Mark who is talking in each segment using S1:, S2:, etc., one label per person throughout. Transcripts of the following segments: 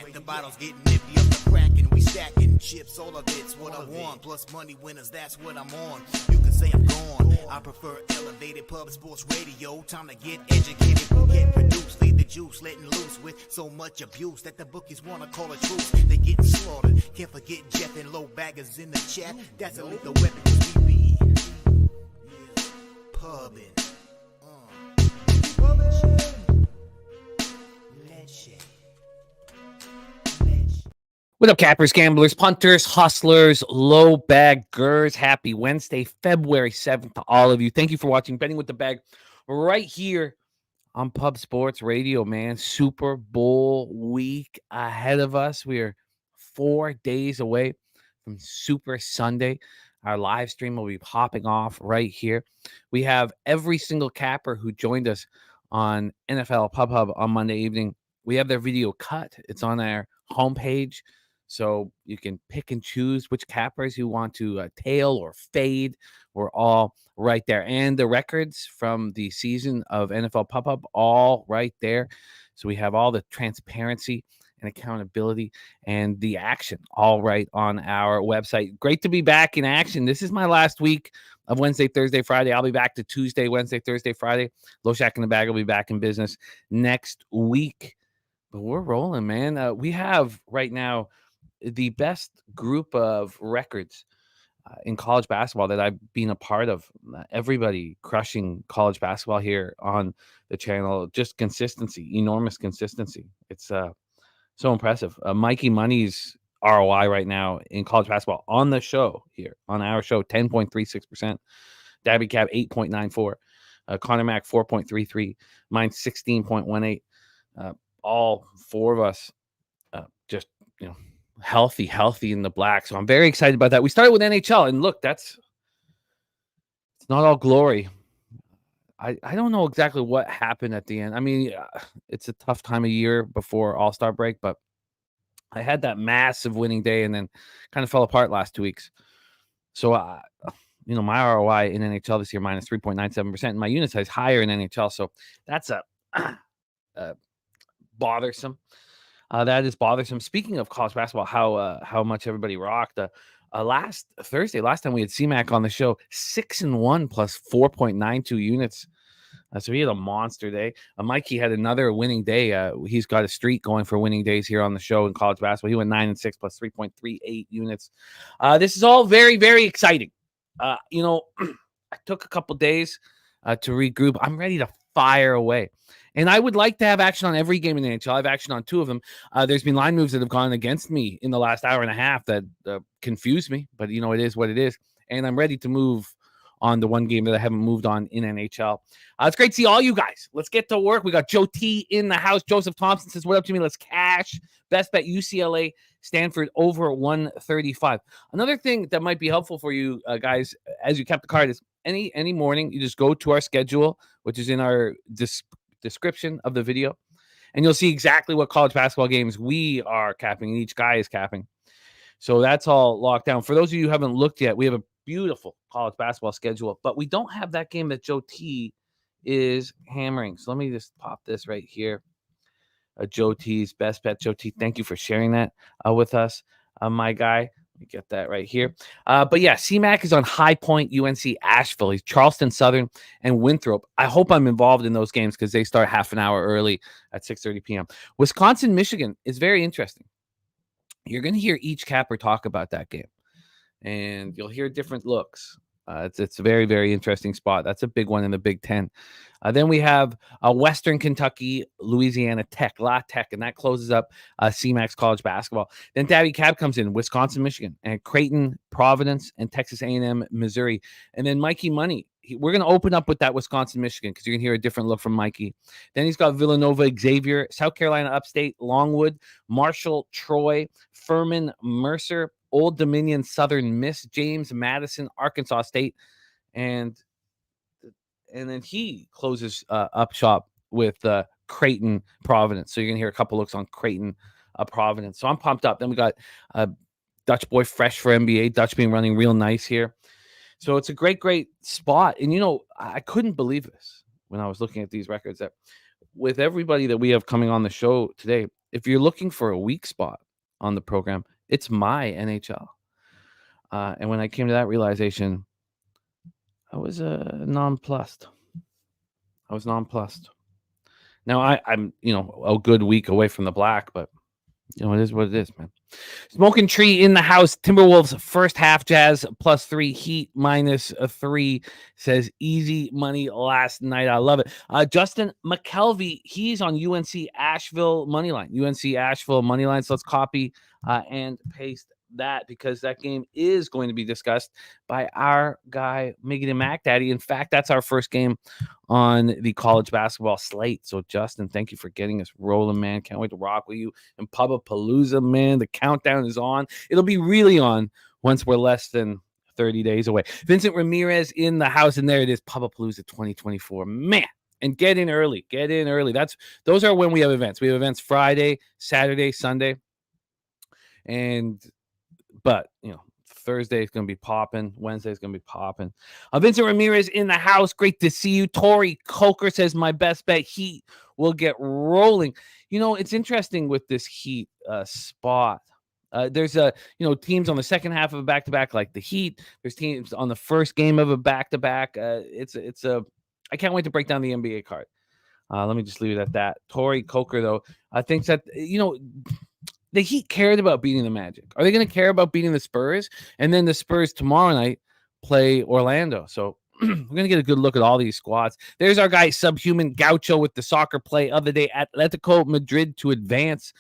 S1: at. The bottle's getting empty, up the cracking. We stacking chips, all of it's what I want. Plus money winners, that's what I'm on. You can say I'm gone. I prefer elevated pub sports radio. Time to get educated, get produced. Leave the juice, letting loose with so much abuse that the bookies wanna call it truth. They getting slaughtered. Can't forget Jeff and low baggers in the chat. That's a lethal weapon, 'cause we be pubbing.
S2: What up, cappers, gamblers, punters, hustlers, low baggers? Happy Wednesday, February 7th to all of you. Thank you for watching Betting with the Bag right here on Pub Sports Radio, man. Super Bowl week ahead of us. We are 4 days away from Super Sunday. Our live stream will be popping off right here. We have every single capper who joined us on NFL Pub Hub on Monday evening. We have their video cut. It's on our homepage. So you can pick and choose which cappers you want to tail or fade. We're all right there. And the records from the season of NFL Pub Up, all right there. So we have all the transparency and accountability and the action all right on our website. Great to be back in action. This is my last week of Wednesday, Thursday, Friday. I'll be back to Tuesday, Wednesday, Thursday, Friday. Low Shack in the Bag will be back in business next week. But we're rolling, man. We have right now the best group of records in college basketball that I've been a part of. Everybody crushing college basketball here on the channel. Just consistency, enormous consistency. It's so impressive. Mikey Money's ROI right now in college basketball on the show here, on our show, 10.36%. Daby Cab, 8.94. Conor Mac, 4.33. Mine, 16.18. All four of us just, healthy in the black. So I'm very excited about that. We started with NHL, and look, it's not all glory. I don't know exactly what happened at the end. I mean, it's a tough time of year before All-Star break, but I had that massive winning day and then kind of fell apart last 2 weeks. So, my ROI in NHL this year, minus 3.97%. And my unit size higher in NHL. So that's bothersome. That is bothersome. Speaking of college basketball, how much everybody rocked. Last time we had C-Mac on the show, 6-1 plus 4.92 units. So he had a monster day. Mikey had another winning day. He's got a streak going for winning days here on the show in college basketball. He went 9-6 plus 3.38 units. This is all very, very exciting. I took a couple days to regroup. I'm ready to fire away. And I would like to have action on every game in the NHL. I have action on 2 of them. There's been line moves that have gone against me in the last hour and a half that confused me. But, it is what it is. And I'm ready to move on the one game that I haven't moved on in NHL. It's great to see all you guys. Let's get to work. We got Joe T in the house. Joseph Thompson says, what up to me? Let's cash. Best bet UCLA, Stanford over 135. Another thing that might be helpful for you guys as you kept the card is any morning, you just go to our schedule, which is in our description of the video, and you'll see exactly what college basketball games we are capping and each guy is capping. So that's all locked down. For those of you who haven't looked yet, we have a beautiful college basketball schedule, but we don't have that game that Joe T is hammering. So let me just pop this right here. Joe T's best bet. Joe T, thank you for sharing that with us, my guy. Let me get that right here. But yeah, C-Mac is on High Point, UNC Asheville. He's Charleston Southern and Winthrop. I hope I'm involved in those games because they start half an hour early at 6:30 p.m. Wisconsin, Michigan is very interesting. You're going to hear each capper talk about that game, and you'll hear different looks. It's a very, very interesting spot. That's a big one in the Big Ten. Then we have Western Kentucky, Louisiana Tech, La Tech, and that closes up C-Max college basketball. Then Daby Cab comes in, Wisconsin, Michigan, and Creighton, Providence, and Texas A&M, Missouri. And then Mikey Money. We're going to open up with that Wisconsin, Michigan, because you're going to hear a different look from Mikey. Then he's got Villanova, Xavier, South Carolina Upstate, Longwood, Marshall, Troy, Furman, Mercer, Old Dominion, Southern Miss, James, Madison, Arkansas State, and then he closes up shop with Creighton, Providence. So you're gonna hear a couple looks on Creighton, Providence. So I'm pumped up. Then we got Dutch boy fresh for NBA. Dutch being running real nice here. So it's a great spot. And I couldn't believe this when I was looking at these records that with everybody that we have coming on the show today, if you're looking for a weak spot on the program, it's my NHL. And when I came to that realization, I was nonplussed. I was nonplussed. Now I'm a good week away from the black, but it is what it is, man. Smoking Tree in the house. Timberwolves first half, Jazz +3, Heat -3. Says easy money last night. I love it. Justin McKelvey, he's on UNC Asheville moneyline. UNC Asheville moneyline. So let's copy and paste that because that game is going to be discussed by our guy Miggity Mac Daddy. In fact, that's our first game on the college basketball slate. So Justin, thank you for getting us rolling, man. Can't wait to rock with you and Pubapalooza, man. The countdown is on. It'll be really on once we're less than 30 days away. Vincent Ramirez in the house, and there it is, Pubapalooza 2024, man. And get in early. Those are when we have events. We have events Friday, Saturday, Sunday, but Thursday is going to be popping. Wednesday is going to be popping. Vincent Ramirez in the house. Great to see you. Tori Coker says, my best bet, Heat will get rolling. It's interesting with this Heat spot. There's teams on the second half of a back-to-back like the Heat. There's teams on the first game of a back-to-back. I can't wait to break down the NBA card. Let me just leave it at that. Tori Coker, though, thinks that, the Heat cared about beating the Magic. Are they going to care about beating the Spurs? And then the Spurs tomorrow night play Orlando. So we're going to get a good look at all these squads. There's our guy, Subhuman Gaucho, with the soccer play of the day. Atletico Madrid to advance.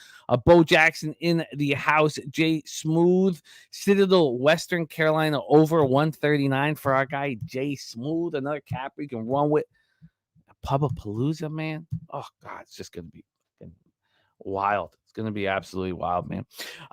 S2: Bo Jackson in the house. Jay Smooth. Citadel, Western Carolina over 139 for our guy, Jay Smooth. Another capper you can run with. Pubapalooza, man. Oh, God, it's just going to be wild. It's going to be absolutely wild, man.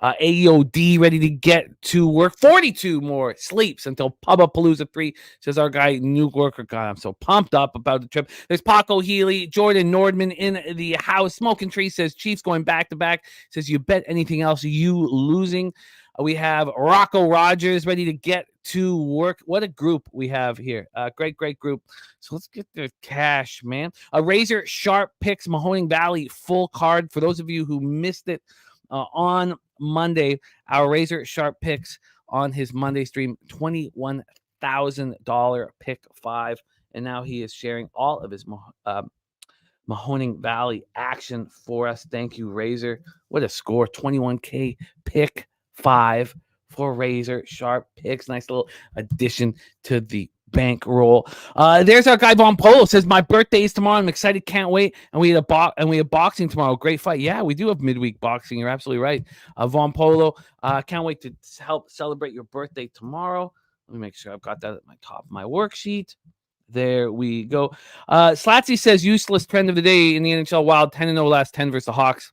S2: AOD ready to get to work. 42 more sleeps until Pubapalooza 3, says our guy, New Worker. God, I'm so pumped up about the trip. There's Paco Healy, Jordan Nordman in the house. Smoking Tree says Chiefs going back-to-back. Says you bet anything else, you losing. We have Rocco Rogers ready to get to work. What a group we have here. Great group. So let's get the cash, man. Razor Sharp picks Mahoning Valley full card. For those of you who missed it on Monday, our Razor Sharp picks on his Monday stream, $21,000 pick 5. And now he is sharing all of his Mahoning Valley action for us. Thank you, Razor. What a score. 21K pick 5 for Razor Sharp picks. Nice little addition to the bankroll. There's our guy Von Polo, says my birthday is tomorrow. I'm excited, can't wait. And we have boxing tomorrow. Great fight. Yeah, we do have midweek boxing. You're absolutely right. Von Polo, can't wait to help celebrate your birthday tomorrow. Let me make sure I've got that at my top of my worksheet. There we go. Slatsy says useless trend of the day in the NHL. Wild 10-0 last 10 versus the Hawks.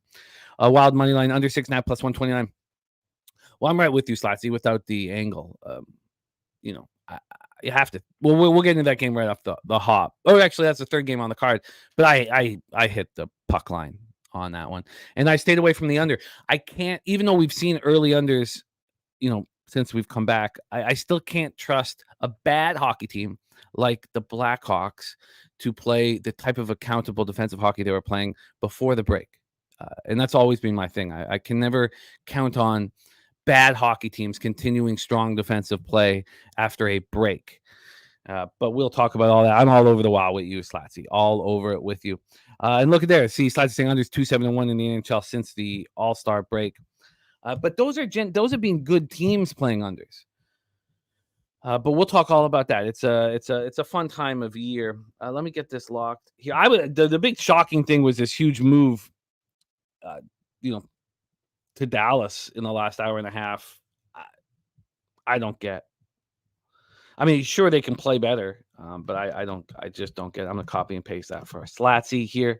S2: Wild money line under 6.5 +129. Well, I'm right with you, Slatsy, without the angle. You have to. Well, we'll get into that game right off the hop. Oh, actually, that's the third game on the card. But I hit the puck line on that one. And I stayed away from the under. I can't, even though we've seen early unders, since we've come back, I still can't trust a bad hockey team like the Blackhawks to play the type of accountable defensive hockey they were playing before the break. And that's always been my thing. I can never count on bad hockey teams continuing strong defensive play after a break. But we'll talk about all that. I'm all over the Wild with you, Slatsy. All over it with you. And look at there. See, Slatsy saying unders 2-7-1 in the NHL since the All-Star break. But those have been good teams playing unders. But we'll talk all about that. It's a fun time of year. Let me get this locked here. The big shocking thing was this huge move, to Dallas in the last hour and a half. I don't get. I mean, sure they can play better, but I just don't get it. I'm gonna copy and paste that for Slatsy here.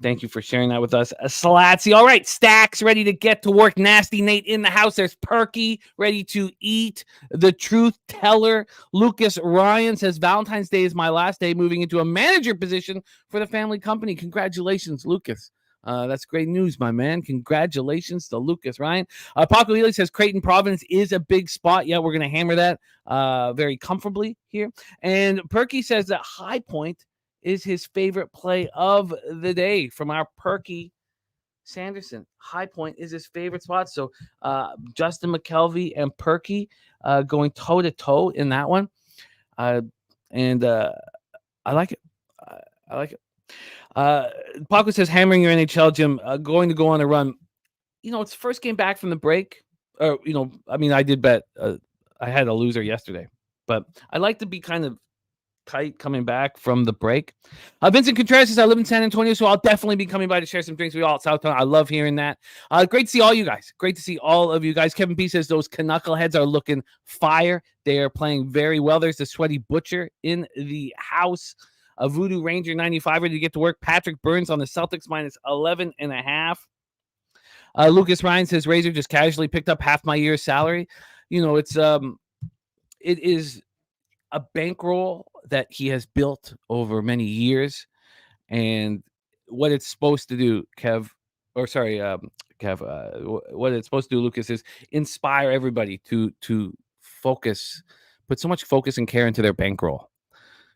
S2: Thank you for sharing that with us, Slatsy. All right, Stacks ready to get to work. Nasty Nate in the house. There's Perky ready to eat. The Truth Teller. Lucas Ryan says Valentine's Day is my last day moving into a manager position for the family company. Congratulations, Lucas. That's great news, my man. Congratulations to Lucas Ryan. Paco Healy says Creighton Providence is a big spot. Yeah, we're going to hammer that very comfortably here. And Perky says that High Point is his favorite play of the day from our Perky Sanderson, High Point is his favorite spot. So Justin McKelvey and Perky going toe-to-toe in that one. And I like it. I like it. Paco says, hammering your NHL, Jim, going to go on a run. It's first game back from the break. I did bet. I had a loser yesterday. But I like to be kind of tight coming back from the break. Vincent Contreras says, I live in San Antonio, so I'll definitely be coming by to share some drinks with you all at Southtown. I love hearing that. Great to see all you guys. Great to see all of you guys. Kevin P says, those Knuckleheads are looking fire. They are playing very well. There's the Sweaty Butcher in the house. A Voodoo Ranger 95 ready to get to work. Patrick Burns on the Celtics minus 11.5. Lucas Ryan says, Razor just casually picked up half my year's salary. It is a bankroll that he has built over many years, and what it's supposed to do, Kev, what it's supposed to do, Lucas, is inspire everybody to focus, put so much focus and care into their bankroll.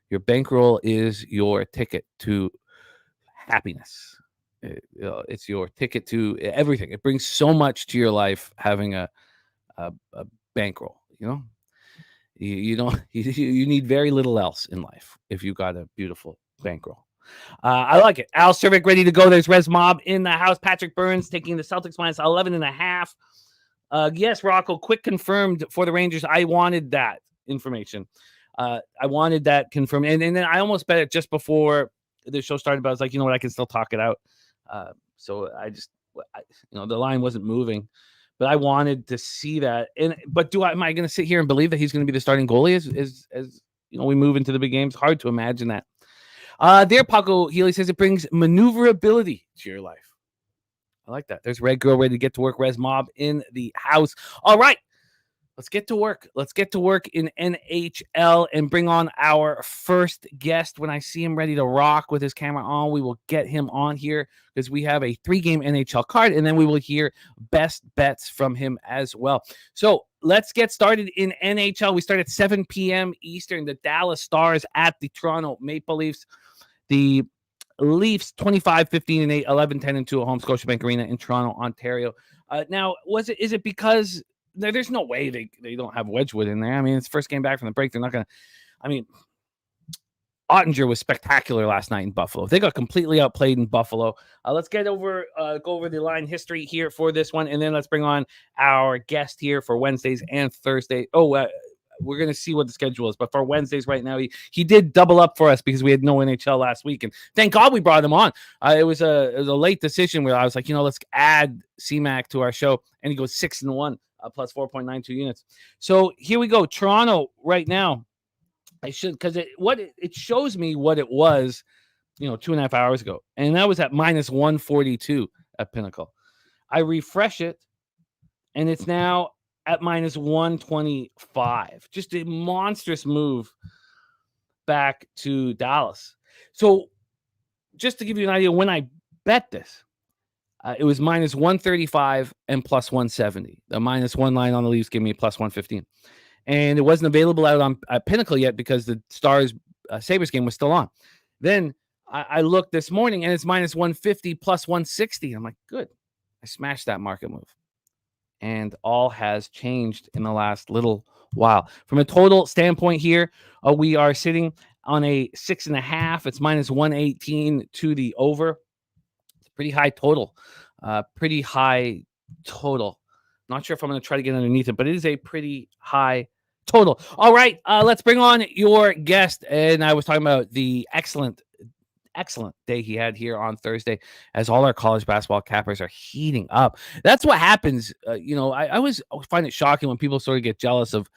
S2: Your bankroll is your ticket to happiness. It's your ticket to everything. It brings so much to your life having a bankroll. You need very little else in life if you got a beautiful bankroll. I like it. Al Cervic ready to go. There's Res Mob in the house. Patrick Burns taking the Celtics minus 11.5. Yes, Rocco, quick confirmed for the Rangers. I wanted that information. I wanted that confirmed. And then I almost bet it just before the show started, but I was like, you know what, I can still talk it out. So the line wasn't moving. But I wanted to see that. But am I going to sit here and believe that he's going to be the starting goalie as we move into the big games? Hard to imagine that. There, Paco Healy says it brings maneuverability to your life. I like that. There's Red Girl ready to get to work. Res Mob in the house. All right. Let's get to work. Let's get to work in NHL and bring on our first guest. When I see him ready to rock with his camera on, we will get him on here because we have a 3-game NHL card, and then we will hear best bets from him as well. So let's get started in NHL. We start at 7 p.m. Eastern. The Dallas Stars at the Toronto Maple Leafs. The Leafs 25-15-8, 11-10-2 at home, Scotiabank Arena in Toronto, Ontario. Now, is it because there's no way they don't have Wedgwood in there? I mean, it's first game back from the break. They're not going to. Ottinger was spectacular last night in Buffalo. They got completely outplayed in Buffalo. Let's go over the line history here for this one, and then let's bring on our guest here for Wednesdays and Thursday. We're going to see what the schedule is, but for Wednesdays right now, he did double up for us because we had no NHL last week, and thank God we brought him on. It was a late decision where I was like, let's add CMAC to our show, and he goes 6-1. Plus 4.92 units. So here we go. Toronto right now. Because it shows me what it was, 2.5 hours ago, and that was at minus 142 at Pinnacle. I refresh it, and it's now at minus 125. Just a monstrous move back to Dallas. So just to give you an idea, when I bet this, it was minus 135 and plus 170. The minus one line on the Leafs gave me plus 115. And it wasn't available out on Pinnacle yet because the Stars Sabres game was still on. Then I looked this morning and it's minus 150 plus 160. I'm like, good. I smashed that market move. And all has changed in the last little while. From a total standpoint here, we are sitting on a 6.5. It's minus 118 to the over. Pretty high total. Not sure if I'm going to try to get underneath it, but it is a pretty high total. All right, let's bring on your guest. And I was talking about the excellent day he had here on Thursday as all our college basketball cappers are heating up. That's what happens. I always find it shocking when people sort of get jealous of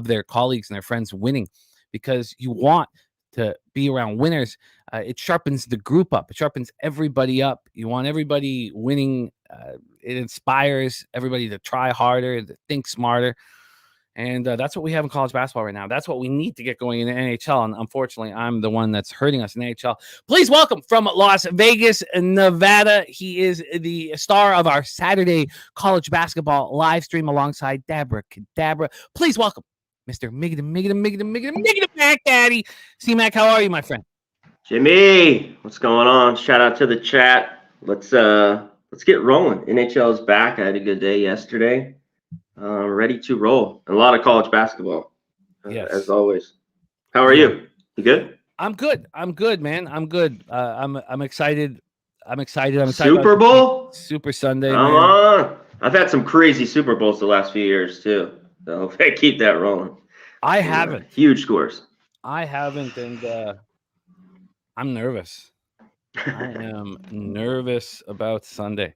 S2: their colleagues and their friends winning because you want to be around winners. It sharpens the group up. It sharpens everybody up. You want everybody winning. It inspires everybody to try harder, to think smarter. And that's what we have in college basketball right now. That's what we need to get going in the NHL. And unfortunately, I'm the one that's hurting us in the NHL. Please welcome from Las Vegas, Nevada. He is the star of our Saturday college basketball live stream alongside Dabra Cadabra. Please welcome Mr. Miggity Mac Daddy. C-Mac, how are you, my friend?
S3: Jimmy, what's going on? Shout out to the chat. Let's Let's get rolling. NHL is back. I had a good day yesterday. Ready to roll. And a lot of college basketball,
S2: Yes.
S3: as always. How are you? You good?
S2: I'm good, man. I'm good. I'm excited. I'm excited
S3: Super
S2: about
S3: Bowl?
S2: Super Sunday,
S3: Come
S2: man.
S3: on. I've had some crazy Super Bowls the last few years, too. So keep that rolling.
S2: I haven't.
S3: Huge scores.
S2: I haven't, and I'm nervous. I am nervous about Sunday.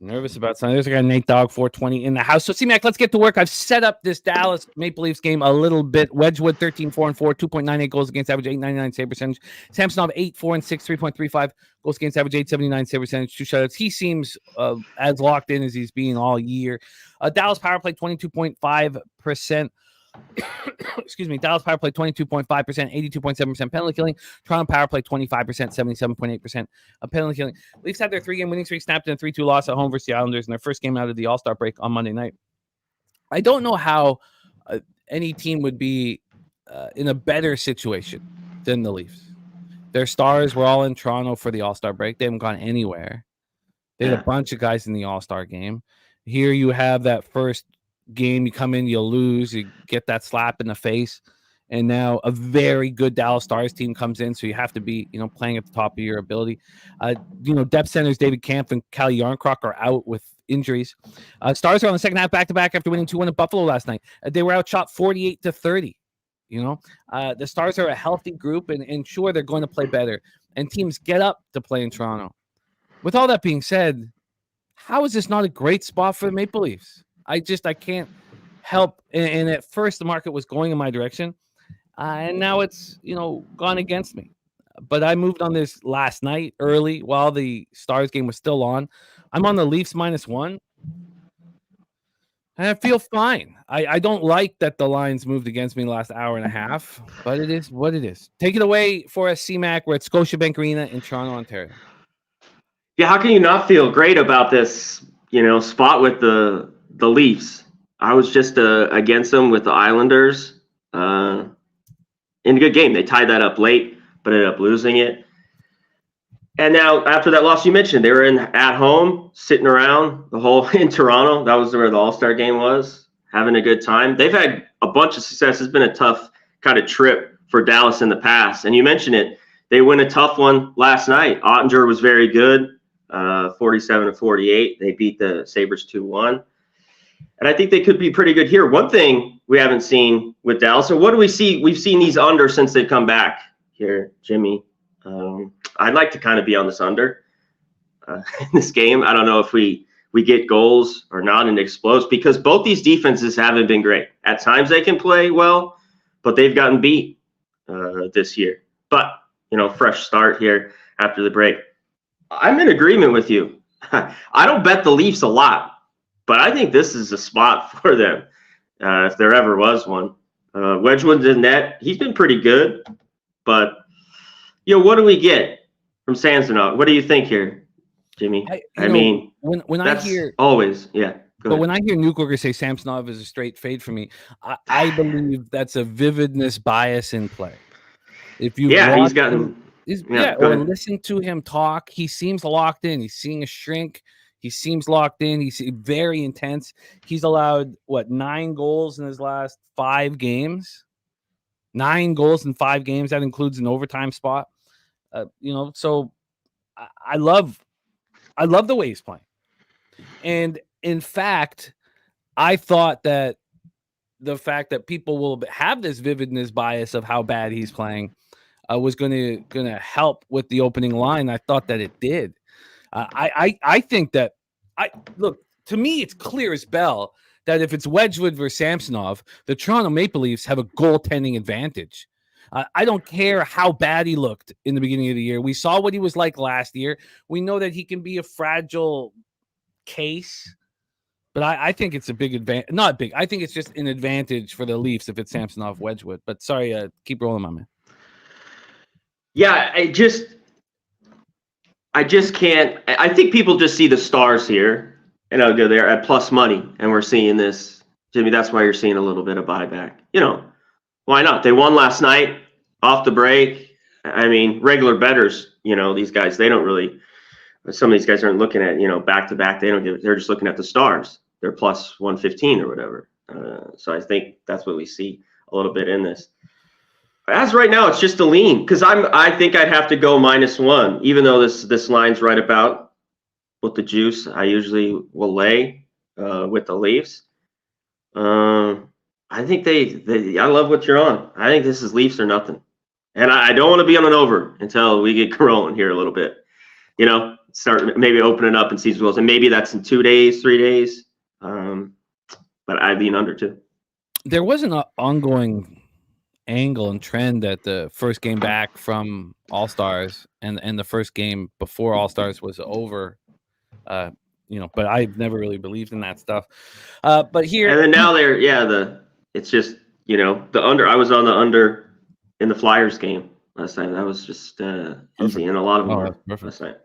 S2: There's a guy, Nate Dogg, 420 in the house. So, C-Mac, let's get to work. I've set up this Dallas Maple Leafs game a little bit. Wedgwood, 13-4-4, 2.98 goals against average, 8.99 save percentage. Samsonov, 8-4-6, 3.35 goals against average, 8.79 save percentage, 2 shutouts. He seems as locked in as he's been all year. Dallas power play, 22.5%. Excuse me. Dallas power play 22.5%, 82.7% penalty killing. Toronto power play 25%, 77.8% penalty killing. Leafs had their 3-game winning streak snapped in a 3-2 loss at home versus the Islanders in their first game out of the All-Star break on Monday night. I don't know how any team would be in a better situation than the Leafs. Their stars were all in Toronto for the All-Star break. They haven't gone anywhere. They had a bunch of guys in the All-Star game. Here you have that first game, you come in, you lose, you get that slap in the face, and now a very good Dallas Stars team comes in, so you have to be, playing at the top of your ability. Depth centers Daby Cab and Cal Yarncroc are out with injuries. Stars are on the second half back-to-back after winning 2-1 at Buffalo last night. They were outshot 48-30. The Stars are a healthy group, and sure, they're going to play better, and teams get up to play in Toronto. With all that being said, how is this not a great spot for the Maple Leafs? I can't help. And at first, the market was going in my direction, and now it's gone against me. But I moved on this last night early while the Stars game was still on. I'm on the Leafs -1, and I feel fine. I don't like that the lines moved against me the last hour and a half, but it is what it is. Take it away for us, C-Mac. We're at Scotiabank Arena in Toronto, Ontario.
S3: Yeah, how can you not feel great about this, spot with the Leafs? I was just against them with the Islanders in a good game. They tied that up late, but ended up losing it. And now after that loss you mentioned, they were at home, sitting around in Toronto. That was where the All-Star game was, having a good time. They've had a bunch of success. It's been a tough kind of trip for Dallas in the past. And you mentioned it. They win a tough one last night. Ottinger was very good, 47-48. They beat the Sabres 2-1. And I think they could be pretty good here. One thing we haven't seen with Dallas, so what do we see? We've seen these under since they've come back here, Jimmy. I'd like to kind of be on this under in this game. I don't know if we get goals or not and explodes, because both these defenses haven't been great. At times they can play well, but they've gotten beat this year. But, fresh start here after the break. I'm in agreement with you. I don't bet the Leafs a lot, but I think this is a spot for them if there ever was one. Wedgwood's in net. He's been pretty good, but what do we get from Samsonov? What do you think here, Jimmy? I mean,
S2: when I hear
S3: always, yeah.
S2: But when I hear Newkirk say Samsonov is a straight fade for me, I believe that's a vividness bias in play. If you
S3: he's gotten.
S2: Or listen to him talk, he seems locked in. He's seeing a shrink. He seems locked in. He's very intense. He's allowed 9 goals in his last 5 games. 9 goals in 5 games. That includes an overtime spot. So I love the way he's playing. And in fact, I thought that the fact that people will have this vividness bias of how bad he's playing was going to help with the opening line. I thought that it did. I think that to me, it's clear as bell that if it's Wedgwood versus Samsonov, the Toronto Maple Leafs have a goaltending advantage. I don't care how bad he looked in the beginning of the year. We saw what he was like last year. We know that he can be a fragile case, but I think it's a big advantage. Not big. I think it's just an advantage for the Leafs if it's Samsonov Wedgwood. But sorry, keep rolling, my man.
S3: Yeah, I just can't. I think people just see the Stars here, and I'll go there at plus money, and we're seeing this, Jimmy. That's why you're seeing a little bit of buyback. Why not? They won last night off the break. I mean, regular bettors, these guys, they don't really But some of these guys aren't looking at, back to back. They're just looking at the stars. They're plus 115 or whatever. So I think that's what we see a little bit in this. As right now, it's just a lean because I think I'd have to go -1, even though this line's right about with the juice. I usually will lay with the Leafs. I think I love what you're on. I think this is Leafs or nothing, and I don't want to be on an over until we get rolling here a little bit. Start maybe opening up and see some goals, and maybe that's in 2 days, 3 days. But I'd lean under too.
S2: There was an ongoing angle and trend that the first game back from All-Stars and the first game before All-Stars was over. But I've never really believed in that stuff. But here
S3: and then now it's just the under. I was on the under in the Flyers game last night. That was just easy, and a lot of them were last night.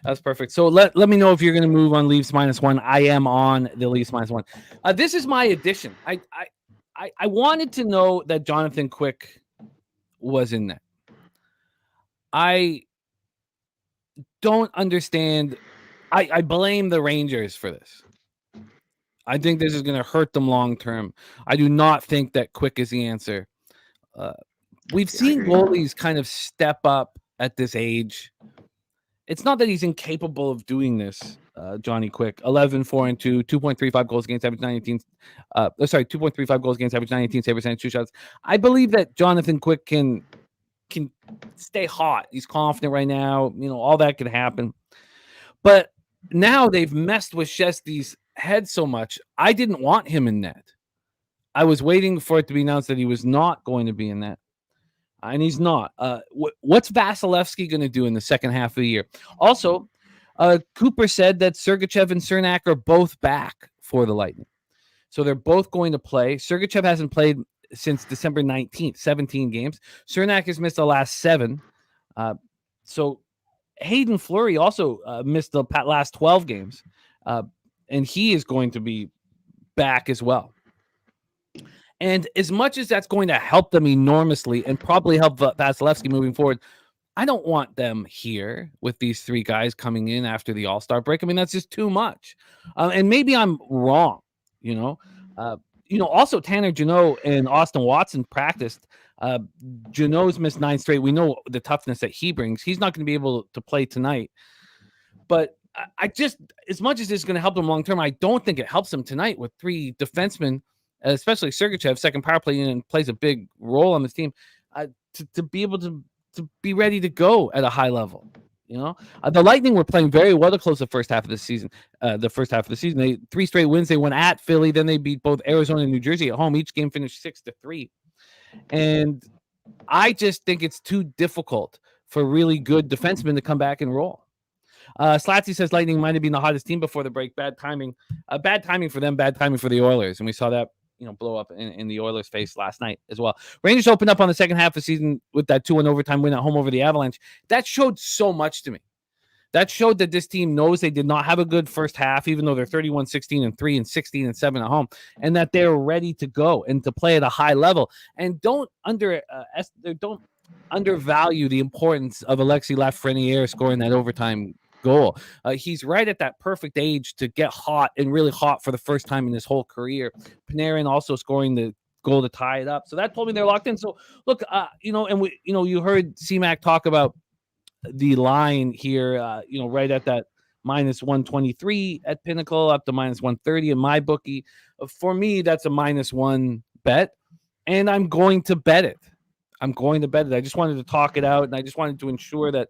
S2: That's perfect. So let me know if you're going to move on Leafs -1. I am on the Leafs -1. This is my addition. I wanted to know that Jonathan Quick was in that. I don't understand. I blame the Rangers for this. I think this is going to hurt them long term. I do not think that Quick is the answer. We've seen goalies kind of step up at this age. It's not that he's incapable of doing this. Johnny Quick, 11-4-2, 2.35 goals against average 19. 2.35 goals against average 19 save percentage, 2 shots. I believe that Jonathan Quick can stay hot. He's confident right now. All that could happen. But now they've messed with Shestey's head so much. I didn't want him in net. I was waiting for it to be announced that he was not going to be in net. And he's not. What's Vasilevsky going to do in the second half of the year? Also, Cooper said that Sergachev and Cernak are both back for the Lightning. So they're both going to play. Sergachev hasn't played since December 19th, 17 games. Cernak has missed the last 7. So Hayden Fleury also missed the last 12 games. And he is going to be back as well. And as much as that's going to help them enormously and probably help Vasilevsky moving forward, I don't want them here with these 3 guys coming in after the All-Star break. I mean, that's just too much. And maybe I'm wrong, Also, Tanner Jeannot and Austin Watson practiced. Jeannot's missed 9 straight. We know the toughness that he brings. He's not going to be able to play tonight. But I just, as much as it's going to help them long term, I don't think it helps them tonight with 3 defensemen, especially Sergachev, second power play and plays a big role on this team, to be able to be ready to go at a high level. The Lightning were playing very well to close the first half of the season. They 3 straight wins. They won at Philly, then they beat both Arizona and New Jersey at home. Each game finished 6-3. And I just think it's too difficult for really good defensemen to come back and roll. Slatsy says Lightning might have been the hottest team before the break. Bad timing for them. Bad timing for the Oilers, and we saw that blow up in the Oilers' face last night as well. Rangers opened up on the second half of the season with that 2-1 overtime win at home over the Avalanche. That showed so much to me. That showed that this team knows they did not have a good first half, even though they're 31-16-3 and 16-7 at home, and that they're ready to go and to play at a high level. And don't undervalue the importance of Alexis Lafreniere scoring that overtime goal. He's right at that perfect age to get hot and really hot for the first time in his whole career. Panarin also scoring the goal to tie it up. So that told me they're locked in. So look, and we, you heard C-Mac talk about the line here, right at that -123 at Pinnacle up to -130 in my bookie. For me, that's a -1 bet, and I'm going to bet it. I just wanted to talk it out, and I just wanted to ensure that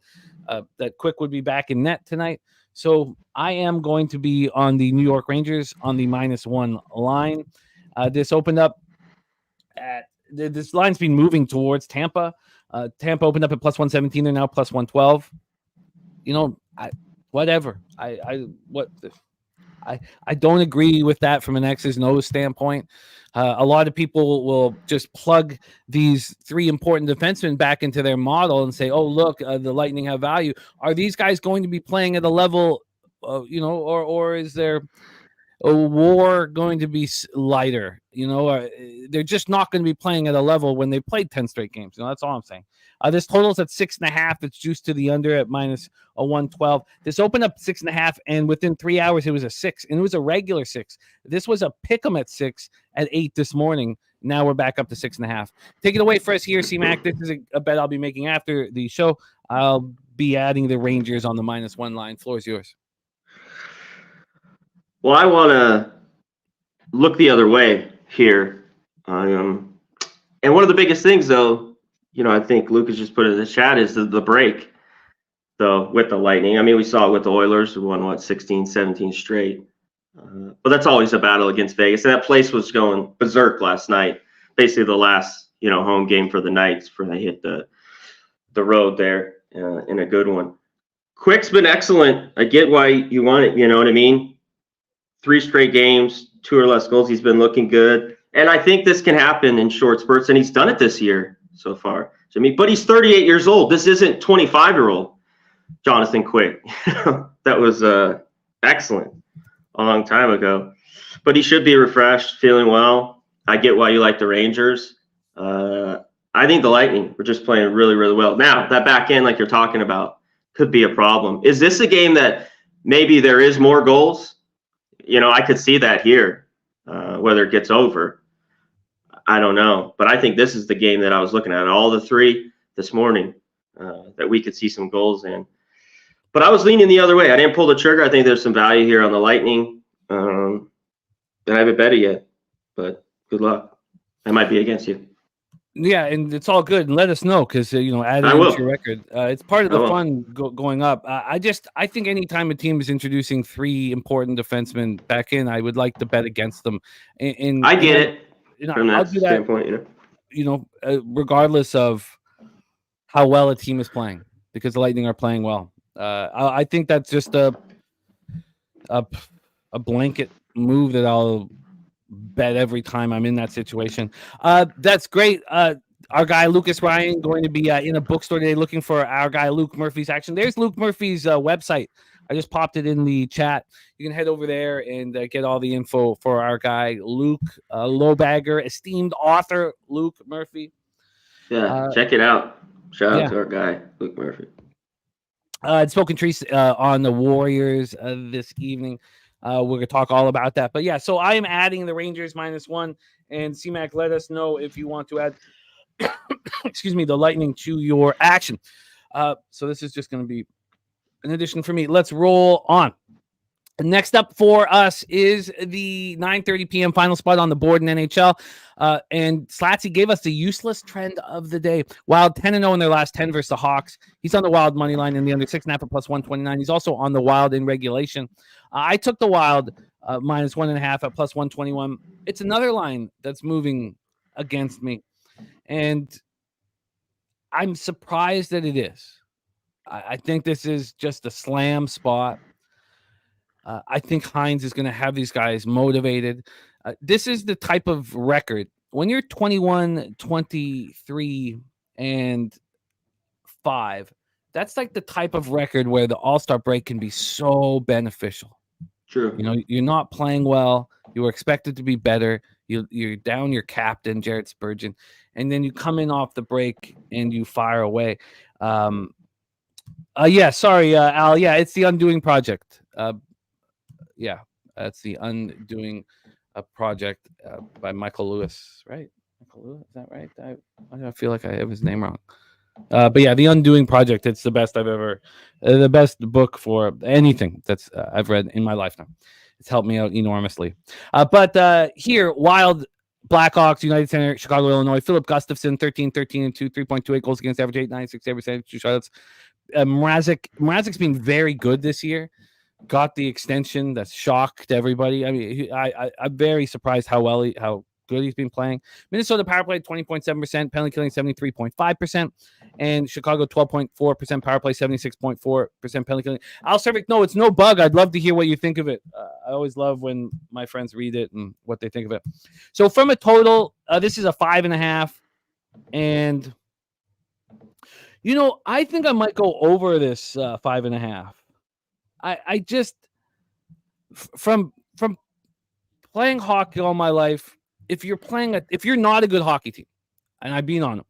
S2: that Quick would be back in net tonight. So I am going to be on the New York Rangers on the -1 line. This opened up at this line's been moving towards Tampa. Tampa opened up at +117. They're now +112. Whatever. I don't agree with that from an X's and O's standpoint. A lot of people will just plug these 3 important defensemen back into their model and say, oh, look, the Lightning have value. Are these guys going to be playing at a level, or is there a war going to be lighter? They're just not going to be playing at a level when they played 10 straight games. That's all I'm saying. This total's at 6.5. It's juiced to the under at minus a 112. This opened up 6.5, and within 3 hours, it was a 6, and it was a regular 6. This was a pick 'em at 6 at 8 this morning. Now we're back up to 6.5. Take it away for us here, C-Mac. This is a bet I'll be making after the show. I'll be adding the Rangers on the -1 line. Floor is yours.
S3: Well, I want to look the other way here. And one of the biggest things, though, I think Lucas just put in the chat is the break, though, with the Lightning. I mean, we saw it with the Oilers, who won, 16, 17 straight. But that's always a battle against Vegas. And that place was going berserk last night. Basically the last, home game for the Knights before they hit the road there in a good one. Quick's been excellent. I get why you want it. You know what I mean? 3 straight games, 2 or less goals. He's been looking good. And I think this can happen in short spurts. And he's done it this year so far, Jimmy. But he's 38 years old. This isn't 25-year-old Jonathan Quick. That was excellent a long time ago. But he should be refreshed, feeling well. I get why you like the Rangers. I think the Lightning were just playing really, really well. Now, that back end, like you're talking about, could be a problem. Is this a game that maybe there is more goals? I could see that here, whether it gets over. I don't know. But I think this is the game that I was looking at. All the 3 this morning that we could see some goals in. But I was leaning the other way. I didn't pull the trigger. I think there's some value here on the Lightning. And I haven't bet it yet. But good luck. I might be against you.
S2: Yeah, and it's all good. And let us know because, add it into your record. It's part of the fun going up. I think anytime a team is introducing 3 important defensemen back in, I would like to bet against them. And
S3: I get it from that
S2: standpoint. Regardless of how well a team is playing, because the Lightning are playing well. I think that's just a blanket move that I'll bet every time I'm in that situation. That's great. Our guy Lucas Ryan going to be in a bookstore today looking for our guy Luke Murphy's action. There's Luke Murphy's website. I just popped it in the chat. You can head over there and get all the info for our guy Luke Lowbagger, esteemed author Luke Murphy.
S3: Yeah, check it out. Shout out to our guy Luke Murphy.
S2: I'd spoken Treese on the Warriors this evening. We're going to talk all about that. But, yeah, so I am adding the Rangers -1. And, C-Mac, let us know if you want to add, the Lightning to your action. So this is just going to be an addition for me. Let's roll on. Next up for us is the 9:30 p.m. final spot on the board in NHL. And Slatsy gave us the useless trend of the day. Wild 10-0 in their last 10 versus the Hawks. He's on the Wild money line in the under 6.5 at +129. He's also on the Wild in regulation. I took the Wild -1.5 at +121. It's another line that's moving against me. And I'm surprised that it is. I think this is just a slam spot. I think Hines is going to have these guys motivated. This is the type of record when you're 21, 23, and 5. That's like the type of record where the All-Star break can be so beneficial.
S3: True.
S2: You're not playing well. You were expected to be better. You're down your captain, Jared Spurgeon, and then you come in off the break and you fire away. Al. Yeah, it's the Undoing Project. That's the Undoing Project by Michael Lewis, right? Michael Lewis, is that right? I feel like I have his name wrong. But yeah, the Undoing Project. It's the best I've ever, the best book for anything that's I've read in my lifetime. It's helped me out enormously. But here, Wild, Blackhawks, United Center, Chicago, Illinois. Philip Gustafson, 13-13-2, 3.28 goals against average, 8.96 save percentage, 2 shutouts. Mrazek's been very good this year. Got the extension that's shocked everybody. I mean, I'm very surprised how good he's been playing. Minnesota power play 20.7%, penalty killing 73.5%, and Chicago 12.4% power play, 76.4% penalty killing. Al Cervic, no, it's no bug. I'd love to hear what you think of it. I always love when my friends read it and what they think of it. So from a total, this is a 5.5, and I think I might go over this 5.5. I just from playing hockey all my life, if you're not a good hockey team, and I've been on them,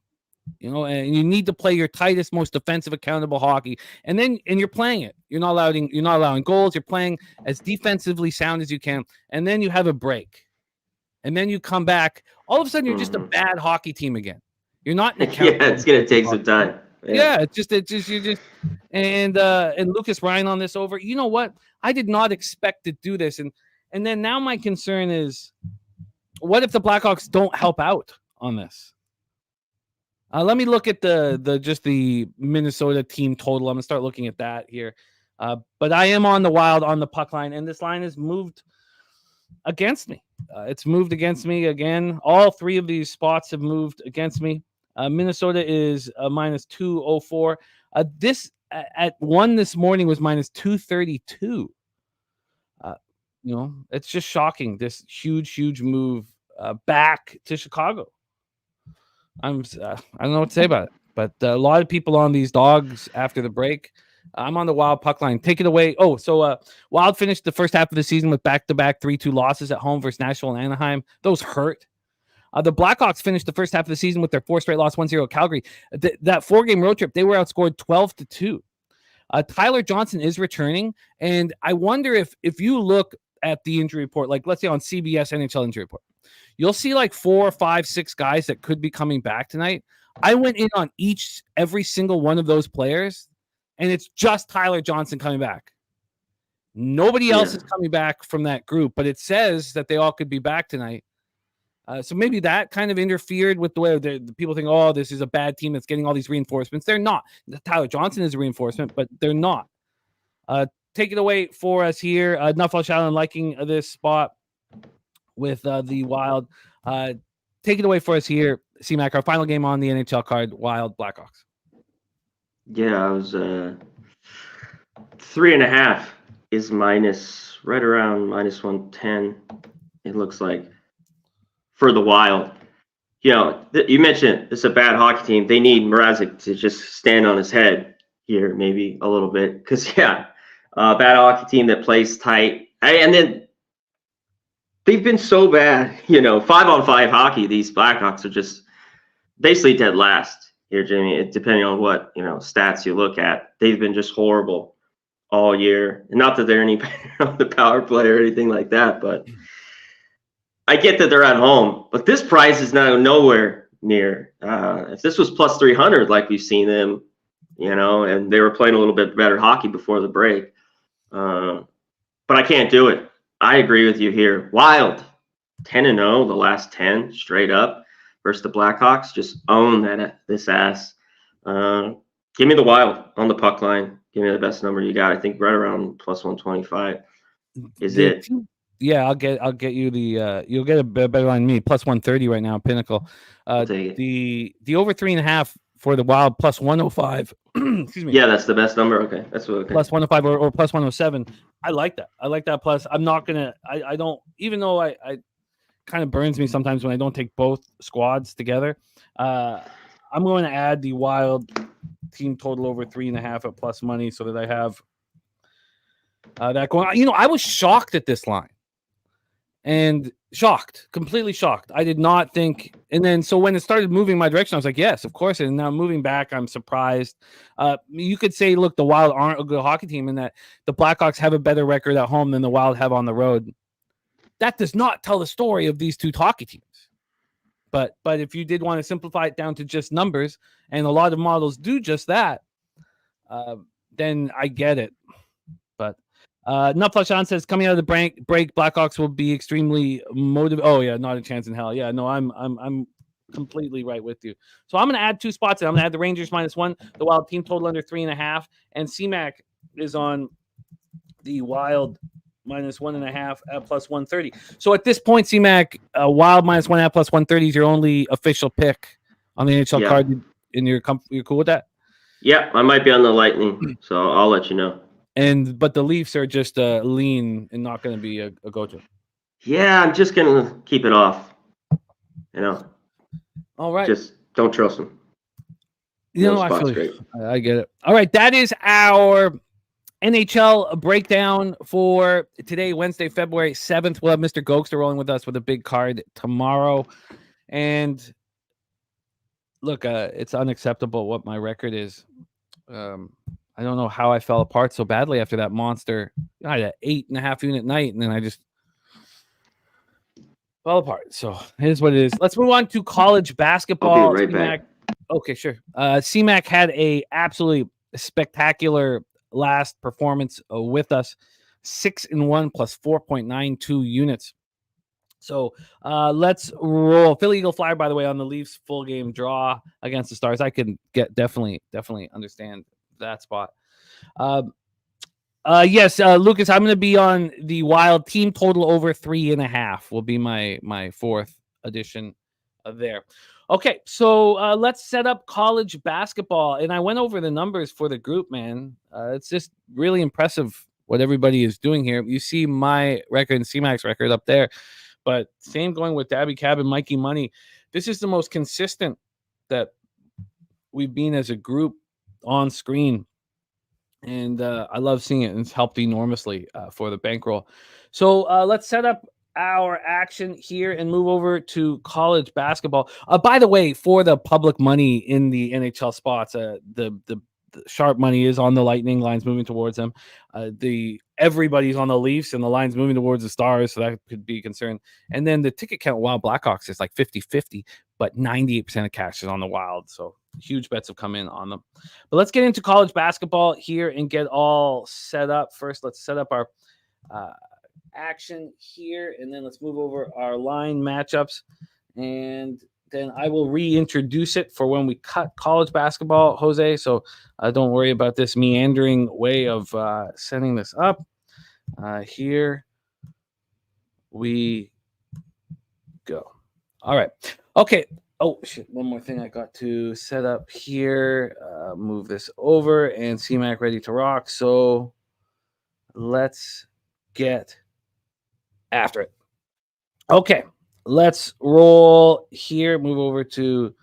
S2: and you need to play your tightest, most defensive, accountable hockey, and you're playing it. You're not allowing goals. You're playing as defensively sound as you can, and then you have a break, and then you come back. All of a sudden, you're just a bad hockey team again. You're not.
S3: It's gonna take some time.
S2: Yeah, it's just you're just and Lucas Ryan on this over. You know what? I did not expect to do this, and then now my concern is, what if the Blackhawks don't help out on this? Let me look at the Minnesota team total. I'm gonna start looking at that here. But I am on the Wild on the puck line, and this line has moved against me. It's moved against me again. All three of these spots have moved against me. Minnesota is minus 204. This at 1 this morning was minus 232. It's just shocking. This huge move back to Chicago. I don't know what to say about it, but a lot of people on these dogs after the break. I'm on the Wild puck line. Take it away. Oh, so Wild finished the first half of the season with back-to-back 3-2 losses at home versus Nashville and Anaheim. Those hurt. The Blackhawks finished the first half of the season with their 4 straight loss, 1-0 Calgary. That 4-game road trip, they were outscored 12-2. Tyler Johnson is returning, and I wonder if you look at the injury report, like let's say on CBS NHL injury report, you'll see like 4, 5, 6 guys that could be coming back tonight. I went in on every single one of those players, and it's just Tyler Johnson coming back. Nobody else is coming back from that group, but it says that they all could be back tonight. So maybe that kind of interfered with the way the people think, oh, this is a bad team that's getting all these reinforcements. They're not. Tyler Johnson is a reinforcement, but they're not. Take it away for us here. Nuffle Allen liking this spot with the Wild. Take it away for us here, C-Mac, our final game on the NHL card, Wild Blackhawks.
S3: Yeah, I was 3.5 is right around minus 110. It looks like for the Wild. You mentioned it's a bad hockey team. They need Mrazek to just stand on his head here, maybe a little bit, because bad hockey team that plays tight, and then they've been so bad. 5-on-5 hockey. These Blackhawks are just basically dead last here, Jimmy. Depending on what stats you look at, they've been just horrible all year. And not that they're any better on the power play or anything like that, but I get that they're at home. But this price is nowhere near. If this was plus 300, like we've seen them, and they were playing a little bit better hockey before the break, but I can't do it. I agree with you here. Wild 10-0 the last 10 straight up versus the Blackhawks. Just own this ass. Give me the Wild on the puck line. Give me the best number you got. I think right around plus 125 is it.
S2: Yeah, I'll get you the you'll get a better line than me. Plus 130 right now, Pinnacle. The over 3.5 for the Wild plus 105. Excuse me.
S3: Yeah, that's the best number. Okay, that's what. Okay.
S2: Plus 105 or plus 107. I like that. I like that plus. I'm not gonna. I don't. Even though I kind of burns me sometimes when I don't take both squads together. I'm going to add the Wild team total over 3.5 at plus money so that I have that going. I was shocked at this line. And completely shocked. I did not think. And then, so when it started moving my direction, I was like, yes, of course. And now moving back, I'm surprised. You could say, look, the Wild aren't a good hockey team and that the Blackhawks have a better record at home than the Wild have on the road. That does not tell the story of these two hockey teams. But if you did want to simplify it down to just numbers, and a lot of models do just that, then I get it. But Nutflush says coming out of the break, Blackhawks will be extremely motivated. Oh yeah, not a chance in hell. Yeah, no, I'm completely right with you. So I'm going to add 2 spots. I'm going to add the Rangers -1, the Wild team total under 3.5, and C-Mac is on the Wild -1.5 at plus 130. So at this point, C-Mac, Wild -1.5 plus 130 is your only official pick on the NHL card. And you're cool with that?
S3: Yeah, I might be on the Lightning, so I'll let you know.
S2: But the Leafs are just lean and not going to be a go-to.
S3: Yeah, I'm just going to keep it off.
S2: All right.
S3: Just don't trust them.
S2: I get it. All right, that is our NHL breakdown for today, Wednesday, February 7th. We'll have Mr. Gokster rolling with us with a big card tomorrow. And look, it's unacceptable what my record is. I don't know how I fell apart so badly after that monster. I had an 8.5 unit night, and then I just fell apart. So it is what it is. Let's move on to college basketball.
S3: I'll be right back.
S2: Okay, sure. CMAC had a absolutely spectacular last performance with us. 6-1 plus 4.92 units. So let's roll. Philly Eagle Flyer, by the way, on the Leafs full game draw against the Stars. I can definitely understand that spot. Yes, Lucas, I'm going to be on the Wild. Team total over 3.5 will be my fourth edition there. Okay, so let's set up college basketball. And I went over the numbers for the group, man. It's just really impressive what everybody is doing here. You see my record and CMAC's record up there. But same going with Daby Cab and Mikey Money. This is the most consistent that we've been as a group on screen. And I love seeing it. And it's helped enormously for the bankroll. So let's set up our action here and move over to college basketball. By the way, for the public money in the NHL spots, the sharp money is on the Lightning. Lines moving towards them. Everybody's on the Leafs and the lines moving towards the Stars, so that could be a concern. And then the ticket count, Wild Blackhawks is like 50-50, but 98% of cash is on the Wild. So huge bets have come in on them. But let's get into college basketball here and get all set up. First, let's set up our action here, and then let's move over our line matchups. And then I will reintroduce it for when we cut college basketball, Jose. So don't worry about this meandering way of setting this up. Here we go. All right. Okay. Oh, shit. One more thing I got to set up here. Move this over and CMAC ready to rock. So let's get after it. Okay. Let's roll here. Move over to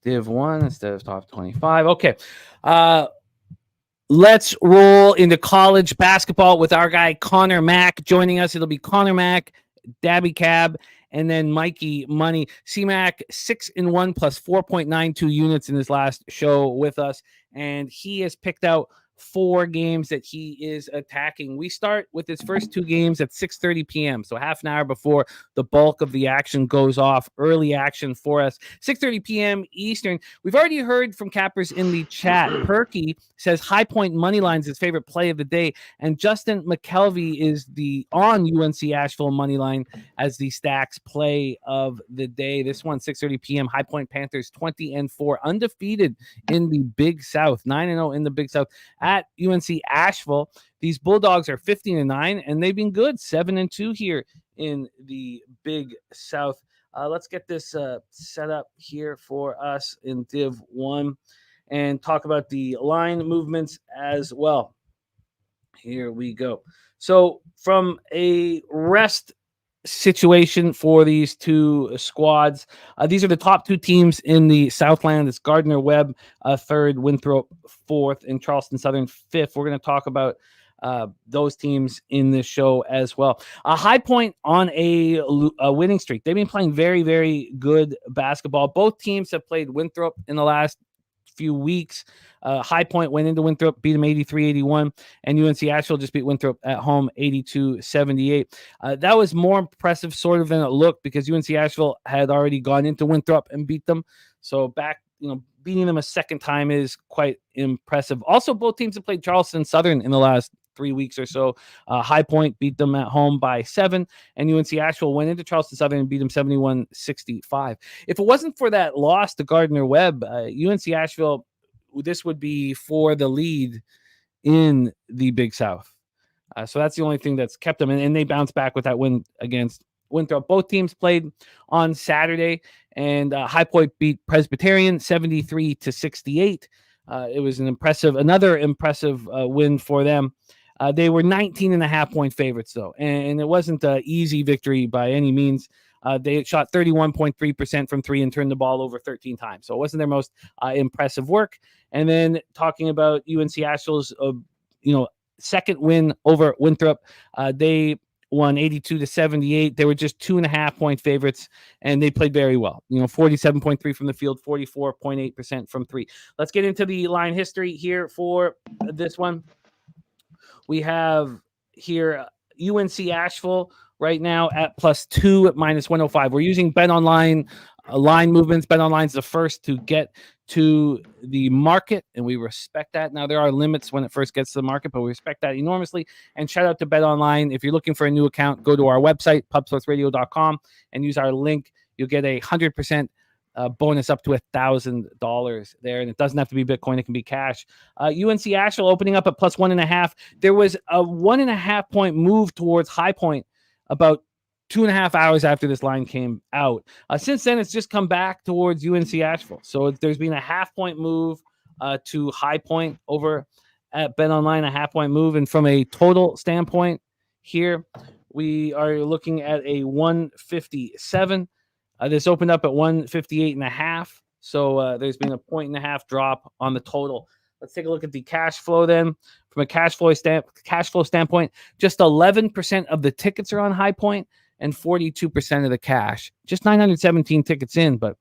S2: Div 1 instead of top 25. Okay. Let's roll into college basketball with our guy Conor Mac joining us. It'll be Conor Mac, Daby Cab, and then Mikey Money. CMAC 6-1 plus 4.92 units in his last show with us. And he has picked out 4 games that he is attacking. We start with his first 2 games at 6:30 p.m. So half an hour before the bulk of the action goes off. Early action for us. 6:30 p.m. Eastern. We've already heard from cappers in the chat. Perky says High Point money lines his favorite play of the day, and Justin McKelvey is the on UNC Asheville money line as the stacks play of the day. This one 6:30 p.m. High Point Panthers 20-4, undefeated in the Big South, 9-0 in the Big South at UNC Asheville. These Bulldogs are 15-9, and they've been good, 7-2 here in the Big South. Let's get this set up here for us in Div 1 and talk about the line movements as well. Here we go. So from a rest situation for these 2 squads, these are the top 2 teams in the Southland. It's Gardner Webb 3rd, Winthrop 4th, and Charleston Southern 5th. We're going to talk about those teams in this show as well. High Point on a winning streak. They've been playing very, very good basketball. Both teams have played Winthrop in the last few weeks. High Point went into Winthrop, beat them 83-81, and UNC Asheville just beat Winthrop at home 82-78. That was more impressive sort of than it looked because UNC Asheville had already gone into Winthrop and beat them. So beating them a second time is quite impressive. Also, both teams have played Charleston Southern in the last 3 weeks or so. High Point beat them at home by 7, and UNC Asheville went into Charleston Southern and beat them 71-65. If it wasn't for that loss to Gardner Webb, UNC Asheville, this would be for the lead in the Big South. So that's the only thing that's kept them, and they bounced back with that win against Winthrop. Both teams played on Saturday, and High Point beat Presbyterian 73-68. It was another impressive win for them. They were 19.5-point favorites, though, and it wasn't an easy victory by any means. They shot 31.3% from 3 and turned the ball over 13 times. So it wasn't their most impressive work. And then talking about UNC Asheville's, second win over Winthrop. They won 82-78. They were just 2.5-point favorites, and they played very well. 47.3 from the field, 44.8% from three. Let's get into the line history here for this one. We have here UNC Asheville right now at +2 at -105. We're using BetOnline line movements. BetOnline is the first to get to the market, and we respect that. Now, there are limits when it first gets to the market, but we respect that enormously. And shout out to BetOnline. If you're looking for a new account, go to our website, pubsportsradio.com, and use our link. You'll get 100% bonus up to $1,000 there, and it doesn't have to be Bitcoin; it can be cash. UNC Asheville opening up at +1.5. There was a 1.5-point move towards High Point about 2.5 hours after this line came out. Since then, it's just come back towards UNC Asheville. So there's been a 0.5-point move to High Point over at BetOnline, a 0.5-point move. And from a total standpoint here, we are looking at a 157. This opened up at 158.5. So there's been a 1.5 drop on the total. Let's take a look at the cash flow then. From a cash flow standpoint, just 11% of the tickets are on High Point and 42% of the cash. Just 917 tickets in, but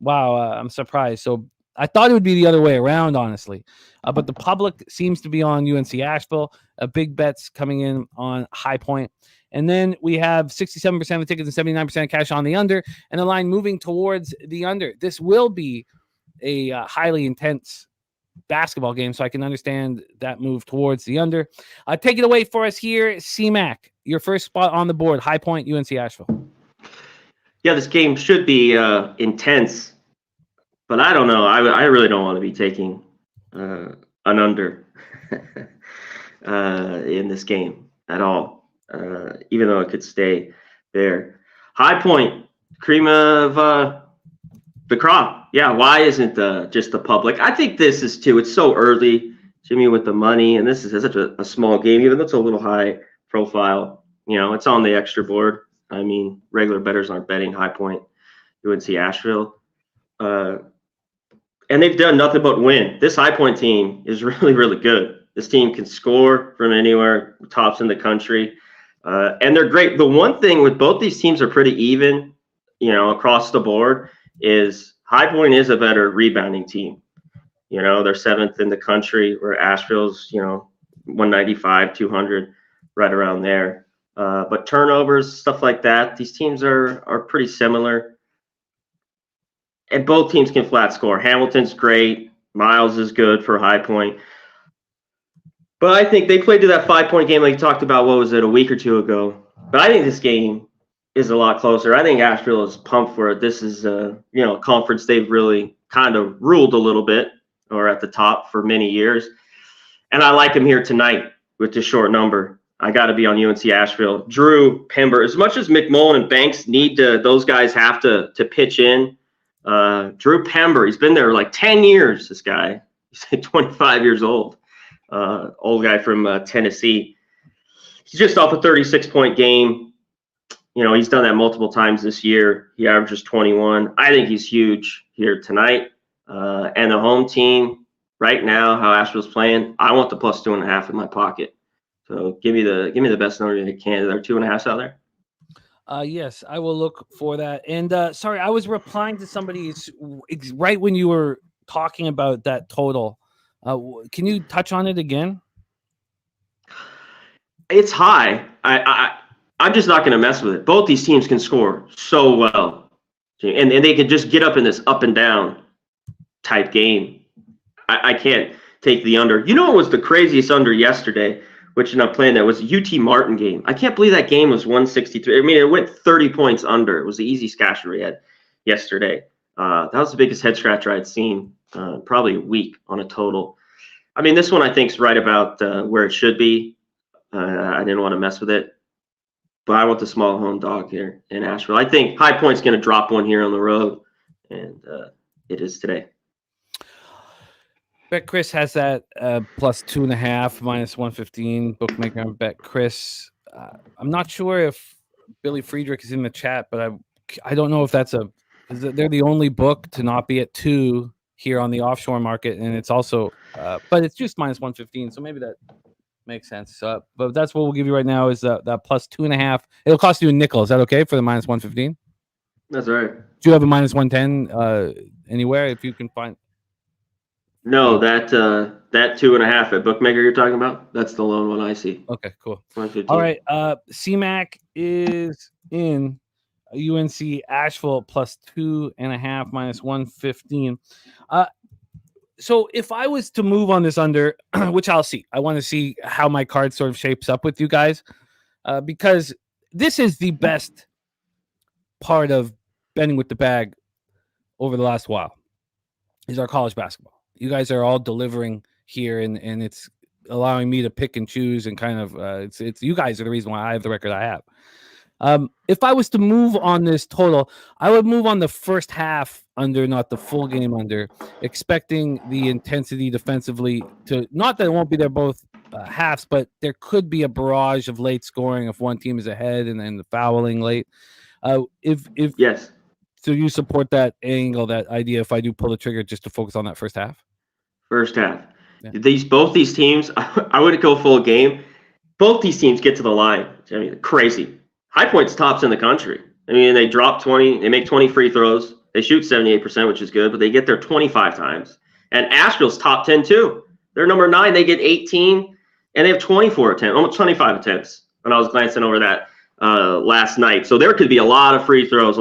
S2: wow, I'm surprised. So I thought it would be the other way around, honestly. But the public seems to be on UNC Asheville. Big bets coming in on High Point. And then we have 67% of the tickets and 79% of cash on the under, and the line moving towards the under. This will be a highly intense basketball game, so I can understand that move towards the under. Take it away for us here, C-Mac. Your first spot on the board, High Point, UNC Asheville.
S3: Yeah, this game should be intense, but I don't know. I really don't want to be taking an under in this game at all, even though it could stay there. High Point, cream of the crop. Yeah, why isn't just the public? I think this is too. It's so early, Jimmy, with the money, and this is such a small game, even though it's a little high profile. It's on the extra board. I mean, regular bettors aren't betting High Point, UNC Asheville. And they've done nothing but win. This High Point team is really, really good. This team can score from anywhere, tops in the country. And they're great. The one thing with both these teams are pretty even, across the board, is High Point is a better rebounding team. They're 7th in the country, where Asheville's, 195, 200, right around there. But turnovers, stuff like that, these teams are pretty similar. And both teams can flat score. Hamilton's great. Miles is good for High Point. But I think they played to that 5-point game like you talked about, what was it, a week or two ago. But I think this game is a lot closer. I think Asheville is pumped for it. This is a conference they've really kind of ruled a little bit, or at the top for many years. And I like them here tonight with this short number. I got to be on UNC Asheville. Drew Pember, as much as McMullen and Banks need to, those guys have to pitch in. Drew Pember, he's been there like 10 years, this guy. He's 25 years old. Old guy from Tennessee. He's just off a 36-point game. He's done that multiple times this year. He averages 21. I think he's huge here tonight. And the home team right now, how Asheville's playing, I want the +2.5 in my pocket. So give me the best number you can. Are there 2.5s out there?
S2: Yes, I will look for that. And sorry, I was replying to somebody right when you were talking about that total. Can you touch on it again?
S3: It's high. I'm just not going to mess with it. Both these teams can score so well, and they can just get up in this up and down type game. I can't take the under. What was the craziest under yesterday, which you're not playing, that was a UT Martin game. I can't believe that game was 163. I mean, it went 30 points under. It was the easy scratcher we had yesterday. That was the biggest head scratcher I'd seen probably a week on a total. I mean, this one I think is right about where it should be. I didn't want to mess with it, but I want the small home dog here in Asheville. I think High Point's going to drop one here on the road, and it is today.
S2: Bet Chris has that +2.5, -115. Bookmaker on Bet Chris. I'm not sure if Billy Friedrich is in the chat, but I don't know if they're the only book to not be at 2 here on the offshore market, and it's also but it's just -115, so maybe that Makes sense. But that's what we'll give you right now is that plus 2.5. It'll cost you a nickel. Is that okay for the minus 115?
S3: That's right.
S2: Do you have a minus 110 anywhere if you can find?
S3: No, that 2.5 at bookmaker you're talking about. That's the lone one I see.
S2: Okay, cool.
S3: 115.
S2: All right. CMAC is in UNC Asheville plus 2.5 minus 115. So if I was to move on this under, which I'll see, I want to see how my card sort of shapes up with you guys, because this is the best part of betting with the bag over the last while is our college basketball. You guys are all delivering here, and it's allowing me to pick and choose, and kind of it's you guys are the reason why I have the record I have. If I was to move on this total, I would move on the first half under, not the full game under, expecting the intensity defensively to, not that it won't be there both halves, but there could be a barrage of late scoring if one team is ahead and then the fouling late. If
S3: Yes.
S2: So you support that angle, that idea, if I do pull the trigger just to focus on that first half?
S3: First half.
S2: Yeah.
S3: Both these teams, I wouldn't go full game. Both these teams get to the line. I mean, crazy. High Point's tops in the country. I mean, they drop 20. They make 20 free throws. They shoot 78%, which is good, but they get there 25 times. And Asheville's top 10 too. They're number 9. They get 18, and they have 24 attempts, almost 25 attempts. When I was glancing over that last night, so there could be a lot of free throws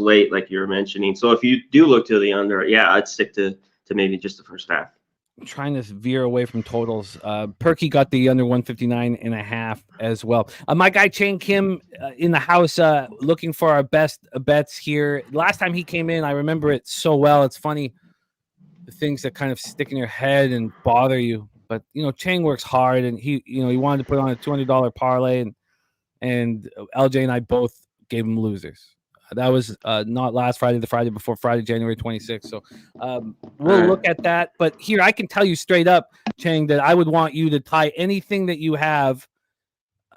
S3: late, like you were mentioning. So if you do look to the under, yeah, I'd stick to maybe just the first half.
S2: I'm trying to veer away from totals. Perky got the under 159.5 as well. My guy Chang Kim in the house looking for our best bets here. Last time he came in, I remember it so well. It's funny, the things that kind of stick in your head and bother you. But Chang works hard, and he wanted to put on a $200 parlay, and LJ and I both gave him losers. That was not last Friday, the Friday before Friday, January 26th. So we'll look at that. But here, I can tell you straight up, Chang, that I would want you to tie anything that you have,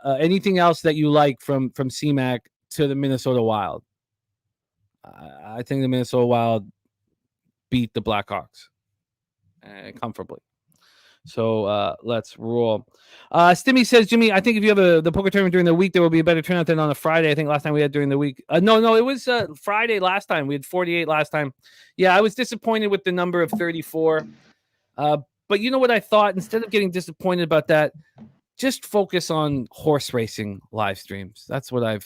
S2: anything else that you like from CMAC to the Minnesota Wild. I think the Minnesota Wild beat the Blackhawks comfortably. So let's roll. Stimmy says, Jimmy, I think if you have the poker tournament during the week, there will be a better turnout than on a Friday. I think last time we had during the week. No, it was Friday last time. We had 48 last time. Yeah, I was disappointed with the number of 34. But you know what I thought? Instead of getting disappointed about that, just focus on horse racing live streams. That's what I'm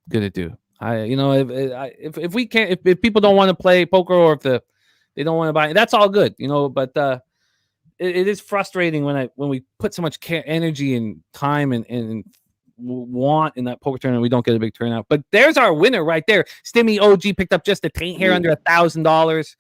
S2: gonna do. If we can't, if people don't want to play poker, or if they don't want to buy it, that's all good, But it is frustrating when we put so much energy and time and want in that poker tournament, we don't get a big turnout. But there's our winner right there. Stimmy OG picked up just a taint hair under $1,000.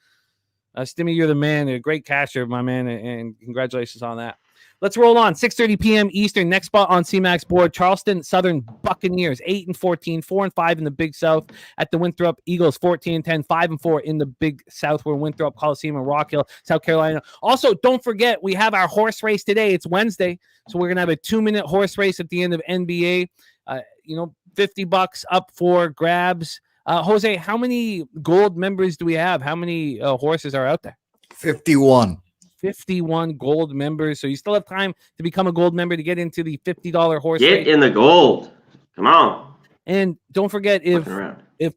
S2: Stimmy, you're the man. A great casher, my man, and congratulations on that. Let's roll on. 6:30 p.m. Eastern. Next spot on CMAX board: Charleston Southern Buccaneers, 8-14, 4-5 in the Big South. At the Winthrop Eagles, 14-10, 5-4 in the Big South. We're Winthrop Coliseum in Rock Hill, South Carolina. Also, don't forget, we have our horse race today. It's Wednesday, so we're gonna have a 2-minute horse race at the end of NBA. $50 up for grabs. Jose, how many gold members do we have? How many horses are out there?
S4: 51.
S2: 51 gold members. So you still have time to become a gold member to get into the $50 horse
S3: Get
S2: race.
S3: in the gold. Come on.
S2: And don't forget, if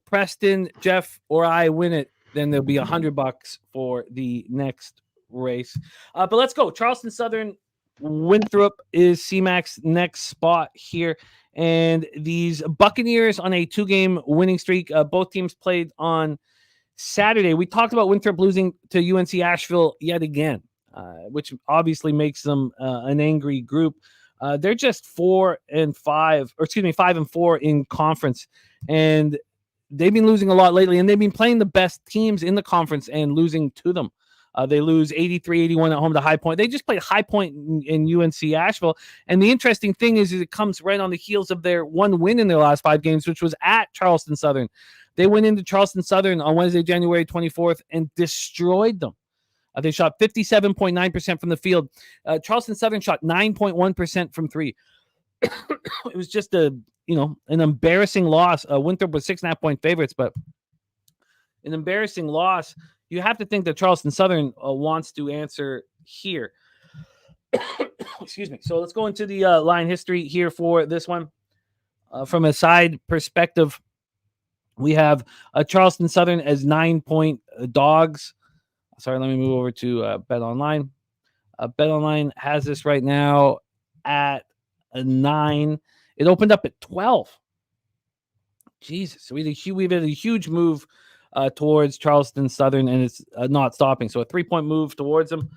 S2: Preston, Jeff, or I win it, then there'll be $100 for the next race. But let's go. Charleston Southern Winthrop is CMAC's next spot here. And these Buccaneers on a 2-game winning streak. Both teams played on Saturday. We talked about Winthrop losing to UNC Asheville yet again, which obviously makes them an angry group. They're just 5-4 in conference, and they've been losing a lot lately, and they've been playing the best teams in the conference and losing to them. They lose 83-81 at home to High Point. They just played High Point in UNC Asheville. And the interesting thing is it comes right on the heels of their one win in their last 5 games, which was at Charleston Southern. They went into Charleston Southern on Wednesday, January 24th, and destroyed them. They shot 57.9% from the field. Charleston Southern shot 9.1% from 3. It was just an embarrassing loss. Winthrop was 6.5-point favorites, but an embarrassing loss. You have to think that Charleston Southern wants to answer here. Excuse me. So let's go into the line history here for this one. From a side perspective, we have Charleston Southern as 9-point dogs. Sorry, let me move over to Bet Online. Bet Online has this right now at a 9. It opened up at 12. Jesus, so we've had a huge move towards Charleston Southern, and it's not stopping. So a 3-point move towards them.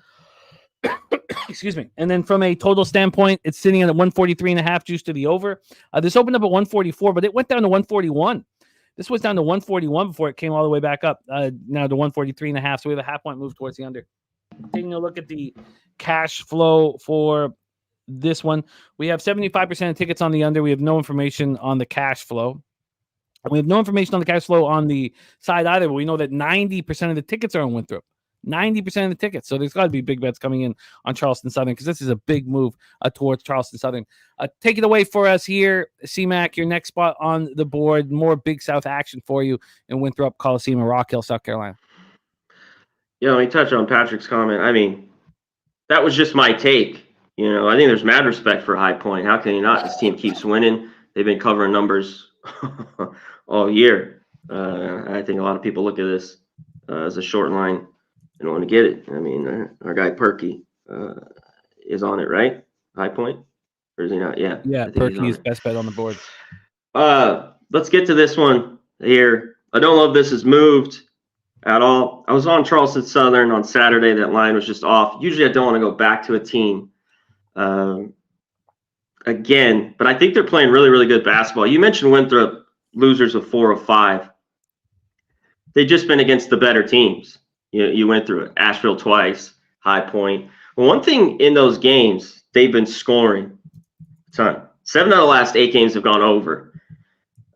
S2: Excuse me. And then from a total standpoint, it's sitting at 143.5 juice to the over. This opened up at 144, but it went down to 141. This was down to 141 before it came all the way back up now to 143.5. So we have a half-point move towards the under. Taking a look at the cash flow for this one, we have 75% of tickets on the under. We have no information on the cash flow. We have no information on the cash flow on the side either, but we know that 90% of the tickets are on Winthrop. 90% of the tickets. So there's got to be big bets coming in on Charleston Southern because this is a big move towards Charleston Southern. Take it away for us here, C-Mac, your next spot on the board. More Big South action for you in Winthrop Coliseum in Rock Hill, South Carolina.
S3: Yeah, let me touch on Patrick's comment. I mean, that was just my take. I think there's mad respect for High Point. How can you not? This team keeps winning. They've been covering numbers all year. I think a lot of people look at this as a short line and want to get it. I mean, our guy Perky is on it, right? High Point? Or is he not? Yeah.
S2: Yeah, Perky is best bet on the board.
S3: Let's get to this one here. I don't love this has moved at all. I was on Charleston Southern on Saturday. That line was just off. Usually I don't want to go back to a team again, but I think they're playing really, really good basketball. You mentioned Winthrop losers of 4 of 5. They've just been against the better teams. You went through it. Asheville twice, High Point. Well, one thing in those games, they've been scoring a ton. 7 out of the last 8 games have gone over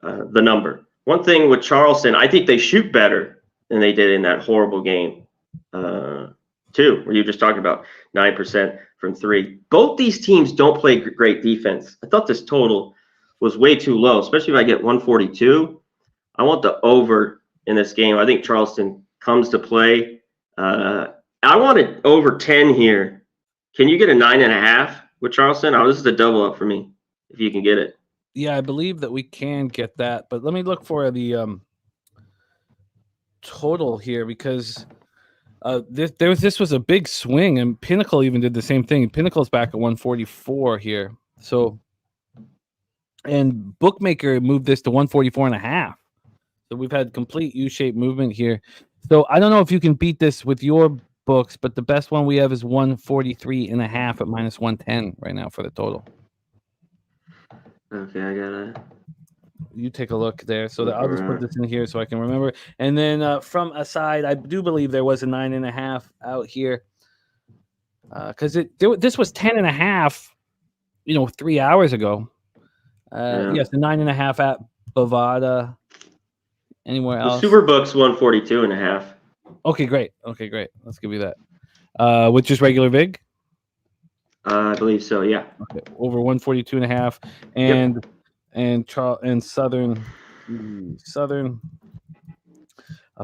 S3: the number. One thing with Charleston, I think they shoot better than they did in that horrible game, too, where you just talked about 9% from 3. Both these teams don't play great defense. I thought this total was way too low, especially if I get 142. I want the over in this game. I think Charleston comes to play. I want it over 10 here. Can you get a 9.5 with Charleston? Oh, this is a double up for me if you can get it.
S2: Yeah, I believe that we can get that, but let me look for the total here because this was a big swing, and Pinnacle even did the same thing. Pinnacle's back at 144 here, so and Bookmaker moved this to 144.5. So we've had complete U-shaped movement here. So I don't know if you can beat this with your books, but the best one we have is 143.5 at -110 right now for the total.
S3: Okay, I gotta.
S2: You take a look there. So I'll just put this in here so I can remember. And then from a side, I do believe there was a 9.5 out here because this was 10.5, 3 hours ago. Yes, the 9.5 at Bovada. Anywhere else?
S3: The Superbook's 142.5.
S2: Okay, great. Let's give you that. With just regular VIG?
S3: I believe so, yeah.
S2: Okay, over 142.5. And Southern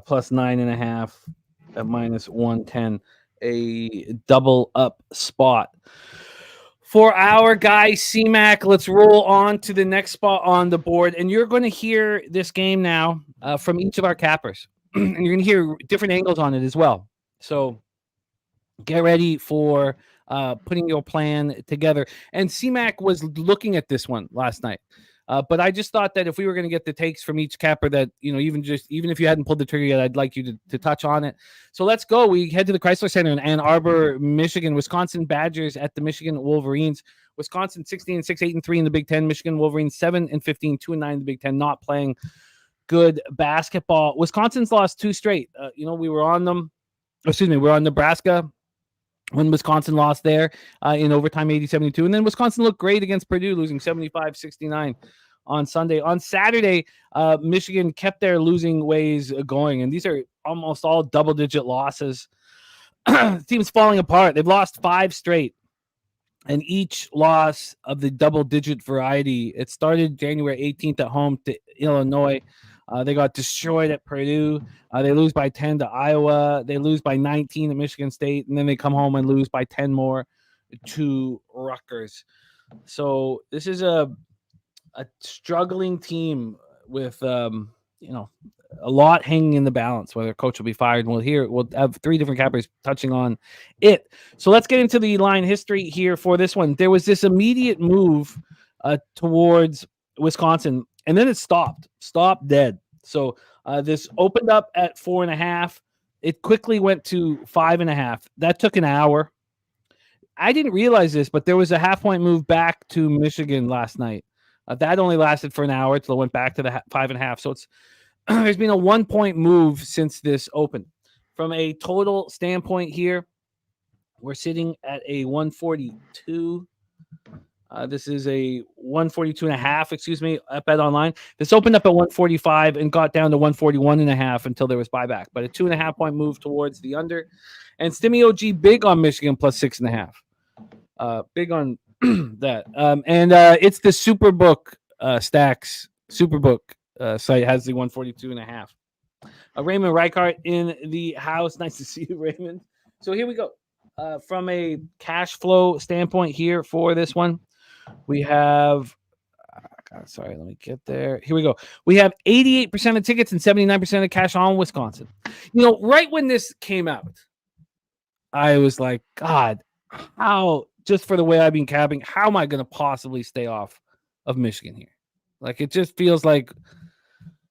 S2: plus 9.5 at -110. A double up spot. For our guy, C-Mac, let's roll on to the next spot on the board. And you're going to hear this game now from each of our cappers. And you're going to hear different angles on it as well. So get ready for putting your plan together. And C-Mac was looking at this one last night. But I just thought that if we were going to get the takes from each capper that, even if you hadn't pulled the trigger yet, I'd like you to touch on it. So let's go. We head to the Chrysler Center in Ann Arbor, Michigan. Wisconsin Badgers at the Michigan Wolverines. Wisconsin 16-6, 8-3 in the Big Ten. Michigan Wolverines 7-15, 2-9 in the Big Ten. Not playing good basketball. Wisconsin's lost 2 straight. We were on them. We're on Nebraska when Wisconsin lost there in overtime 80-72. And then Wisconsin looked great against Purdue, losing 75-69 on Sunday. On Saturday, Michigan kept their losing ways going, and these are almost all double-digit losses. The team's falling apart. They've lost 5 straight, and each loss of the double-digit variety. It started January 18th at home to Illinois. They got destroyed at Purdue. They lose by 10 to Iowa. They lose by 19 at Michigan State, and then they come home and lose by 10 more to Rutgers. So this is a struggling team with a lot hanging in the balance, whether coach will be fired. We'll have three different cappers touching on it. So let's get into the line history here for this one. There was this immediate move towards Wisconsin, and then it stopped dead. So this opened up at 4.5. It quickly went to 5.5. That took an hour. I didn't realize this, but there was a half-point move back to Michigan last night. That only lasted for an hour until it went back to the 5.5. So it's there's been a 1-point move since this opened. From a total standpoint here, we're sitting at a 142. This is a 142.5, excuse me, at Bet Online. This opened up at 145 and got down to 141.5 until there was buyback. But a 2.5-point move towards the under. And Stimmy OG big on Michigan plus 6.5. Big on that. It's the Superbook Stacks Superbook site has the 142.5. Raymond Reichart in the house. Nice to see you, Raymond. So here we go. From a cash flow standpoint here for this one, we have let me get there. Here we go. We have 88% of tickets and 79% of cash on Wisconsin. Right when this came out, I was like, God, how, just for the way I've been capping, how am I going to possibly stay off of Michigan here? Like, it just feels like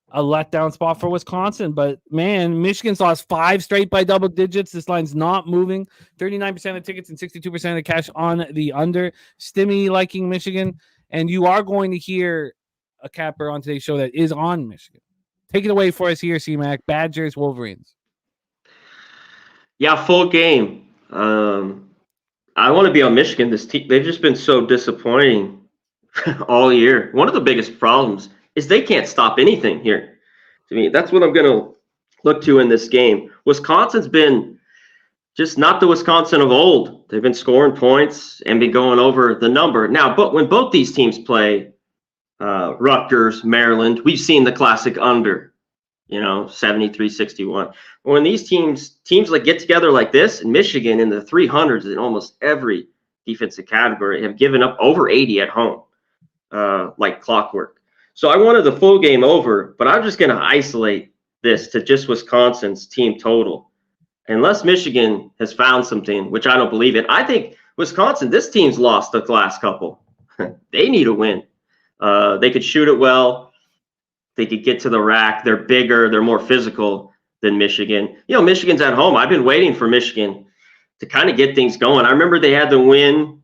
S2: a letdown spot for Wisconsin. But, man, Michigan's lost 5 straight by double digits. This line's not moving. 39% of tickets and 62% of cash on the under. Stimmy liking Michigan. And you are going to hear a capper on today's show that is on Michigan. Take it away for us here, C-Mac. Badgers, Wolverines.
S3: Yeah, full game. I want to be on Michigan. This team, they've just been so disappointing all year. One of the biggest problems is they can't stop anything here. To me, that's what I'm going to look to in this game. Wisconsin's been just not the Wisconsin of old. They've been scoring points and been going over the number. Now, but when both these teams play, Rutgers, Maryland, we've seen the classic under. 73-61. When these teams like get together like this, and Michigan in the 300s in almost every defensive category have given up over 80 at home, like clockwork. So I wanted the full game over, but I'm just going to isolate this to just Wisconsin's team total. Unless Michigan has found something, which I don't believe it. I think Wisconsin, this team's lost the last couple. They need a win. They could shoot it well. They could get to the rack. They're bigger. They're more physical than Michigan. Michigan's at home. I've been waiting for Michigan to kind of get things going. I remember they had to win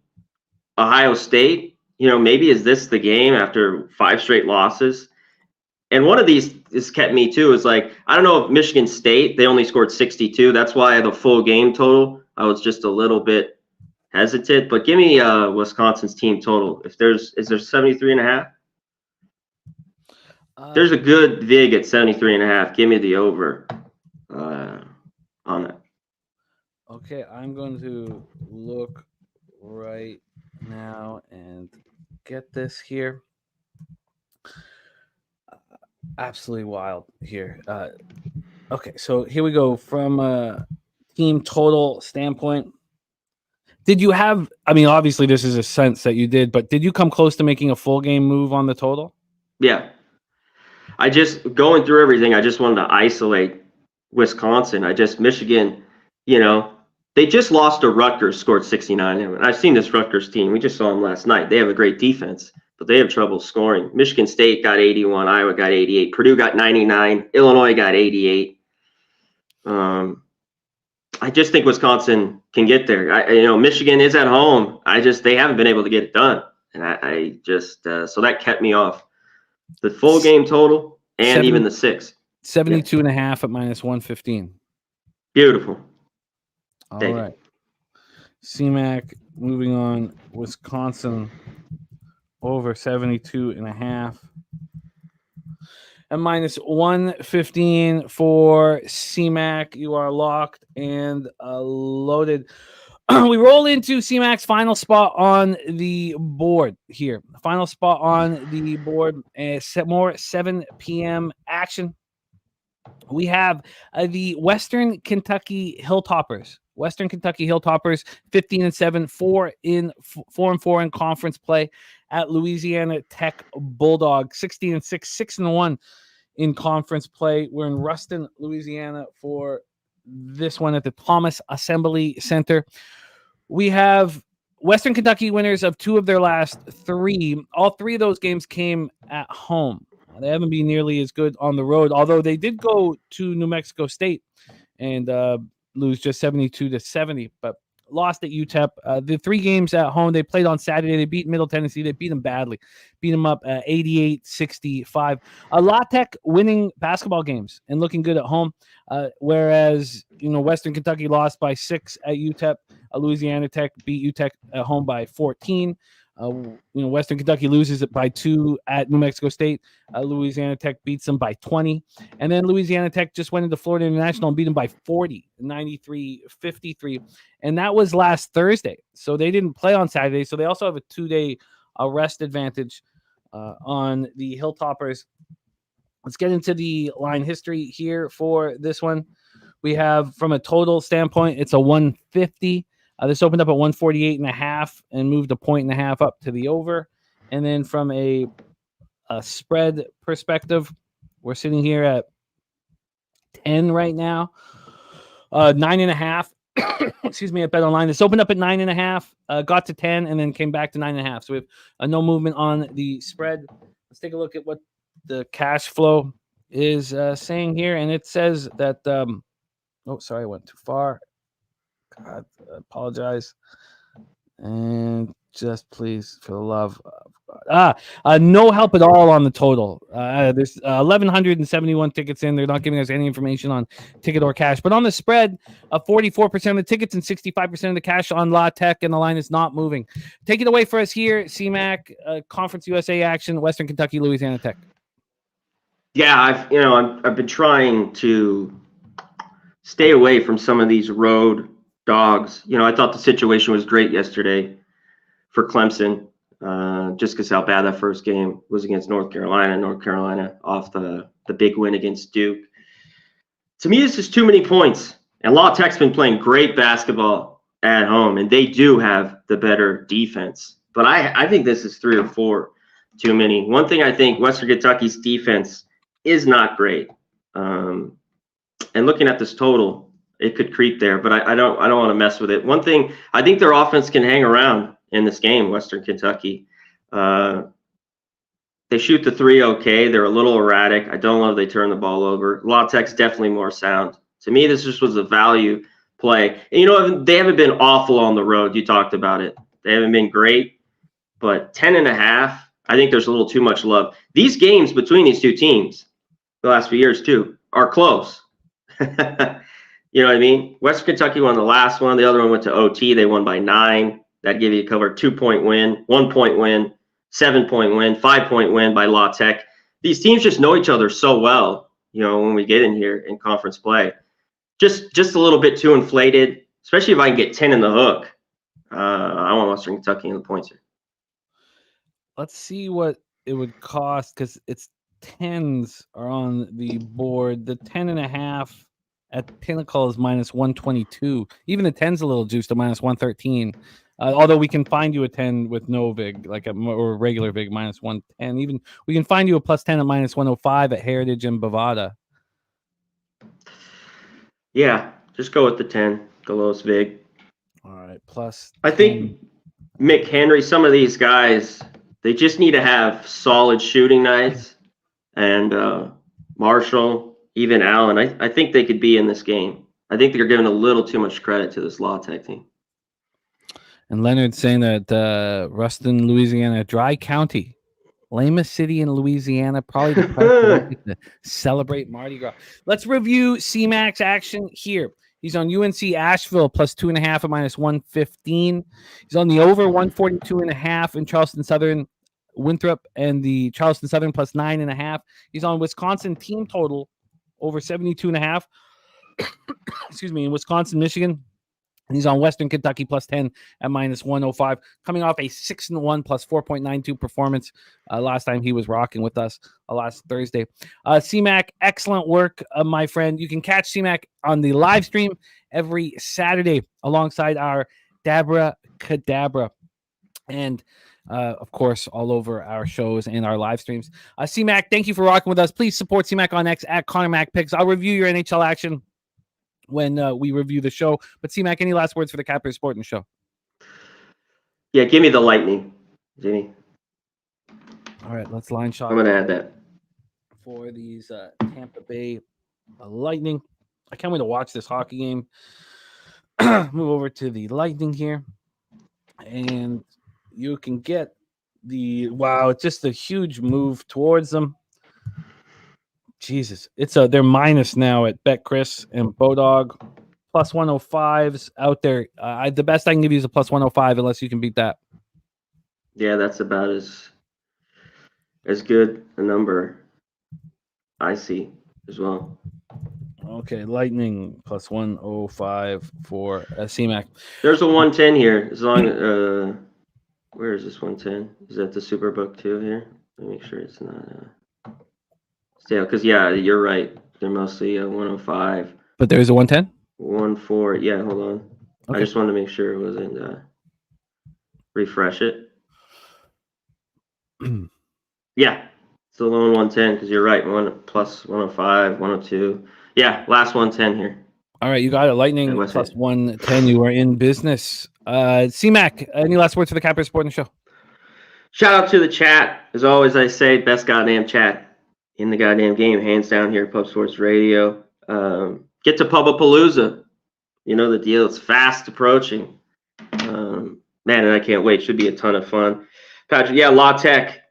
S3: Ohio State. Maybe is this the game after 5 straight losses? And one of these has kept me too. Is like, I don't know if Michigan State, they only scored 62. That's why the full game total, I was just a little bit hesitant. But give me Wisconsin's team total. Is there 73.5? There's a good VIG at 73.5. Give me the over on it.
S2: Okay, I'm going to look right now and get this here. Absolutely wild here. Okay, so here we go. From a team total standpoint, did you have, obviously this is a sense that you did, but did you come close to making a full game move on the total?
S3: Yeah. I just, going through everything, I just wanted to isolate Wisconsin. Michigan, they just lost to Rutgers, scored 69. I've seen this Rutgers team. We just saw them last night. They have a great defense, but they have trouble scoring. Michigan State got 81. Iowa got 88. Purdue got 99. Illinois got 88. I just think Wisconsin can get there. Michigan is at home. They haven't been able to get it done. And so that kept me off the full game total and even the 6.
S2: 72.5 at minus 115.
S3: Beautiful.
S2: All right. CMAC moving on. Wisconsin over 72.5. And minus 115 for CMAC. You are locked and loaded. We roll into CMAC's final spot on the board here. Final spot on the board. More 7 p.m. action. We have the Western Kentucky Hilltoppers Western Kentucky Hilltoppers 15-7, 4-4 in conference play at Louisiana Tech Bulldogs 16-6, 6-1 in conference play. We're in Ruston, Louisiana for this one at the Thomas Assembly Center. We have Western Kentucky winners of 2 of their last 3. All 3 of those games came at home. They haven't been nearly as good on the road, although they did go to New Mexico State and lose just 72-70, but lost at UTEP. The 3 games at home they played on Saturday, they beat Middle Tennessee. They beat them badly, beat them up 88-65. La Tech winning basketball games and looking good at home, whereas Western Kentucky lost by 6 at UTEP. Louisiana Tech beat UTEP at home by 14. Western Kentucky loses it by 2 at New Mexico State. Louisiana Tech beats them by 20. And then Louisiana Tech just went into Florida International and beat them by 40, 93-53. And that was last Thursday. So they didn't play on Saturday. So they also have a 2-day rest advantage on the Hilltoppers. Let's get into the line history here for this one. We have, from a total standpoint, it's a 150. This opened up at 148.5 and moved a 1.5 up to the over. And then from a spread perspective, we're sitting here at 10 right now. 9.5. Excuse me, at Bet Online. This opened up at 9.5, got to 10, and then came back to 9.5. So we have no movement on the spread. Let's take a look at what the cash flow is saying here. And it says that, sorry, I went too far. God, I apologize. And just please, for the love of God. No help at all on the total. There's 1,171 tickets in. They're not giving us any information on ticket or cash. But on the spread, 44% of the tickets and 65% of the cash on La Tech, and the line is not moving. Take it away for us here, CMAC, Conference USA action, Western Kentucky, Louisiana Tech.
S3: Yeah, I've been trying to stay away from some of these road dogs. I thought the situation was great yesterday for Clemson, just because how bad that first game was against North Carolina off the big win against Duke. To me, this is too many points. And La Tech's been playing great basketball at home, and they do have the better defense. But I think this is 3 or 4 too many. One thing I think Western Kentucky's defense is not great. And looking at this total, it could creep there, but I don't want to mess with it. One thing, I think their offense can hang around in this game, Western Kentucky. They shoot the 3 okay. They're a little erratic. I don't love they turn the ball over. La Tech's definitely more sound. To me, this just was a value play. And they haven't been awful on the road. You talked about it. They haven't been great, but 10.5, I think there's a little too much love. These games between these 2 teams, the last few years too, are close. You know what I mean? Western Kentucky won the last one. The other one went to OT. They won by 9. That'd give you a cover 2-point win, 1-point win, 7-point win, 5-point win by La Tech. These teams just know each other so well, when we get in here in conference play. Just a little bit too inflated, especially if I can get 10 in the hook. I want Western Kentucky in the points here.
S2: Let's see what it would cost, because it's 10s are on the board. The 10.5 at Pinnacle is minus 122. Even the 10's a little juiced to minus 113. Although we can find you a 10 with no VIG, or regular VIG, minus 110. Even we can find you a plus 10 at minus 105 at Heritage and Bovada.
S3: Yeah, just go with the 10, the lowest VIG.
S2: All right, plus 10.
S3: I think McHenry, some of these guys, they just need to have solid shooting nights. And Marshall, even Allen, I think they could be in this game. I think they're giving a little too much credit to this La Tech team.
S2: And Leonard's saying that Ruston, Louisiana, dry county, lamest city in Louisiana, probably the place to celebrate Mardi Gras. Let's review CMAX action here. He's on UNC Asheville plus 2.5 at minus 115. He's on the over 142.5 in Charleston Southern, Winthrop, and the Charleston Southern plus 9.5. He's on Wisconsin team total over 72.5. Excuse me, in Wisconsin, Michigan. And he's on Western Kentucky +10 at -105, coming off a 6-1 +4.92 performance last time he was rocking with us last Thursday. C-Mac, excellent work, my friend. You can catch C-Mac on the live stream every Saturday alongside our Dabra Cadabra. And, of course, all over our shows and our live streams. C-Mac, thank you for rocking with us. Please support C-Mac on X at Conor Mac Picks. I'll review your NHL action when we review the show. But C-Mac, any last words for the Capper Sporting Show?
S3: Yeah, give me the Lightning, Jimmy.
S2: All right, let's line shot.
S3: I'm going to add that.
S2: For these Tampa Bay Lightning. I can't wait to watch this hockey game. Move over to the Lightning here. And you can get it's just a huge move towards them. Jesus, they're minus now at BetChris and Bodog. +105s out there. The best I can give you is a +105 unless you can beat that.
S3: Yeah, that's about as good a number I see as well.
S2: Okay, Lightning +105 for C-Mac.
S3: There's a 110 here. As long as where is this 110? Is that the Superbook too here? Let me make sure it's not. Yeah, because you're right. They're mostly 105.
S2: But there's a 110?
S3: 14. Yeah, hold on. Okay. I just wanted to make sure it wasn't. Refresh it. Yeah, it's the lone 110 because you're right. +105, 102. Yeah, last 110 here.
S2: All right, you got it. Lightning +110. You are in business. C-Mac, any last words for the Capper Sporting Show?
S3: Shout out to the chat. As always, I say, best goddamn chat in the goddamn game, hands down here at Pub Sports Radio. Get to Pubapalooza. You know the deal. It's fast approaching. Man, and I can't wait. Should be a ton of fun. Patrick, La Tech.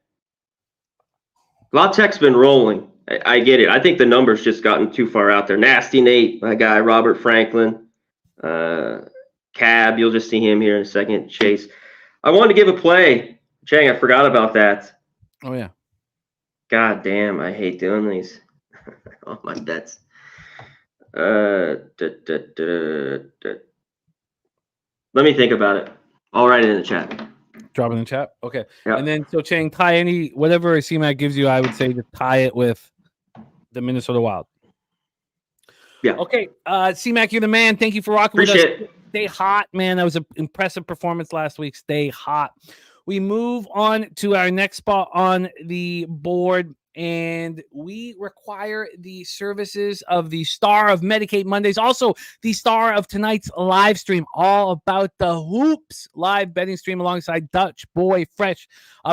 S3: La Tech's been rolling. I get it. I think the numbers just gotten too far out there. Nasty Nate, my guy, Robert Franklin. Cab, you'll just see him here in a second. Chase. I wanted to give a play. Chang, I forgot about that.
S2: Oh, yeah.
S3: God damn, I hate doing these. All my bets. Let me think about it. I'll write it in the chat.
S2: Drop it in the chat? Okay.
S3: Yep.
S2: And then, so Chang, tie whatever C-Mac gives you, I would say to tie it with the Minnesota Wild.
S3: Yeah.
S2: Okay. C-Mac, you're the man. Thank you for rocking with us. Stay hot, man. That was an impressive performance last week. Stay hot. We move on to our next spot on the board, and we require the services of the star of Medicate Mondays, also the star of tonight's live stream, all about the hoops live betting stream alongside Dutch Boy Fresh.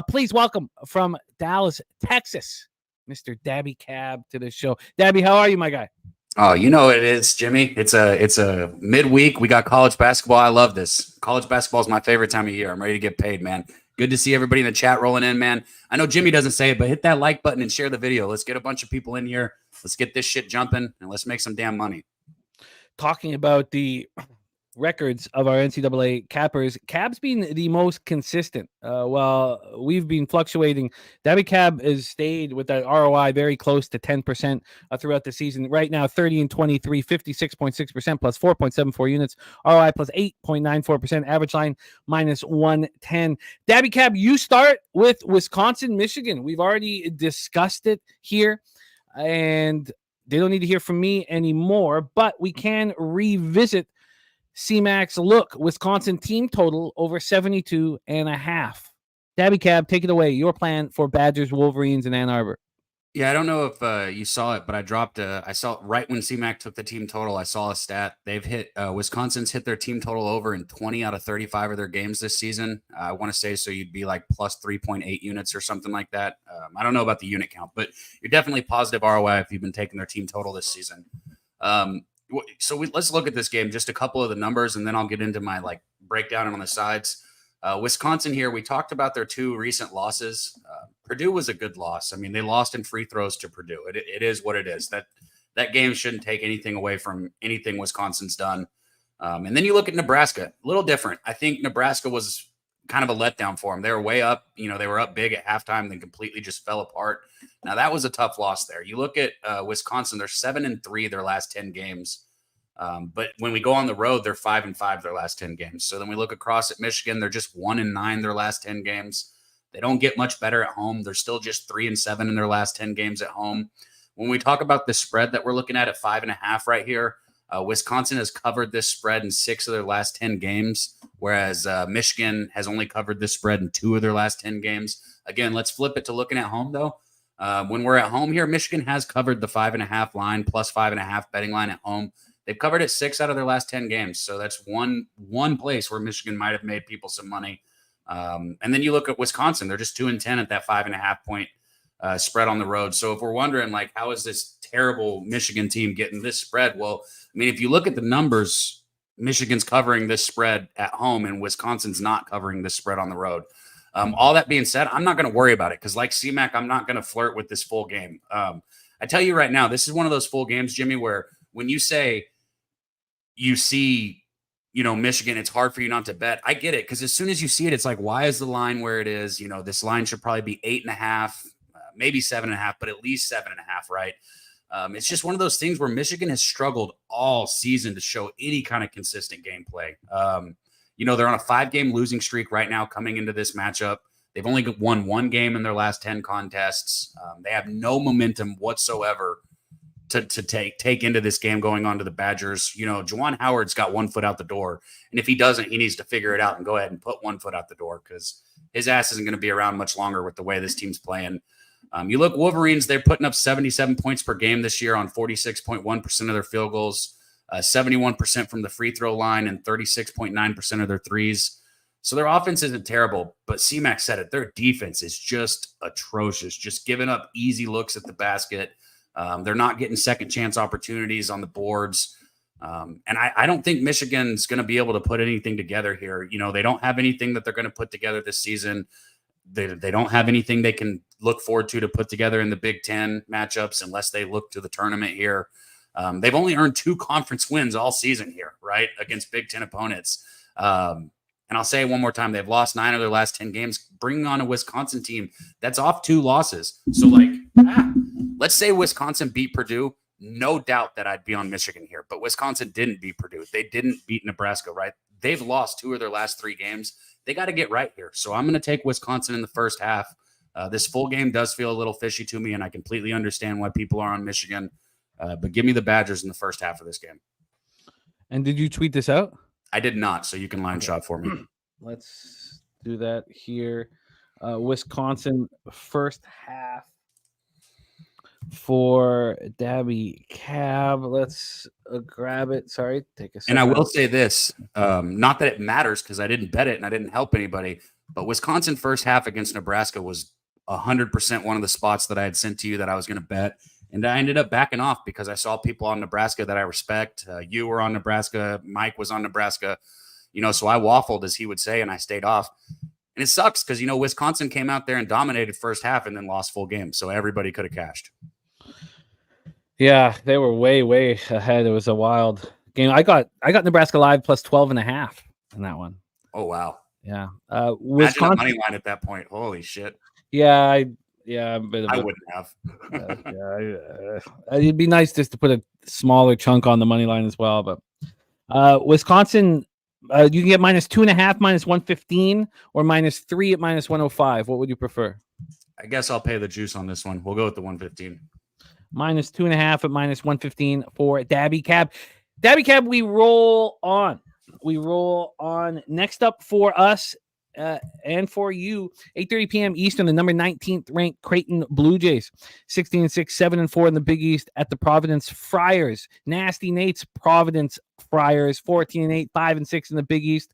S2: Please welcome from Dallas, Texas, Mr. Daby Cab to the show. Daby, how are you, my guy?
S4: Oh, you know what it is, Jimmy. It's a midweek. We got college basketball. I love this. College basketball is my favorite time of year. I'm ready to get paid, man. Good to see everybody in the chat rolling in, man. I know Jimmy doesn't say it, but hit that like button and share the video. Let's get a bunch of people in here. Let's get this shit jumping, and let's make some damn money.
S2: Talking about the records of our NCAA cappers, Cab's been the most consistent. While we've been fluctuating, Daby Cab has stayed with that ROI very close to 10% throughout the season. Right now, 30-23, 56.6% plus 4.74 units. ROI plus 8.94%. Average line -110. Daby Cab, you start with Wisconsin, Michigan. We've already discussed it here, and they don't need to hear from me anymore, but we can revisit C-Mac's look. Wisconsin team total over 72.5. Daby Cab, take it away. Your plan for Badgers, Wolverines, and Ann Arbor.
S4: Yeah, I don't know if you saw it, but I saw right when C-Mac took the team total, I saw a stat. They've hit Wisconsin's hit their team total over in 20 out of 35 of their games this season. I want to say so you'd be like plus 3.8 units or something like that. I don't know about the unit count, but you're definitely positive ROI if you've been taking their team total this season. Let's look at this game, just a couple of the numbers, and then I'll get into my breakdown on the sides. Wisconsin here, we talked about their two recent losses. Purdue was a good loss. I mean, they lost in free throws to Purdue. It is what it is. That game shouldn't take anything away from anything Wisconsin's done. And then you look at Nebraska, a little different. I think Nebraska was kind of a letdown for them. They were way up. They were up big at halftime, then completely just fell apart. Now, that was a tough loss there. You look at Wisconsin, they're 7-3 their last 10 games. But when we go on the road, they're 5-5 their last 10 games. So then we look across at Michigan, they're just 1-9 their last 10 games. They don't get much better at home. They're still just 3-7 in their last 10 games at home. When we talk about the spread that we're looking at 5.5 right here, Wisconsin has covered this spread in 6 of their last 10 games, whereas Michigan has only covered this spread in 2 of their last 10 games. Again, let's flip it to looking at home, though. When we're at home here, Michigan has covered the 5.5 line, plus 5.5 betting line at home. They've covered it 6 out of their last 10 games. So that's one place where Michigan might have made people some money. And then you look at Wisconsin, they're just 2-10 at that 5.5 point spread on the road. So if we're wondering, like, how is this terrible Michigan team getting this spread? Well, I mean, if you look at the numbers, Michigan's covering this spread at home and Wisconsin's not covering this spread on the road. All that being said, I'm not going to worry about it because, like C-Mac, I'm not going to flirt with this full game. I tell you right now, this is one of those full games, Jimmy, where when you say you see, Michigan, it's hard for you not to bet. I get it, because as soon as you see it, it's like, why is the line where it is? This line should probably be 8.5, maybe 7.5, but at least 7.5, right? It's just one of those things where Michigan has struggled all season to show any kind of consistent gameplay. They're on a 5-game losing streak right now coming into this matchup. They've only won 1 game in their last 10 contests. They have no momentum whatsoever to take into this game going on to the Badgers. Juwan Howard's got 1 foot out the door. And if he doesn't, he needs to figure it out and go ahead and put 1 foot out the door, because his ass isn't going to be around much longer with the way this team's playing. You look, Wolverines, they're putting up 77 points per game this year on 46.1% of their field goals, 71% from the free throw line, and 36.9% of their threes. So their offense isn't terrible, but C-Mac said it. Their defense is just atrocious, just giving up easy looks at the basket. They're not getting second chance opportunities on the boards. And I don't think Michigan's going to be able to put anything together here. They don't have anything that they're going to put together this season. They don't have anything they can look forward to put together in the Big Ten matchups unless they look to the tournament here. They've only earned 2 conference wins all season here, right, against Big Ten opponents. And I'll say it one more time, they've lost 9 of their last 10 games, bringing on a Wisconsin team that's off 2 losses. So, let's say Wisconsin beat Purdue. No doubt that I'd be on Michigan here. But Wisconsin didn't beat Purdue. They didn't beat Nebraska, right? They've lost 2 of their last 3 games. They got to get right here. So I'm going to take Wisconsin in the first half. This full game does feel a little fishy to me, and I completely understand why people are on Michigan. But give me the Badgers in the first half of this game.
S2: And did you tweet this out?
S4: I did not, so you can line shot for me.
S2: Let's do that here. Wisconsin first half for Daby Cab. Let's grab it. Sorry, take a second.
S4: And I will say this, not that it matters because I didn't bet it and I didn't help anybody, but Wisconsin first half against Nebraska was 100% one of the spots that I had sent to you that I was going to bet. And I ended up backing off because I saw people on Nebraska that I respect. You were on Nebraska. Mike was on Nebraska. So I waffled, as he would say, and I stayed off. And it sucks because, Wisconsin came out there and dominated first half and then lost full game. So everybody could have cashed.
S2: Yeah, they were way, way ahead. It was a wild game. I got Nebraska live plus 12.5 in that one.
S4: Oh, wow.
S2: Yeah.
S4: Wisconsin, imagine a money line at that point. Holy shit.
S2: Yeah, I
S4: wouldn't have.
S2: It'd be nice just to put a smaller chunk on the money line as well. But Wisconsin, you can get minus 2.5, minus 115, or minus 3 at minus 105. What would you prefer?
S4: I guess I'll pay the juice on this one. We'll go with the 115.
S2: Minus 2.5 at minus 115 for Daby Cab. Daby Cab, we roll on. Next up for us and for you, 8:30 p.m. Eastern, the number 19th ranked Creighton Blue Jays, 16-6, 7-4 in the Big East at the Providence Friars. Nasty Nate's Providence Friars, 14-8, 5-6 in the Big East.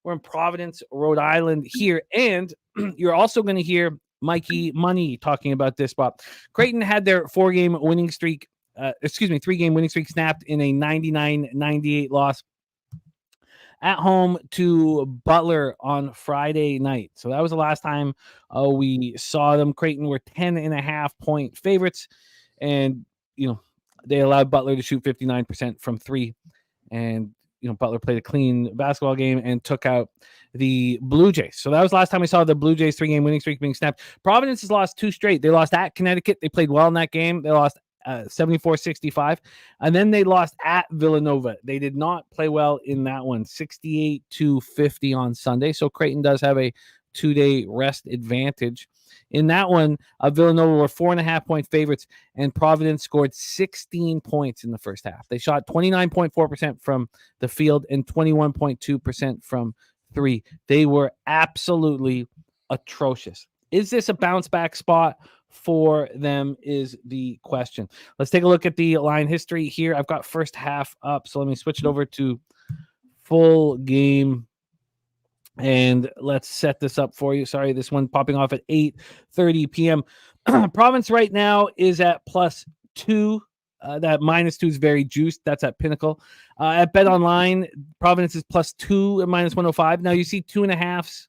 S2: We're in Providence, Rhode Island here, and you're also going to hear Mikey Money talking about this spot. Creighton had their 3-game winning streak snapped in a 99-98 loss at home to Butler on Friday night. So that was the last time we saw them. Creighton were 10.5-point favorites, and they allowed Butler to shoot 59% from 3. And Butler played a clean basketball game and took out the Blue Jays. So that was the last time we saw the Blue Jays 3-game winning streak being snapped. Providence has lost 2 straight. They lost at Connecticut. They played well in that game. They lost 74-65. And then they lost at Villanova. They did not play well in that one, 68-50 on Sunday. So Creighton does have a 2-day rest advantage. In that one, Villanova were 4.5-point favorites, and Providence scored 16 points in the first half. They shot 29.4% from the field and 21.2% from three. They were absolutely atrocious. Is this a bounce back spot for them is the question. Let's take a look at the line history here. I've got first half up, so let me switch it over to full game. And let's set this up for you. Sorry, this one popping off at 8:30 p.m. Province right now is at +2. That -2 is very juiced. That's at Pinnacle. At Bet Online, Providence is +2 at -105. Now you see 2.5s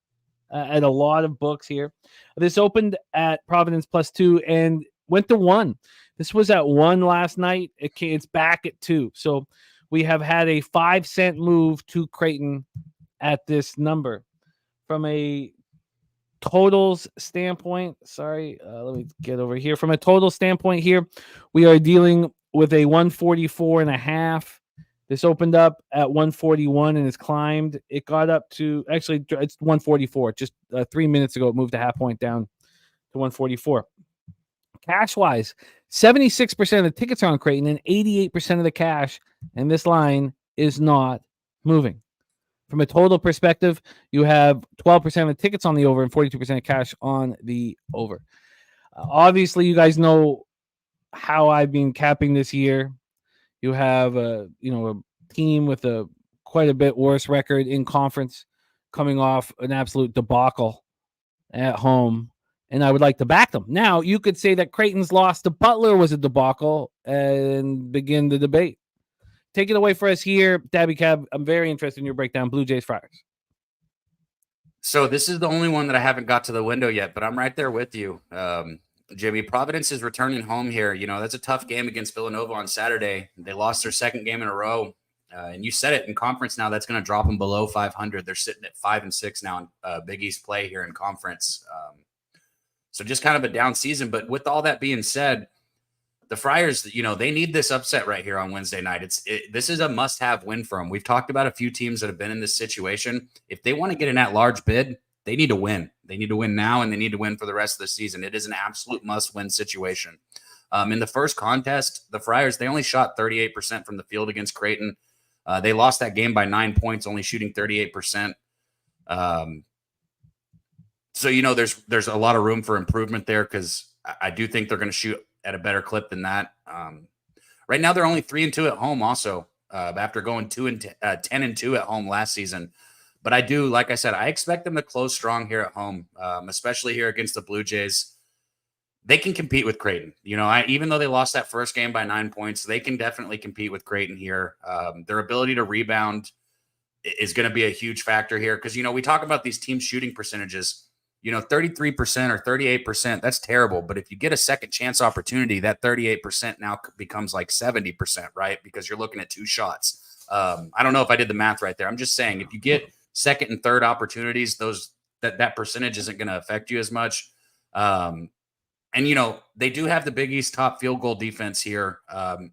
S2: at a lot of books here. This opened at Providence +2 and went to 1. This was at 1 last night. It's back at 2. So we have had a 5-cent move to Creighton at this number. From a totals standpoint, let me get over here. From a total standpoint here, we are dealing with a 144.5. This opened up at 141 and has climbed. It got up to, actually, it's 144. Just 3 minutes ago, it moved a half point down to 144. Cash-wise, 76% of the tickets are on Creighton and 88% of the cash, and this line is not moving. From a total perspective, you have 12% of the tickets on the over and 42% of cash on the over. Obviously, you guys know how I've been capping this year. You have a team with a quite a bit worse record in conference, coming off an absolute debacle at home, and I would like to back them. Now, you could say that Creighton's loss to Butler was a debacle and begin the debate. Take it away for us here, Daby Cab. I'm very interested in your breakdown. Blue Jays, Friars.
S4: So this is the only one that I haven't got to the window yet, but I'm right there with you. Jimmy, Providence is returning home here. That's a tough game against Villanova on Saturday. They lost their second game in a row. And you said it, in conference now, that's going to drop them below 500. They're sitting at 5-6 now in Big East play here in conference. So just kind of a down season. But with all that being said, the Friars, they need this upset right here on Wednesday night. This is a must-have win for them. We've talked about a few teams that have been in this situation. If they want to get an at-large bid, they need to win. They need to win now, and they need to win for the rest of the season. It is an absolute must-win situation. In the first contest, the Friars, they only shot 38% from the field against Creighton. They lost that game by 9 points, only shooting 38%. So, there's a lot of room for improvement there, because I do think they're going to shoot at a better clip than that. Right now, they're only 3-2 at home also, after going 10-2 at home last season. But I do, like I said, I expect them to close strong here at home, especially here against the Blue Jays. They can compete with Creighton. Even though they lost that first game by 9 points, they can definitely compete with Creighton here. Their ability to rebound is going to be a huge factor here, because, we talk about these team shooting percentages. 33% or 38%, that's terrible. But if you get a second chance opportunity, that 38% now becomes like 70%, right? Because you're looking at 2 shots. I don't know if I did the math right there. I'm just saying, if you get second and third opportunities, that percentage isn't going to affect you as much. And, they do have the Big East top field goal defense here.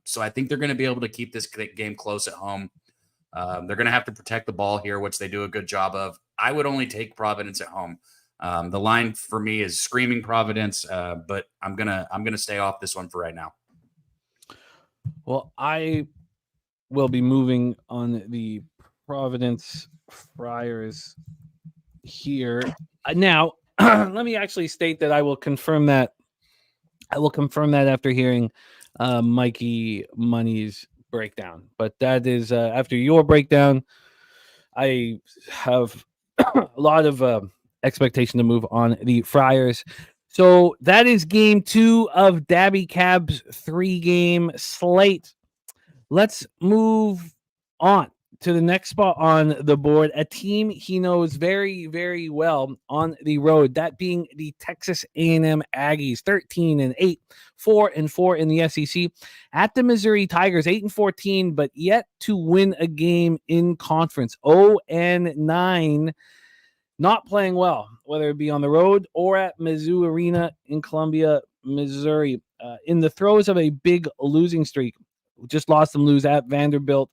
S4: So I think they're going to be able to keep this game close at home. They're going to have to protect the ball here, which they do a good job of. I would only take Providence at home. The line for me is screaming Providence, but I'm gonna stay off this one for right now.
S2: Well, I will be moving on the Providence Friars here. Now, let me actually state that I will confirm that. I will confirm that after hearing Mikey Money's breakdown. But that is after your breakdown. I have a lot of expectation to move on the Friars. So that is game 2 of Daby Cab's 3-game slate. Let's move on to the next spot on the board, a team he knows very, very well on the road, that being the Texas A&M Aggies, 13-8, 4-4 in the SEC, at the Missouri Tigers, 8-14, but yet to win a game in conference, 0-9, not playing well, whether it be on the road or at Mizzou Arena in Columbia, Missouri. in the throes of a big losing streak. Just lost them lose at Vanderbilt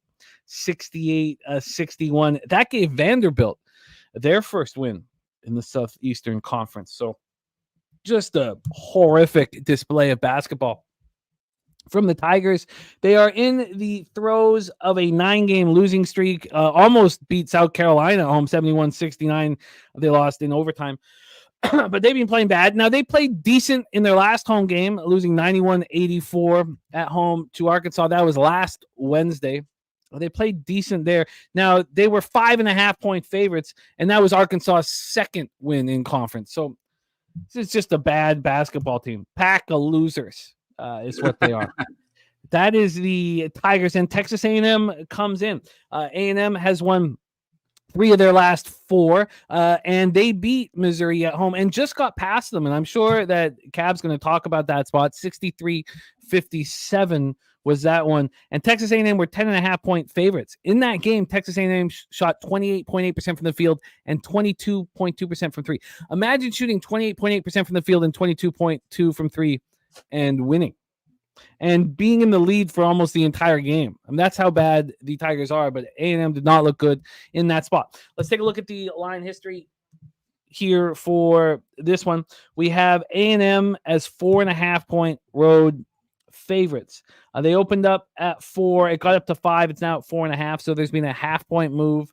S2: 68-61. That gave Vanderbilt their first win in the Southeastern Conference. So just a horrific display of basketball from the Tigers. They are in the throes of a 9-game losing streak. Almost beat South Carolina at home 71-69. They lost in overtime. But they've been playing bad. Now, they played decent in their last home game, losing 91-84 at home to Arkansas. That was last Wednesday. They played decent there. Now, they were 5.5-point favorites, and that was Arkansas's second win in conference. So this is just a bad basketball team. Pack of losers is what they are. That is the Tigers, and Texas A&M comes in. A&M has won 3 of their last 4, and they beat Missouri at home and just got past them. And I'm sure that Cab's going to talk about that spot. 63-57 was that one. And Texas A&M were 10.5-point favorites. In that game, Texas A&M shot 28.8% from the field and 22.2% from 3. Imagine shooting 28.8% from the field and 22.2% from 3 and winning. And being in the lead for almost the entire game. I mean, that's how bad the Tigers are, but A&M did not look good in that spot. Let's take a look at the line history here for this one. We have A&M as 4.5-point road favorites. They opened up at 4. It got up to 5. It's now at 4.5. So there's been a half-point move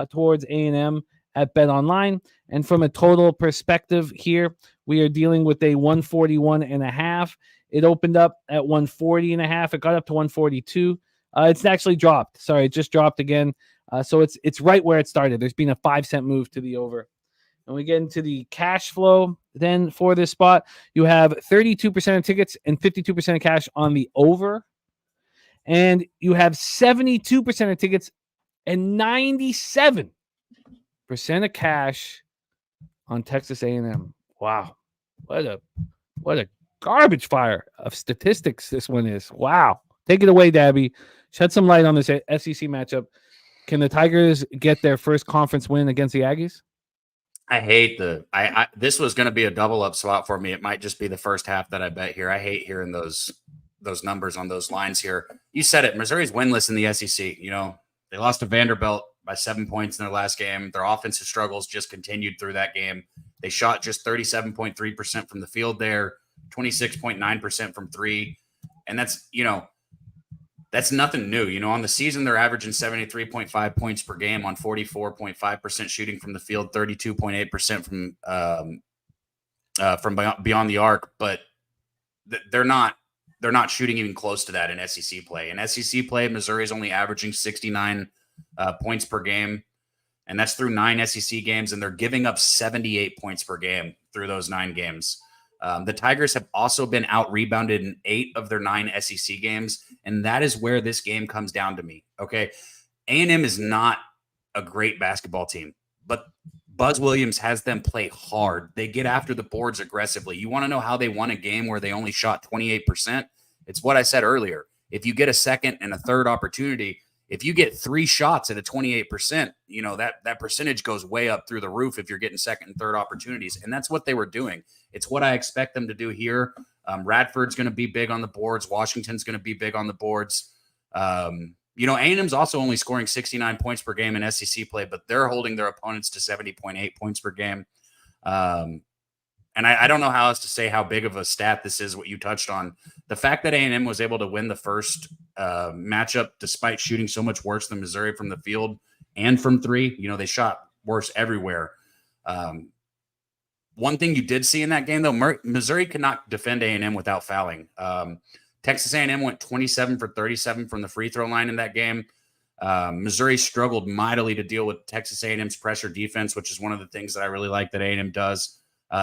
S2: towards A&M at BetOnline. And from a total perspective here, we are dealing with a 141.5. It opened up at 140.5. It got up to 142. It's actually dropped. Sorry, it just dropped again. So it's right where it started. There's been a 5-cent move to the over. And we get into the cash flow then for this spot. You have 32% of tickets and 52% of cash on the over. And you have 72% of tickets and 97% of cash on Texas A&M. Wow. What a garbage fire of statistics this one is. Wow. Take it away, Daby. Shed some light on this SEC matchup. Can the Tigers get their first conference win against the Aggies?
S4: I hate this was going to be a double up spot for me. It might just be the first half that I bet here. I hate hearing those numbers on those lines here. You said it. Missouri's winless in the SEC. You know, they lost to Vanderbilt by 7 points in their last game. Their offensive struggles just continued through that game. They shot just 37.3% from the field there. 26.9% from 3. And that's nothing new. On the season, they're averaging 73.5 points per game on 44.5% shooting from the field, 32.8% from beyond the arc. But they're not shooting even close to that in SEC play. In SEC play, Missouri is only averaging 69 points per game. And that's through 9 SEC games. And they're giving up 78 points per game through those 9 games. The Tigers have also been out-rebounded in 8 of their 9 SEC games, and that is where this game comes down to me, okay? A&M is not a great basketball team, but Buzz Williams has them play hard. They get after the boards aggressively. You want to know how they won a game where they only shot 28%? It's what I said earlier. If you get a second and a third opportunity, if you get 3 shots at a 28%, that percentage goes way up through the roof if you're getting second and third opportunities. And that's what they were doing. It's what I expect them to do here. Radford's going to be big on the boards. Washington's going to be big on the boards. A&M's also only scoring 69 points per game in SEC play, but they're holding their opponents to 70.8 points per game. And I don't know how else to say how big of a stat this is, what you touched on. The fact that A&M was able to win the first matchup despite shooting so much worse than Missouri from the field and from 3. They shot worse everywhere. One thing you did see in that game, though, Missouri could not defend A&M without fouling. Texas A&M went 27 for 37 from the free throw line in that game. Missouri struggled mightily to deal with Texas A&M's pressure defense, which is one of the things that I really like that A&M does.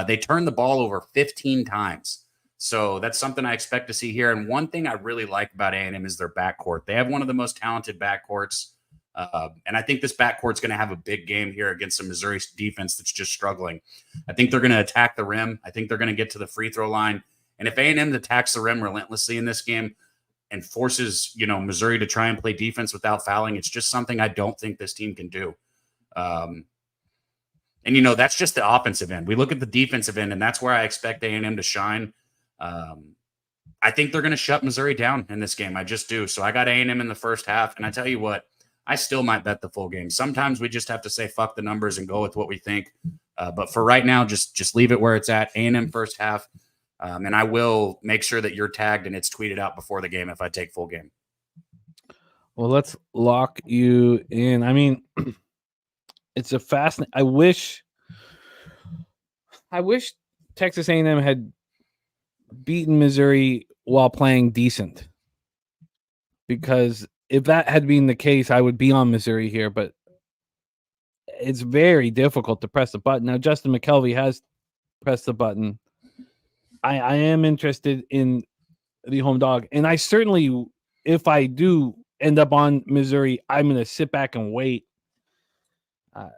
S4: They turned the ball over 15 times. So that's something I expect to see here. And one thing I really like about A&M is their backcourt. They have one of the most talented backcourts. And I think this backcourt's going to have a big game here against a Missouri defense that's just struggling. I think they're going to attack the rim. I think they're going to get to the free throw line. And if A&M attacks the rim relentlessly in this game and forces, Missouri to try and play defense without fouling, it's just something I don't think this team can do. And, that's just the offensive end. We look at the defensive end, and that's where I expect A&M to shine. I think they're going to shut Missouri down in this game. I just do. So I got A&M in the first half. And I tell you what, I still might bet the full game. Sometimes we just have to say fuck the numbers and go with what we think. But for right now, just leave it where it's at. A&M first half. And I will make sure that you're tagged and it's tweeted out before the game if I take full game.
S2: Well, let's lock you in. I mean, it's a fascinating. I wish Texas A&M had beaten Missouri while playing decent, because if that had been the case, I would be on Missouri here. But it's very difficult to press the button. Now, Justin McKelvey has pressed the button. I am interested in the home dog, and I certainly, if I do end up on Missouri, I'm going to sit back and wait. I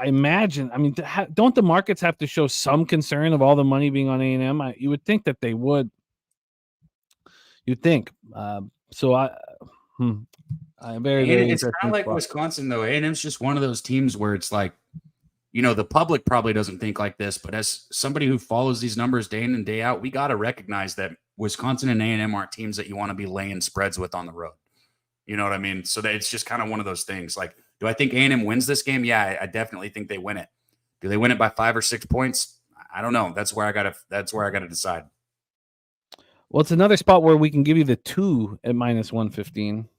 S2: imagine, I mean, don't the markets have to show some concern of all the money being on A&M? You would think that they would. You'd think. So I'm very, very
S4: it's kind of like Wisconsin, though. A&M's just one of those teams where it's like, you know, the public probably doesn't think like this, but as somebody who follows these numbers day in and day out, we got to recognize that Wisconsin and A&M aren't teams that you want to be laying spreads with on the road. You know what I mean? So that it's just kind of one of those things. Like, do I think A&M wins this game? Yeah, I definitely think they win it. Do they win it by 5 or 6 points? I don't know. That's where I gotta decide.
S2: Well, it's another spot where we can give you the 2 at -115.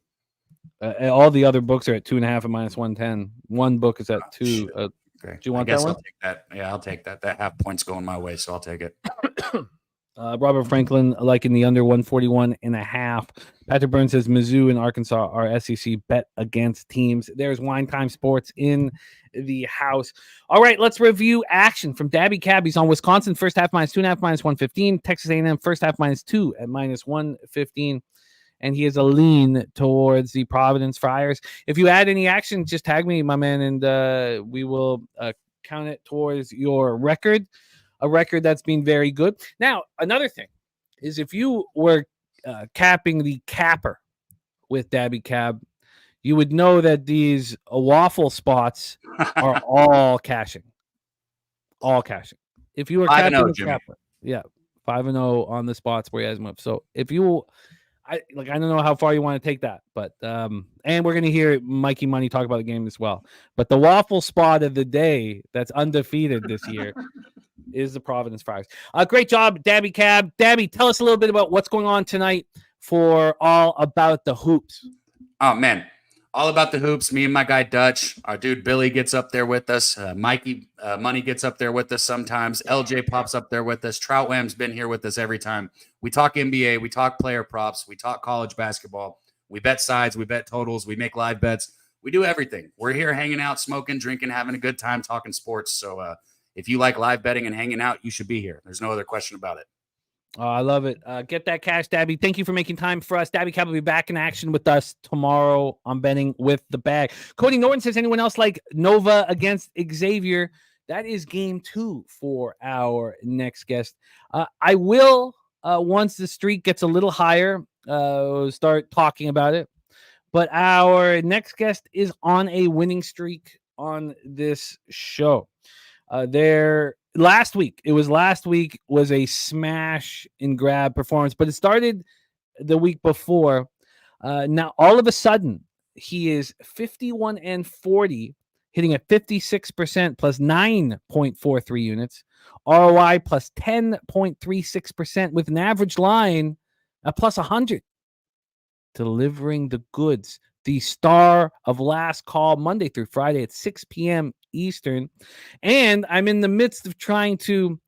S2: All the other books are at 2.5 at -110. One book is at 2.
S4: Okay.
S2: Do you want that one?
S4: I'll take that. Yeah, I'll take that. That half point's going my way, so I'll take it.
S2: Robert Franklin liking the under 141.5. Patrick Burns says Mizzou and Arkansas are SEC bet against teams. There's Wine Time Sports in the house. All right, let's review action from Daby Cab. He's on Wisconsin first half -2.5 -115. Texas A&M first half -2 at -115. And he has a lean towards the Providence Friars. If you add any action, just tag me, my man, and we will count it towards your record. A record that's been very good. Now, another thing is if you were capping the capper with Daby Cab, you would know that these waffle spots are all cashing. All cashing. If you were capping the capper, yeah, 5-0 on the spots where he has moved. So if you... I don't know how far you want to take that, but and we're going to hear Mikey Money talk about the game as well. But the waffle spot of the day that's undefeated this year is the Providence Friars. Great job, Daby Cab. Daby, tell us a little bit about what's going on tonight for All About the Hoops.
S4: Oh, man. All About the Hoops. Me and my guy Dutch. Our dude Billy gets up there with us. Mikey Money gets up there with us sometimes. LJ pops up there with us. Troutwham's been here with us every time. We talk NBA. We talk player props. We talk college basketball. We bet sides. We bet totals. We make live bets. We do everything. We're here hanging out, smoking, drinking, having a good time, talking sports. So if you like live betting and hanging out, you should be here. There's no other question about it.
S2: Oh, I love it. Get that cash, Daby. Thank you for making time for us. Daby Cab will be back in action with us tomorrow on Betting with the Bag. Cody Norton says, anyone else like Nova against Xavier? That is game 2 for our next guest. I will, once the streak gets a little higher, start talking about it. But our next guest is on a winning streak on this show. Last week was a smash and grab performance, but it started the week before. Now, all of a sudden, he is 51-40, hitting at 56% plus 9.43 units, ROI plus 10.36% with an average line at plus 100. Delivering the goods. The star of Last Call, Monday through Friday at 6 p.m. Eastern. And I'm in the midst of trying to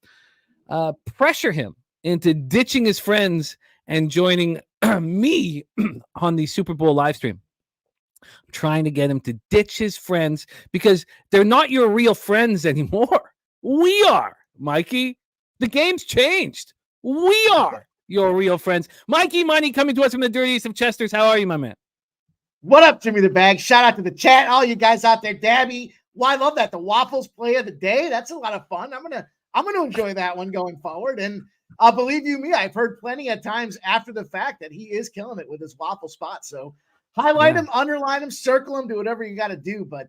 S2: pressure him into ditching his friends and joining me on the Super Bowl live stream. I'm trying to get him to ditch his friends because they're not your real friends anymore. We are, Mikey. The game's changed. We are your real friends. Mikey Money coming to us from the dirtiest of Chesters. How are you, my man?
S5: What up, Jimmy the Bag? Shout out to the chat, all you guys out there. Daby, well, I love that. The waffles play of the day. That's a lot of fun. I'm gonna enjoy that one going forward. And believe you me, I've heard plenty of times after the fact that he is killing it with his waffle spot. So highlight him, underline him, circle him, do whatever you got to do. But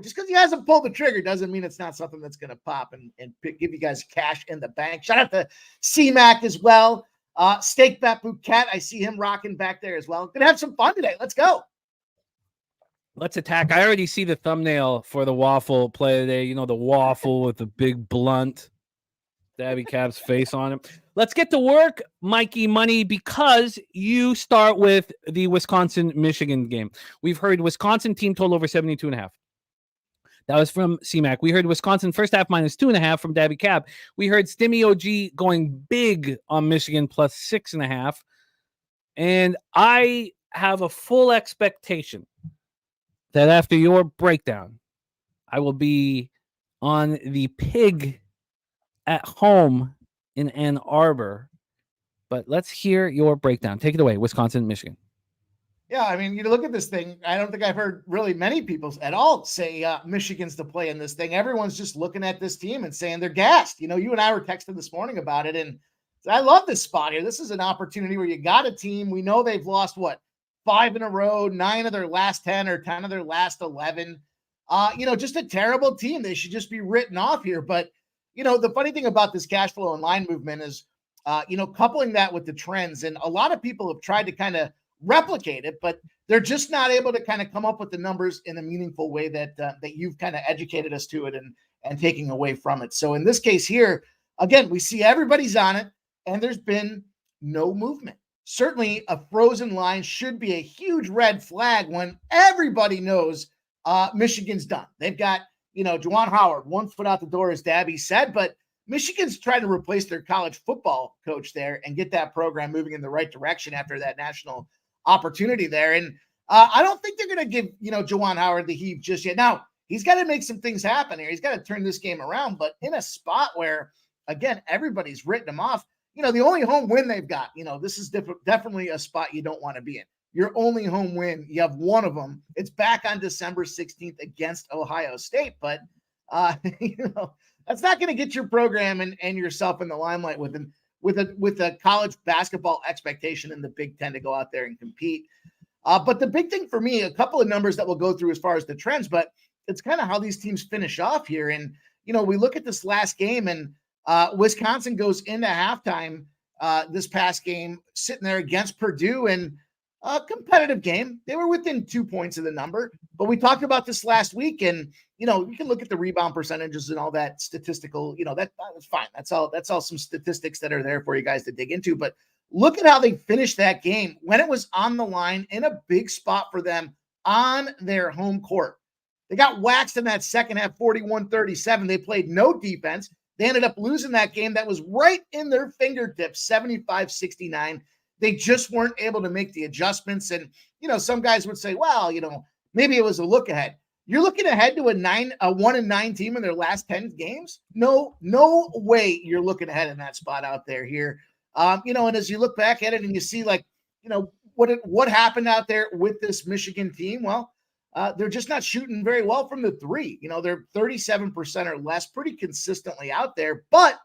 S5: just because he hasn't pulled the trigger doesn't mean it's not something that's going to pop and give you guys cash in the bank. Shout out to C-Mac as well. Steak Bet Bouquet, I see him rocking back there as well. Gonna have some fun today. Let's go.
S2: Let's attack. I already see the thumbnail for the waffle play today. You know, the waffle with the big blunt Daby Cab's face on it. Let's get to work, Mikey Money, because you start with the Wisconsin-Michigan game. We've heard Wisconsin team total over 72.5. That was from CMAC. We heard Wisconsin first half -2.5 from Daby Cab. We heard Stimmy OG going big on Michigan +6.5. And I have a full expectation that after your breakdown, I will be on the pig at home in Ann Arbor. But let's hear your breakdown. Take it away, Wisconsin, Michigan.
S5: Yeah, I mean, you look at this thing. I don't think I've heard really many people at all say Michigan's to play in this thing. Everyone's just looking at this team and saying they're gassed. You know, you and I were texting this morning about it, and I love this spot here. This is an opportunity where you got a team. We know they've lost, 5 in a row, 9 of their last 10 or 10 of their last 11. Just a terrible team. They should just be written off here. But, the funny thing about this cash flow and line movement is, coupling that with the trends. And a lot of people have tried to kind of replicate it, but they're just not able to kind of come up with the numbers in a meaningful way that you've kind of educated us to it and taking away from it. So in this case here, again, we see everybody's on it and there's been no movement. Certainly a frozen line should be a huge red flag when everybody knows Michigan's done. They've got, Juwan Howard, 1 foot out the door, as Daby said, but Michigan's trying to replace their college football coach there and get that program moving in the right direction after that national opportunity there. And I don't think they're going to give, Juwan Howard the heave just yet. Now, he's got to make some things happen here. He's got to turn this game around, but in a spot where, again, everybody's written him off. The only home win they've got, this is definitely a spot you don't want to be in. Your only home win, you have one of them. It's back on December 16th against Ohio State, but, that's not going to get your program and yourself in the limelight with a college basketball expectation in the Big Ten to go out there and compete. But the big thing for me, a couple of numbers that we'll go through as far as the trends, but it's kind of how these teams finish off here. And, we look at this last game and Wisconsin goes into halftime this past game, sitting there against Purdue, and a competitive game. They were within 2 points of the number, but we talked about this last week, and you can look at the rebound percentages and all that statistical. That's fine. That's all some statistics that are there for you guys to dig into. But look at how they finished that game when it was on the line in a big spot for them on their home court. They got waxed in that second half, 41-37. They played no defense. They ended up losing that game that was right in their fingertips, 75-69. They just weren't able to make the adjustments. And, some guys would say, well, maybe it was a look ahead. You're looking ahead to a 1-9 team in their last 10 games. No way you're looking ahead in that spot out there here. And as you look back at it and you see what happened out there with this Michigan team, well, they're just not shooting very well from the three. They're 37% or less pretty consistently out there. But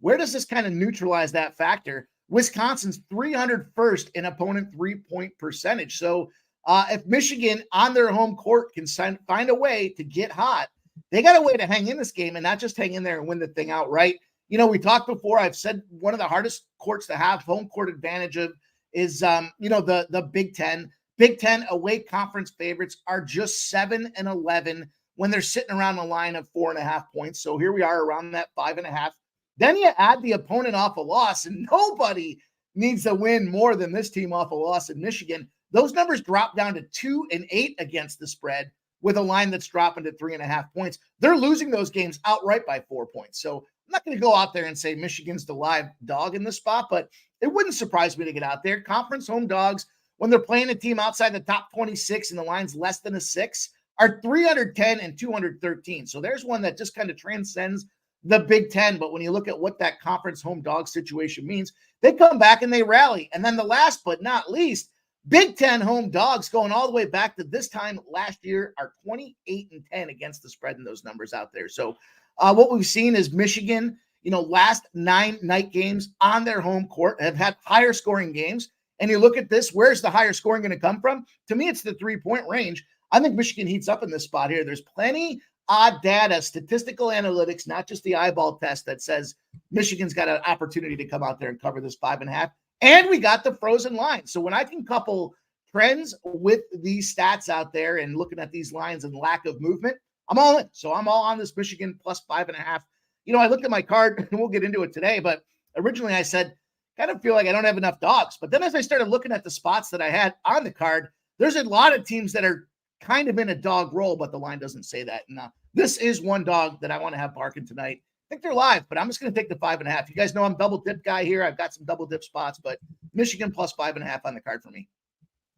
S5: where does this kind of neutralize that factor? Wisconsin's 301st in opponent 3-point percentage. So if Michigan on their home court can find a way to get hot, they got a way to hang in this game and not just hang in there and win the thing outright. We talked before, I've said one of the hardest courts to have home court advantage of is, the Big Ten. Big Ten away conference favorites are just 7-11 when they're sitting around a line of 4.5 points. So here we are around that 5.5. Then you add the opponent off a loss, and nobody needs to win more than this team off a loss in Michigan. Those numbers drop down to 2-8 against the spread with a line that's dropping to 3.5 points. They're losing those games outright by 4 points. So I'm not going to go out there and say Michigan's the live dog in this spot, but it wouldn't surprise me to get out there. Conference home dogs, when they're playing a team outside the top 26 and the line's less than a 6, are 310 and 213. So there's one that just kind of transcends the Big Ten. But when you look at what that conference home dog situation means, they come back and they rally. And then the last but not least, Big Ten home dogs going all the way back to this time last year are 28-10 against the spread in those numbers out there. So what we've seen is Michigan, last 9 night games on their home court have had higher scoring games. And you look at this, where's the higher scoring going to come from? To me, it's the 3-point range. I think Michigan heats up in this spot here. There's plenty odd data, statistical analytics, not just the eyeball test that says Michigan's got an opportunity to come out there and cover this 5.5. And we got the frozen line. So when I can couple trends with these stats out there and looking at these lines and lack of movement, I'm all in. So I'm all on this Michigan plus 5.5. I looked at my card and we'll get into it today, but originally I said, kind of feel like I don't have enough dogs. But then as I started looking at the spots that I had on the card, there's a lot of teams that are kind of in a dog role, but the line doesn't say that. And this is one dog that I want to have barking tonight. I think they're live, but I'm just going to take the 5.5. You guys know I'm double dip guy here. I've got some double dip spots, but Michigan plus 5.5 on the card for me.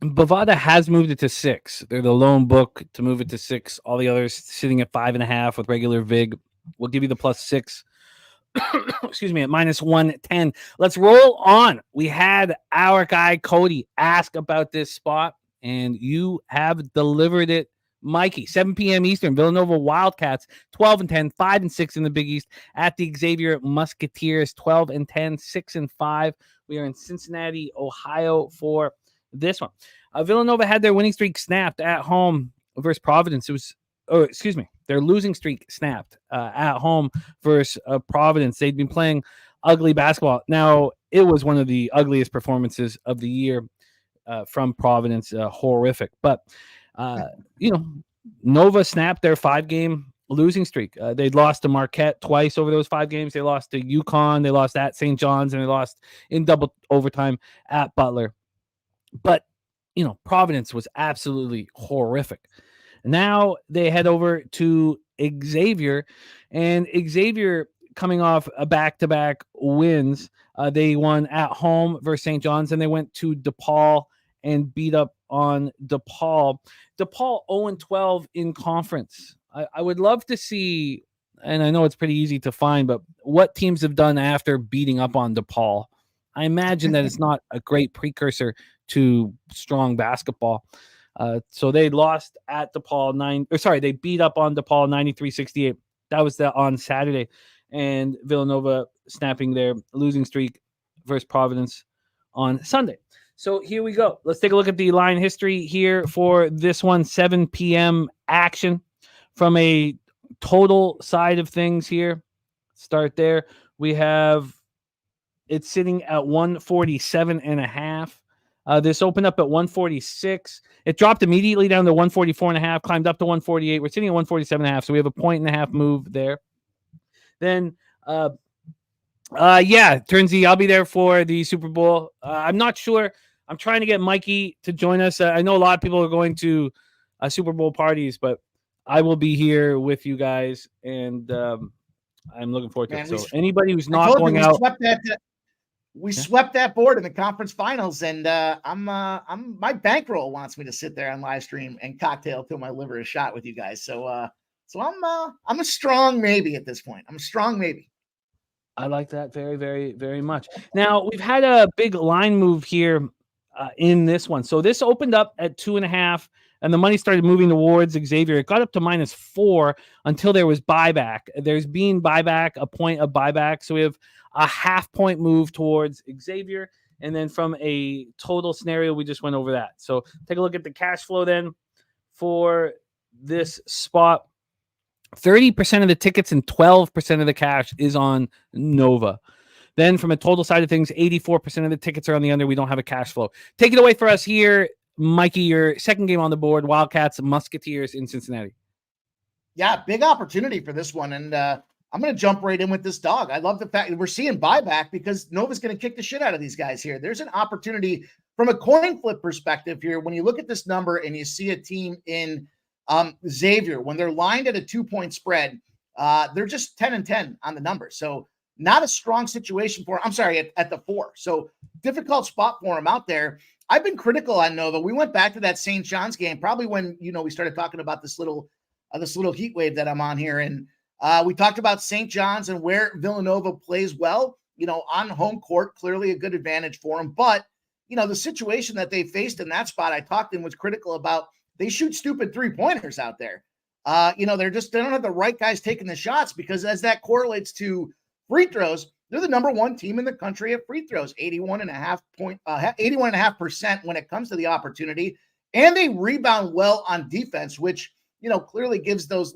S2: Bovada has moved it to 6. They're the lone book to move it to 6. All the others sitting at 5.5 with regular VIG. We'll give you the plus 6. Excuse me, at minus 110. Let's roll on. We had our guy Cody ask about this spot, and you have delivered it, Mikey. 7 p.m. Eastern, Villanova Wildcats 12-10, 5-6 in the Big East at the Xavier Musketeers 12-10, 6-5. We are in Cincinnati, Ohio for this one. Villanova had their winning streak snapped at home versus Providence. It was, their losing streak snapped at home versus Providence. They'd been playing ugly basketball. Now, it was one of the ugliest performances of the year from Providence. Horrific. But, Nova snapped their 5-game losing streak. They'd lost to Marquette twice over those 5 games. They lost to UConn. They lost at St. John's, and they lost in double overtime at Butler. But, Providence was absolutely horrific. Now they head over to Xavier, and Xavier coming off a back-to-back wins. They won at home versus St. John's, and they went to DePaul and beat up on DePaul. DePaul 0-12 in conference. I would love to see, and I know it's pretty easy to find, but what teams have done after beating up on DePaul. I imagine that it's not a great precursor to strong basketball. So they lost at DePaul they beat up on DePaul 93-68. That was on Saturday. And Villanova snapping their losing streak versus Providence on Sunday. So here we go. Let's take a look at the line history here for this one. 7 p.m. action from a total side of things here. Start there. We have it sitting at 147.5. This opened up at 146. It dropped immediately down to 144.5, climbed up to 148. We're sitting at 147.5, so we have a 1.5 move there. Then, Turnsy, I'll be there for the Super Bowl. I'm not sure. I'm trying to get Mikey to join us. I know a lot of people are going to Super Bowl parties, but I will be here with you guys, and I'm looking forward to it. So anybody who's not going out.
S5: We swept that board in the conference finals, and my bankroll wants me to sit there on live stream and cocktail till my liver is shot with you guys. So I'm a strong maybe at this point. I'm a strong maybe.
S2: I like that very, very, very much. Now we've had a big line move here in this one. So this opened up at 2.5, and the money started moving towards Xavier. It got up to -4 until there was buyback. There's been buyback, a point of buyback. So we have a 0.5 point move towards Xavier. And then from a total scenario, we just went over that. So take a look at the cash flow then for this spot. 30% of the tickets and 12% of the cash is on Nova. Then from a total side of things, 84% of the tickets are on the under. We don't have a cash flow. Take it away for us here, Mikey, your second game on the board, Wildcats, Musketeers in Cincinnati.
S5: Yeah, big opportunity for this one. And I'm going to jump right in with this dog. I love the fact that we're seeing buyback because Nova's going to kick the shit out of these guys here. There's an opportunity from a coin flip perspective here. When you look at this number and you see a team in Xavier, when they're lined at a 2-point spread, they're just 10-10 on the number. So not a strong situation for, at the 4. So difficult spot for him out there. I've been critical on Nova. We went back to that St. John's game, probably when, we started talking about this little heat wave that I'm on here. And we talked about St. John's and where Villanova plays well, on home court, clearly a good advantage for them. But, the situation that they faced in that spot, I talked and was critical about. They shoot stupid 3-pointers out there. They don't have the right guys taking the shots, because as that correlates to free throws, they're the number 1 team in the country at free throws, 81.5% when it comes to the opportunity. And they rebound well on defense, which, clearly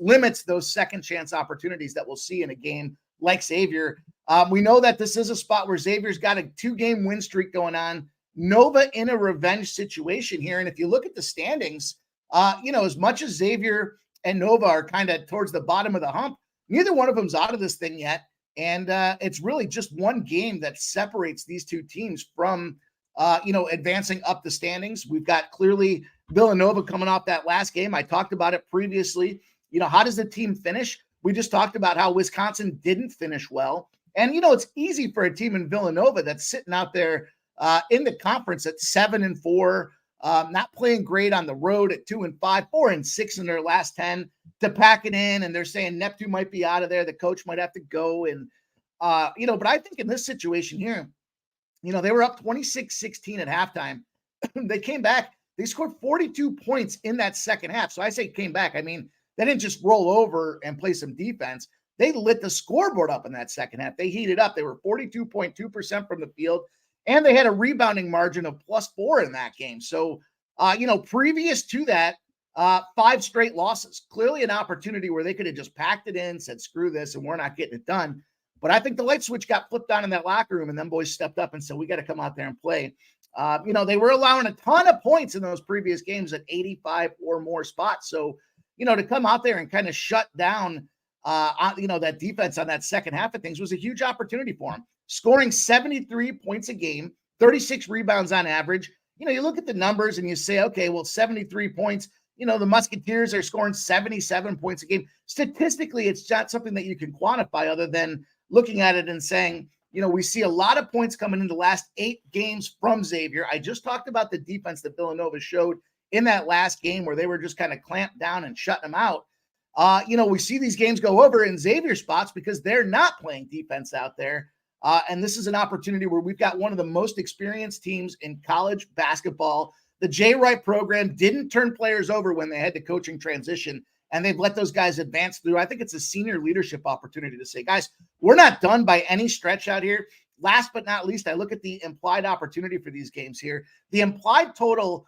S5: limits those second chance opportunities that we'll see in a game like Xavier. We know that this is a spot where Xavier's got a 2-game win streak going on. Nova in a revenge situation here. And if you look at the standings, as much as Xavier and Nova are kind of towards the bottom of the hump, neither one of them's out of this thing yet. And it's really just one game that separates these two teams from, advancing up the standings. We've got clearly Villanova coming off that last game. I talked about it previously. How does the team finish? We just talked about how Wisconsin didn't finish well. And, it's easy for a team in Villanova that's sitting out there in the conference at 7-4, not playing great on the road at 2-5, 4-6 in their last 10 to pack it in. And they're saying Neptune might be out of there. The coach might have to go. And, but I think in this situation here, they were up 26-16 at halftime. They came back. They scored 42 points in that second half. So I say came back. I mean, they didn't just roll over and play some defense. They lit the scoreboard up in that second half. They heated up. They were 42.2% from the field, and they had a rebounding margin of +4 in that game. So, previous to that, 5 straight losses. Clearly an opportunity where they could have just packed it in, said, screw this, and we're not getting it done. But I think the light switch got flipped on in that locker room, and them boys stepped up and said, we got to come out there and play. They were allowing a ton of points in those previous games at 85 or more spots. So, to come out there and kind of shut down, that defense on that second half of things was a huge opportunity for them. Scoring 73 points a game, 36 rebounds on average. You look at the numbers and you say, okay, well, 73 points, the Musketeers are scoring 77 points a game. Statistically, it's not something that you can quantify other than looking at it and saying, we see a lot of points coming in the last 8 games from Xavier. I just talked about the defense that Villanova showed in that last game where they were just kind of clamped down and shutting them out. We see these games go over in Xavier spots because they're not playing defense out there. And this is an opportunity where we've got one of the most experienced teams in college basketball. The Jay Wright program didn't turn players over when they had the coaching transition, and they've let those guys advance through. I think it's a senior leadership opportunity to say, guys, we're not done by any stretch out here. Last but not least, I look at the implied opportunity for these games here. The implied total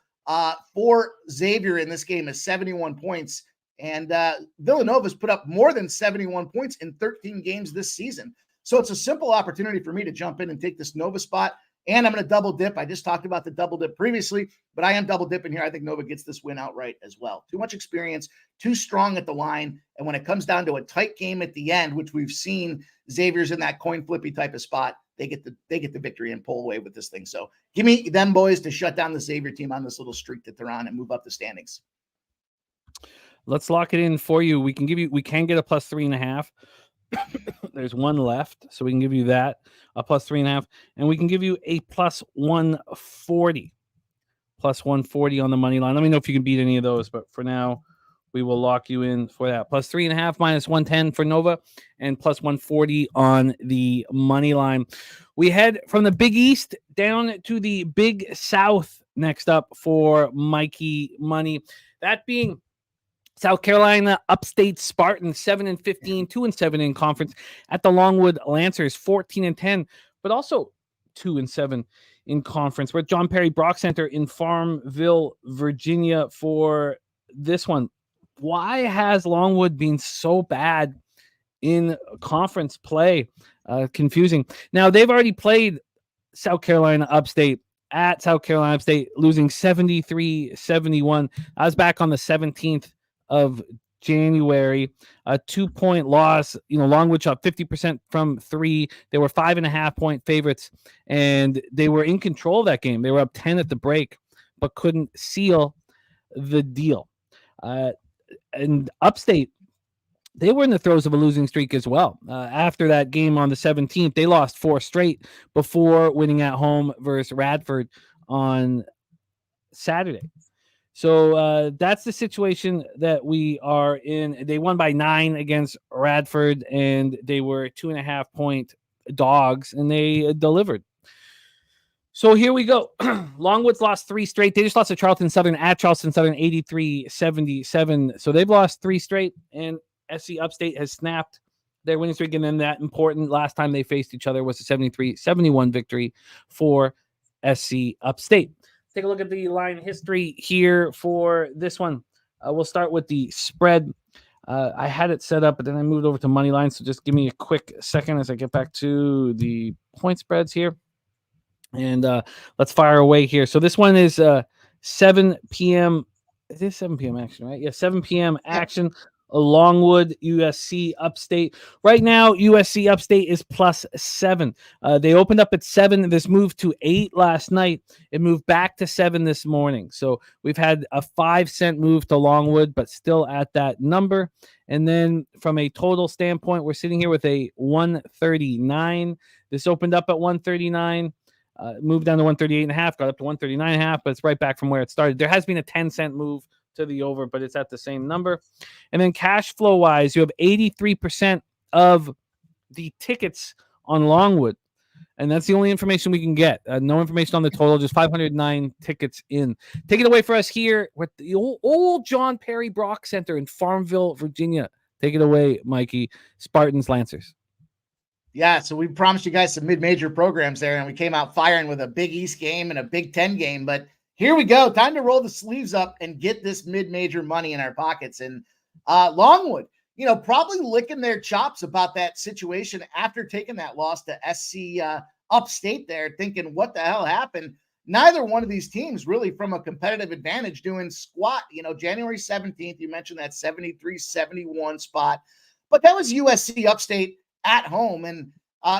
S5: for Xavier in this game is 71 points. And Villanova's put up more than 71 points in 13 games this season. So it's a simple opportunity for me to jump in and take this Nova spot. And I'm going to double dip. I just talked about the double dip previously, but I am double dipping here. I think Nova gets this win outright as well. Too much experience, too strong at the line. And when it comes down to a tight game at the end, which we've seen Xavier's in that coin flippy type of spot, they get the victory and pull away with this thing. So give me them boys to shut down the Xavier team on this little streak that they're on and move up the standings.
S2: Let's lock it in for you. We can get a +3.5. There's one left, so we can give you that, a +3.5, and we can give you a +140 on the money line. Let me know if you can beat any of those, but for now, we will lock you in for that. +3.5, -110 for Nova, and +140 on the money line. We head from the Big East down to the Big South next up for Mikey Money. That being South Carolina Upstate Spartans, 7-15, 2-7 in conference. At the Longwood Lancers, 14-10, but also 2-7 in conference. We're at John Perry Brock Center in Farmville, Virginia for this one. Why has Longwood been so bad in conference play? Confusing. Now, they've already played South Carolina Upstate at South Carolina Upstate, losing 73-71. I was back on the 17th of January, a 2-point loss. Longwood shot 50% from 3. They were 5.5-point favorites, and they were in control of that game. They were up 10 at the break, but couldn't seal the deal. And Upstate, they were in the throes of a losing streak as well. After that game on the 17th, they lost 4 straight before winning at home versus Radford on Saturday. So that's the situation that we are in. They won by 9 against Radford, and they were 2.5-point dogs, and they delivered. So here we go. Longwood's lost 3 straight. They just lost to Charleston Southern at Charleston Southern, 83-77. So they've lost 3 straight, and SC Upstate has snapped their winning streak. And then that important last time they faced each other was a 73-71 victory for SC Upstate. Take a look at the line history here for this one. We'll start with the spread. I had it set up, but then I moved over to money line. So just give me a quick second as I get back to the point spreads here. And let's fire away here. So this one is 7 p.m. Is it 7 p.m. action, right? Yeah, 7 p.m. action. Longwood, USC Upstate. Right now, USC Upstate is +7. They opened up at 7. This moved to 8 last night. It moved back to 7 this morning. So we've had a 5-cent move to Longwood, but still at that number. And then from a total standpoint, we're sitting here with a 139. This opened up at 139. Moved down to 138.5, got up to 139.5, but it's right back from where it started. There has been a 10-cent move to the over, but it's at the same number. And then cash flow wise, you have 83% of the tickets on Longwood. And that's the only information we can get. No information on the total, just 509 tickets in. Take it away for us here with the old John Perry Brock Center in Farmville, Virginia. Take it away, Mikey. Spartans, Lancers.
S5: Yeah, so we promised you guys some mid-major programs there, and we came out firing with a Big East game and a Big Ten game. But here we go. Time to roll the sleeves up and get this mid-major money in our pockets. And Longwood, probably licking their chops about that situation after taking that loss to SC Upstate there, thinking, what the hell happened? Neither one of these teams really from a competitive advantage doing squat. January 17th, you mentioned that 73-71 spot. But that was USC Upstate at home. And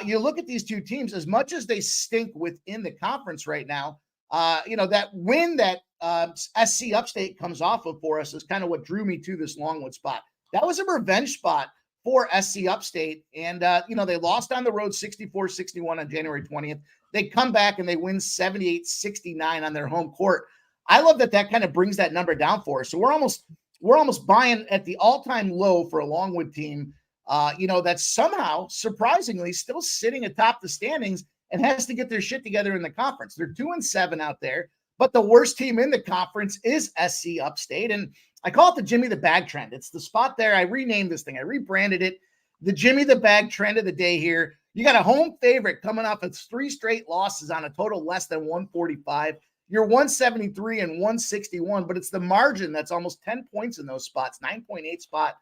S5: you look at these two teams, as much as they stink within the conference right now, that win that SC Upstate comes off of for us is kind of what drew me to this Longwood spot. That was a revenge spot for SC Upstate. And, they lost on the road 64-61 on January 20th. They come back and they win 78-69 on their home court. I love that kind of brings that number down for us. So we're almost buying at the all-time low for a Longwood team, that's somehow surprisingly still sitting atop the standings and has to get their shit together in the conference. They're 2-7 out there, but the worst team in the conference is SC Upstate. And I call it the Jimmy the Bag trend. It's the spot there. I renamed this thing. I rebranded it. The Jimmy the Bag trend of the day here. You got a home favorite coming off of 3 straight losses on a total less than 145. You're 173 and 161, but it's the margin that's almost 10 points in those spots, 9.8 spot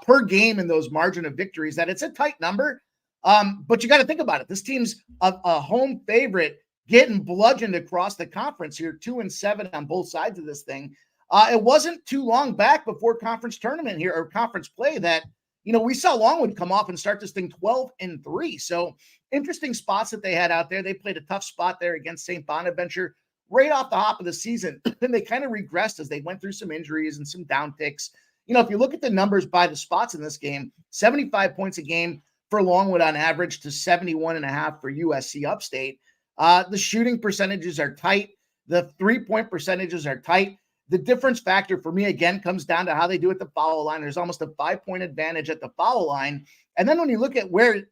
S5: per game in those margin of victories, that it's a tight number. But you got to think about it. This team's a home favorite getting bludgeoned across the conference here, 2-7 on both sides of this thing. It wasn't too long back before conference tournament here or conference play that, we saw Longwood come off and start this thing 12-3. So interesting spots that they had out there. They played a tough spot there against St. Bonaventure right off the hop of the season. Then they kind of regressed as they went through some injuries and some down ticks. If you look at the numbers by the spots in this game, 75 points a game for Longwood on average to 71.5 for USC Upstate. The shooting percentages are tight. The 3-point percentages are tight. The difference factor for me, again, comes down to how they do at the foul line. There's almost a 5-point advantage at the foul line. And then when you look at where,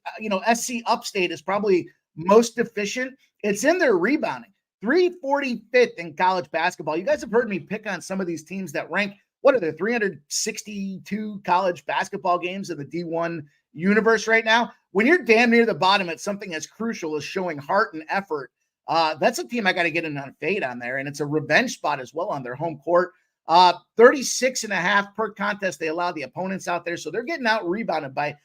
S5: SC Upstate is probably most deficient, it's in their rebounding. 345th in college basketball. You guys have heard me pick on some of these teams that rank, what are there, 362 college basketball games in the D1 universe right now? When you're damn near the bottom at something as crucial as showing heart and effort, that's a team I got to get in on a fade on there. And it's a revenge spot as well on their home court. 36.5 per contest they allow the opponents out there. So they're getting out rebounded by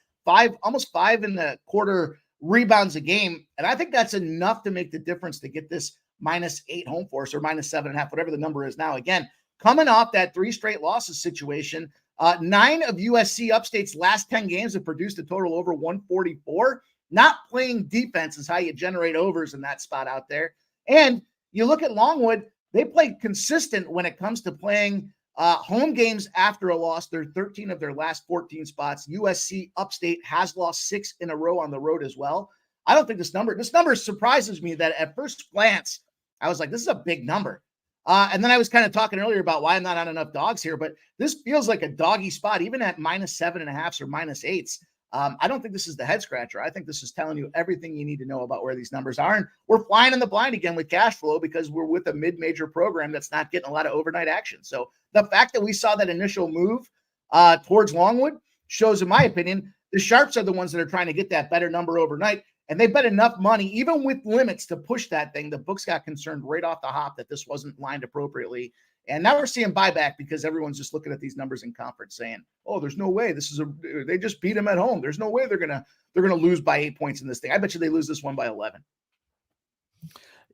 S5: almost 5.25 rebounds a game. And I think that's enough to make the difference to get this -8 home force or -7.5, whatever the number is now. Again, coming off that 3 straight losses situation, 9 of USC Upstate's last 10 games have produced a total over 144. Not playing defense is how you generate overs in that spot out there. And you look at Longwood, they played consistent when it comes to playing home games after a loss. They're 13 of their last 14 spots. USC Upstate has lost 6 in a row on the road as well. I don't think this number surprises me that at first glance, I was like, this is a big number. And then I was kind of talking earlier about why I'm not on enough dogs here, but this feels like a doggy spot, even at -7.5 or -8s. I don't think this is the head scratcher. I think this is telling you everything you need to know about where these numbers are. And we're flying in the blind again with cash flow because we're with a mid-major program that's not getting a lot of overnight action. So the fact that we saw that initial move towards Longwood shows, in my opinion, the Sharps are the ones that are trying to get that better number overnight. And they bet enough money, even with limits, to push that thing. The books got concerned right off the hop that this wasn't lined appropriately. And now we're seeing buyback because everyone's just looking at these numbers in conference saying, oh, there's no way they just beat them at home. There's no way they're going to lose by 8 points in this thing. I bet you they lose this one by 11.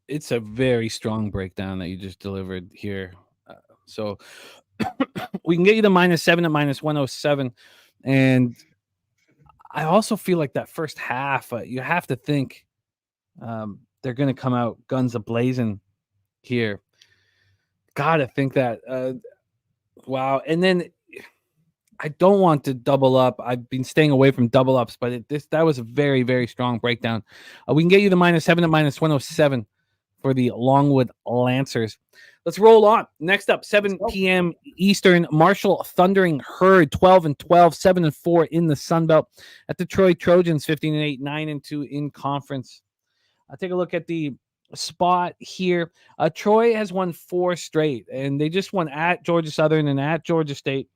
S2: It's a very strong breakdown that you just delivered here. So we can get you the -7 at -107. And I also feel like that first half, you have to think they're going to come out guns a-blazing here. Got to think that. Wow. And then I don't want to double up. I've been staying away from double ups, but that was a very, very strong breakdown. We can get you the -7 at -107 for the Longwood Lancers. Let's roll on. Next up, 7 p.m. Eastern, Marshall thundering Herd, 12-12, 7-4 in the Sun Belt. At the Troy Trojans, 15-8, 9-2 in conference. I'll take a look at the spot here. Troy has won 4 straight, and they just won at Georgia Southern and at Georgia State.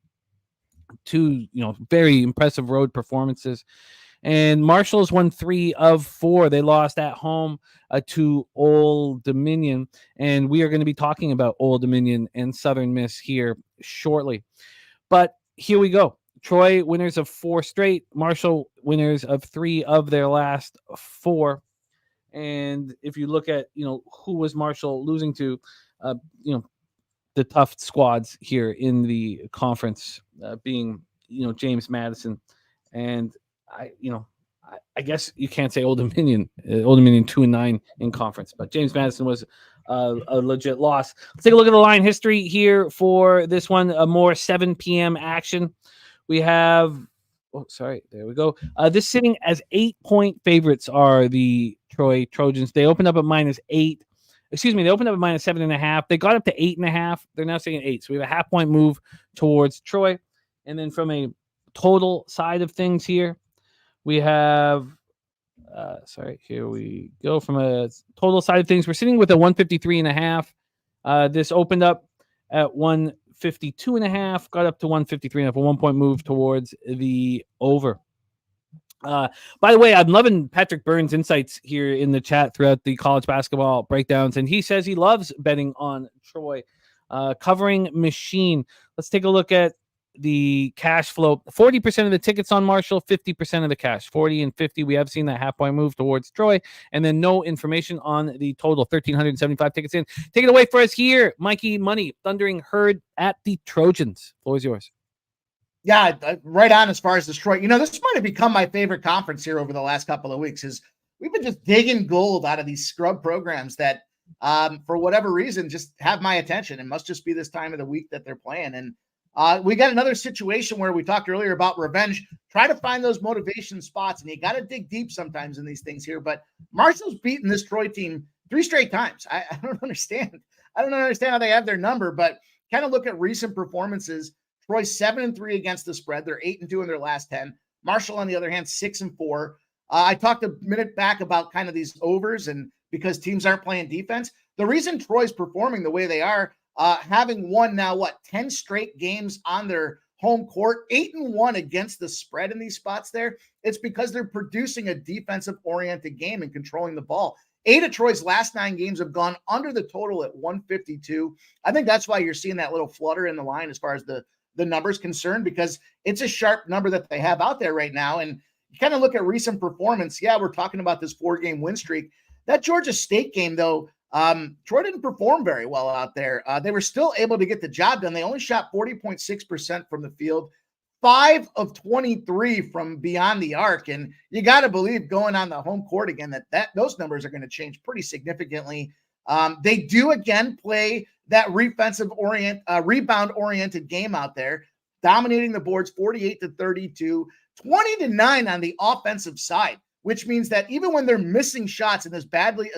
S2: 2, very impressive road performances. And Marshall's won 3 of 4. They lost at home to Old Dominion. And we are going to be talking about Old Dominion and Southern Miss here shortly. But here we go. Troy winners of 4 straight. Marshall winners of 3 of their last 4. And if you look at, who was Marshall losing to, the tough squads here in the conference, being, James Madison. And I guess you can't say Old Dominion 2-9 in conference, but James Madison was a legit loss. Let's take a look at the line history here for this one. A more 7 p.m. action. We have, there we go. This sitting as 8-point favorites are the Troy Trojans. They opened up at -8. Excuse me, they opened up at -7.5. They got up to 8.5. They're now sitting at 8. So we have a half-point move towards Troy. And then from a total side of things here, we have, here we go. From a total side of things, we're sitting with a 153.5. This opened up at 152.5, got up to 153.5, a 1-point move towards the over. By the way, I'm loving Patrick Burns' insights here in the chat throughout the college basketball breakdowns, and he says he loves betting on Troy. Covering machine. Let's take a look at the cash flow. 40% of the tickets on Marshall, 50% of the cash. 40 and 50. We have seen that half-point move towards Troy, and then no information on the total. 1,375 tickets in. Take it away for us here, Mikey Money. Thundering Herd at the Trojans. Floor is yours.
S5: Yeah, right on as far as Detroit. This might have become my favorite conference here over the last couple of weeks. Is we've been just digging gold out of these scrub programs that, for whatever reason, just have my attention. It must just be this time of the week that they're playing. And we got another situation where we talked earlier about revenge. Try to find those motivation spots, and you got to dig deep sometimes in these things here. But Marshall's beaten this Troy team 3 straight times. I don't understand. I don't understand how they have their number, but kind of look at recent performances. Troy 7-3 against the spread. They're 8-2 in their last 10. Marshall, on the other hand, 6-4. I talked a minute back about kind of these overs, and because teams aren't playing defense. The reason Troy's performing the way they are, having won now 10 straight games on their home court, 8-1 against the spread in these spots there. It's because they're producing a defensive-oriented game and controlling the ball. 8 of Troy's last 9 games have gone under the total at 152. I think that's why you're seeing that little flutter in the line as far as the numbers concerned, because it's a sharp number that they have out there right now. And you kind of look at recent performance. Yeah, we're talking about this 4-game win streak. That Georgia State game, though, Troy didn't perform very well out there. They were still able to get the job done. They only shot 40.6% from the field, 5 of 23 from beyond the arc. And you got to believe going on the home court again, that those numbers are going to change pretty significantly. They do again play that rebound-oriented game out there, dominating the boards 48-32, 20-9 on the offensive side, which means that even when they're missing shots and as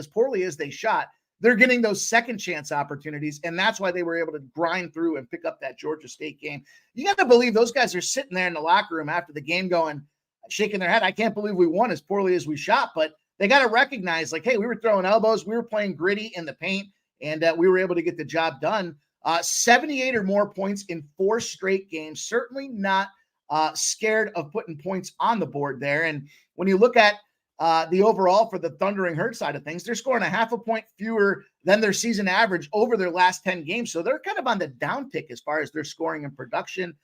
S5: poorly as they shot, they're getting those second chance opportunities. And that's why they were able to grind through and pick up that Georgia State game. You got to believe those guys are sitting there in the locker room after the game going, shaking their head. I can't believe we won as poorly as we shot, but they got to recognize, like, hey, we were throwing elbows, we were playing gritty in the paint, and we were able to get the job done. 78 or more points in 4 straight games. Certainly not scared of putting points on the board there. And when you look at the overall for the Thundering Herd side of things. They're scoring a half a point fewer than their season average over their last 10 games. So they're kind of on the downtick as far as their scoring and production.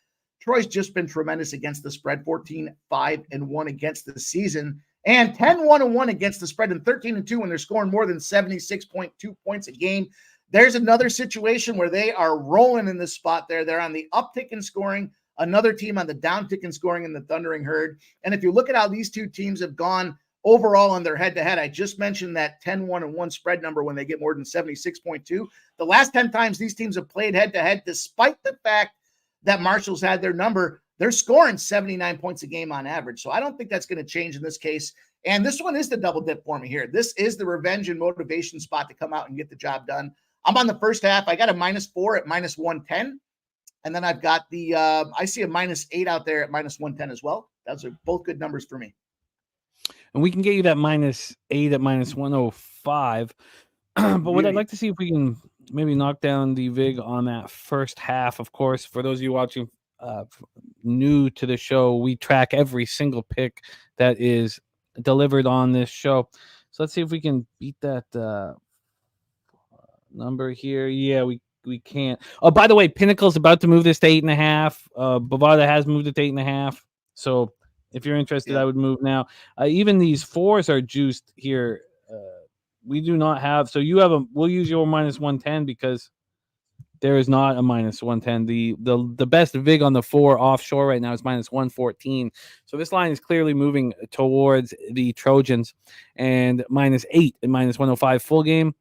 S5: Troy's just been tremendous against the spread, 14-5-1 against the season, and 10-1-1 against the spread, and 13-2 when they're scoring more than 76.2 points a game. There's another situation where they are rolling in this spot there. They're on the uptick in scoring, another team on the downtick in scoring in the Thundering Herd. And if you look at how these two teams have gone overall on their head-to-head, I just mentioned that 10-1-1 spread number when they get more than 76.2. The last 10 times these teams have played head-to-head, despite the fact that Marshall's had their number, they're scoring 79 points a game on average. So I don't think that's going to change in this case. And this one is the double dip for me here. This is the revenge and motivation spot to come out and get the job done. I'm on the first half. I got a -4 at -110. And then I've got the, I see a -8 out there at -110 as well. Those are both good numbers for me.
S2: And we can get you that -8 at -105. But what I'd like to see if we can maybe knock down the VIG on that first half. Of course, for those of you watching new to the show, we track every single pick that is delivered on this show. So let's see if we can beat that number here. Yeah, we can't. Oh, by the way, Pinnacle's about to move this to 8.5. Bovada has moved it to 8.5. So if you're interested, I would move now. Even these 4s are juiced here. We do not have. So you have we'll use your -110 because there is not a -110. The best VIG on the 4 offshore right now is -114. So this line is clearly moving towards the Trojans, and -8 at -105 full game,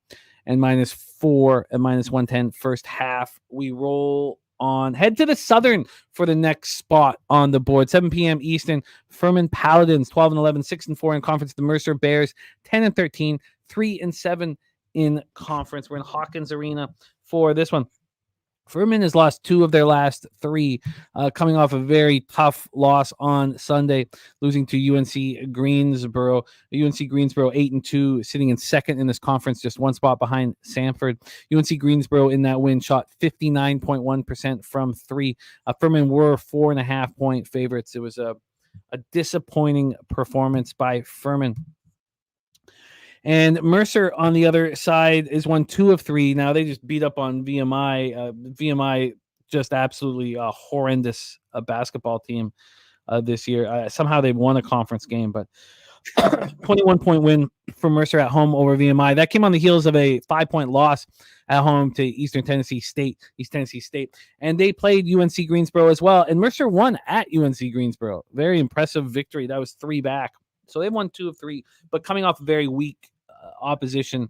S2: and -4 at -110 first half. We roll on. Head to the Southern for the next spot on the board. 7 p.m. Eastern. Furman Paladins 12-11, 6-4 in conference. The Mercer Bears 10-13, 3-7 in conference. We're in Hawkins Arena for this one. Furman has lost 2 of their last 3, coming off a very tough loss on Sunday, losing to UNC Greensboro. UNC Greensboro 8-2, sitting in second in this conference, just 1 spot behind Samford. UNC Greensboro in that win shot 59.1% from 3. Furman were 4.5-point favorites. It was a disappointing performance by Furman. And Mercer on the other side is won 2 of 3. Now they just beat up on VMI. VMI just absolutely horrendous basketball team this year. Somehow they've won a conference game, but 21-point win for Mercer at home over VMI. That came on the heels of a 5-point loss at home to East Tennessee State. And they played UNC Greensboro as well. And Mercer won at UNC Greensboro. Very impressive victory. That was 3 back. So they won 2 of 3, but coming off a very weak opposition.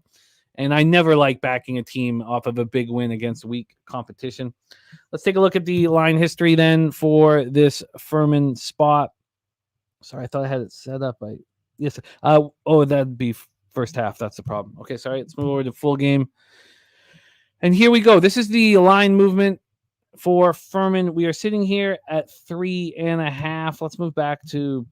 S2: And I never like backing a team off of a big win against weak competition. Let's take a look at the line history then for this Furman spot. Sorry, I thought I had it set up. Yes. That'd be first half. That's the problem. Okay, sorry. Let's move over to full game. And here we go. This is the line movement for Furman. We are sitting here at 3.5. Let's move back to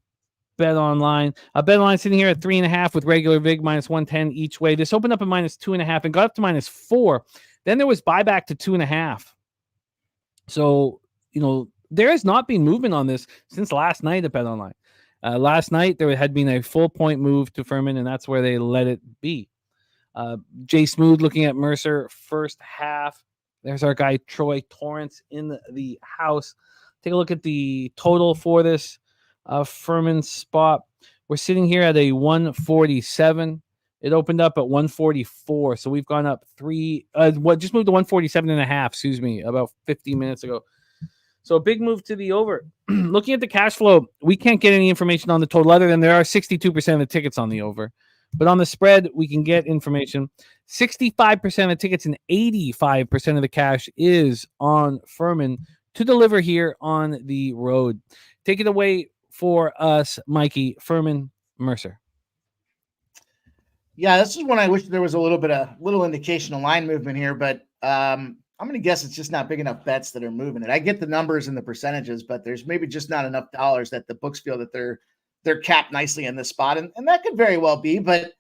S2: Bet Online. Bet Online sitting here at 3.5 with regular VIG -110 each way. This opened up at -2.5 and got up to -4. Then there was buyback to 2.5. So, there has not been movement on this since last night at Bet Online. Last night, there had been a full point move to Furman, and that's where they let it be. Jay Smooth looking at Mercer first half. There's our guy, Troy Torrance, in the house. Take a look at the total for this Furman spot. We're sitting here at a 147. It opened up at 144. So we've gone up 3. Just moved to 147.5, excuse me, about 50 minutes ago. So a big move to the over. Looking at the cash flow, we can't get any information on the total other than there are 62% of the tickets on the over. But on the spread, we can get information. 65% of tickets and 85% of the cash is on Furman to deliver here on the road. Take it away for us, Mikey. Furman, Mercer.
S5: Yeah, this is one I wish there was a little indication of line movement here, but I'm going to guess it's just not big enough bets that are moving it. I get the numbers and the percentages, but there's maybe just not enough dollars that the books feel that they're capped nicely in this spot. And that could very well be, but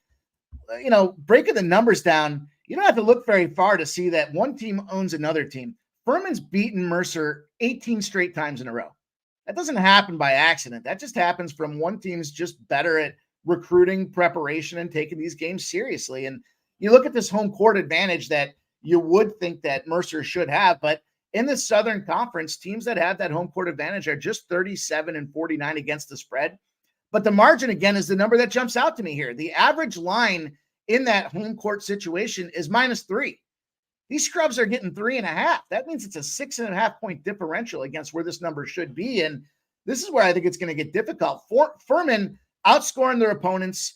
S5: breaking the numbers down, you don't have to look very far to see that one team owns another team. Furman's beaten Mercer 18 straight times in a row. That doesn't happen by accident. That just happens from one team's just better at recruiting preparation and taking these games seriously. And you look at this home court advantage that you would think that Mercer should have, but in the Southern Conference, teams that have that home court advantage are just 37-49 against the spread. But the margin, again, is the number that jumps out to me here. The average line in that home court situation is -3. These scrubs are getting 3.5. That means it's a 6.5 point differential against where this number should be. And this is where I think it's going to get difficult. Furman outscoring their opponents.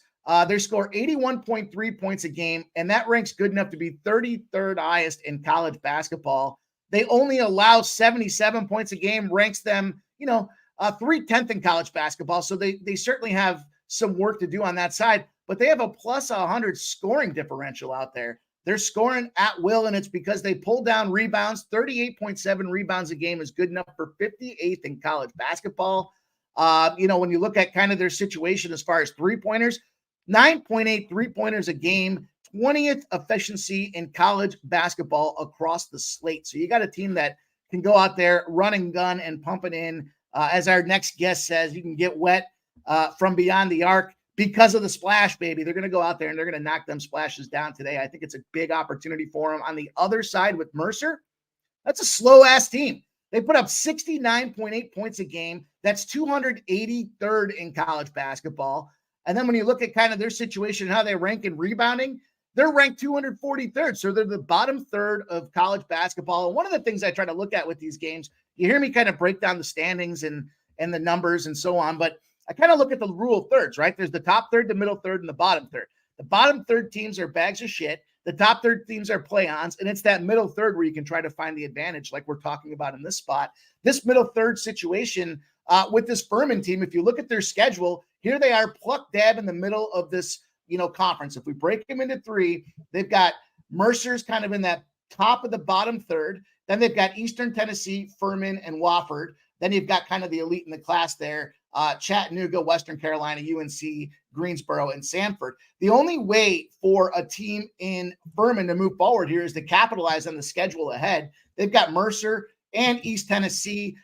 S5: They score 81.3 points a game, and that ranks good enough to be 33rd highest in college basketball. They only allow 77 points a game, ranks them, 3/10 in college basketball. So they certainly have some work to do on that side, but they have a plus 100 scoring differential out there. They're scoring at will, and it's because they pull down rebounds. 38.7 rebounds a game is good enough for 58th in college basketball. When you look at kind of their situation as far as three-pointers, 9.8 three-pointers a game, 20th efficiency in college basketball across the slate. So you got a team that can go out there, run and gun and pump it in. As our next guest says, you can get wet from beyond the arc because of the splash, baby. They're going to go out there and they're going to knock them splashes down today. I think it's a big opportunity for them. On the other side with Mercer, that's a slow-ass team. They put up 69.8 points a game. That's 283rd in college basketball. And then when you look at kind of their situation, how they rank in rebounding, they're ranked 243rd. So they're the bottom third of college basketball. And one of the things I try to look at with these games, you hear me kind of break down the standings and the numbers and so on, but I kind of look at the rule of thirds, right? There's the top third, the middle third, and the bottom third. The bottom third teams are bags of shit. The top third teams are play-ons, and it's that middle third where you can try to find the advantage like we're talking about in this spot. This middle third situation with this Furman team, if you look at their schedule, here they are pluck dab in the middle of this, conference. If we break them into three, they've got Mercer's kind of in that top of the bottom third. Then they've got Eastern Tennessee, Furman, and Wofford. Then you've got kind of the elite in the class there. Chattanooga, Western Carolina, UNC, Greensboro, and Sanford. The only way for a team in Furman to move forward here is to capitalize on the schedule ahead. They've got Mercer and East Tennessee.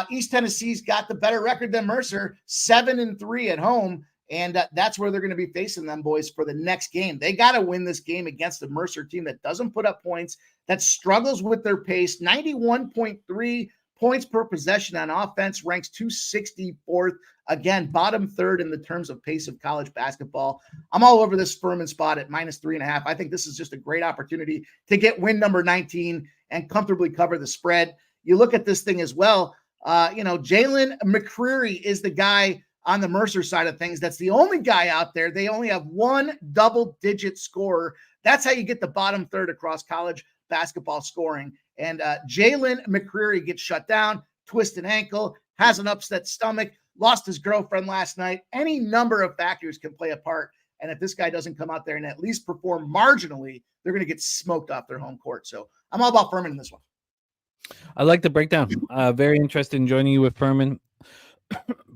S5: East Tennessee's got the better record than Mercer, 7-3 at home, and that's where they're going to be facing them, boys, for the next game. They got to win this game against the Mercer team that doesn't put up points, that struggles with their pace, 91.3 points per possession on offense, ranks 264th. Again, bottom third in the terms of pace of college basketball. I'm all over this Furman spot at -3.5. I think this is just a great opportunity to get win number 19 and comfortably cover the spread. You look at this thing as well. Jalen McCreary is the guy on the Mercer side of things. That's the only guy out there. They only have one double-digit scorer. That's how you get the bottom third across college basketball scoring. And Jalen McCreary gets shut down, twisted ankle, has an upset stomach, lost his girlfriend last night. Any number of factors can play a part. And if this guy doesn't come out there and at least perform marginally, they're going to get smoked off their home court. So I'm all about Furman in this one.
S2: I like the breakdown. Very interested in joining you with Furman.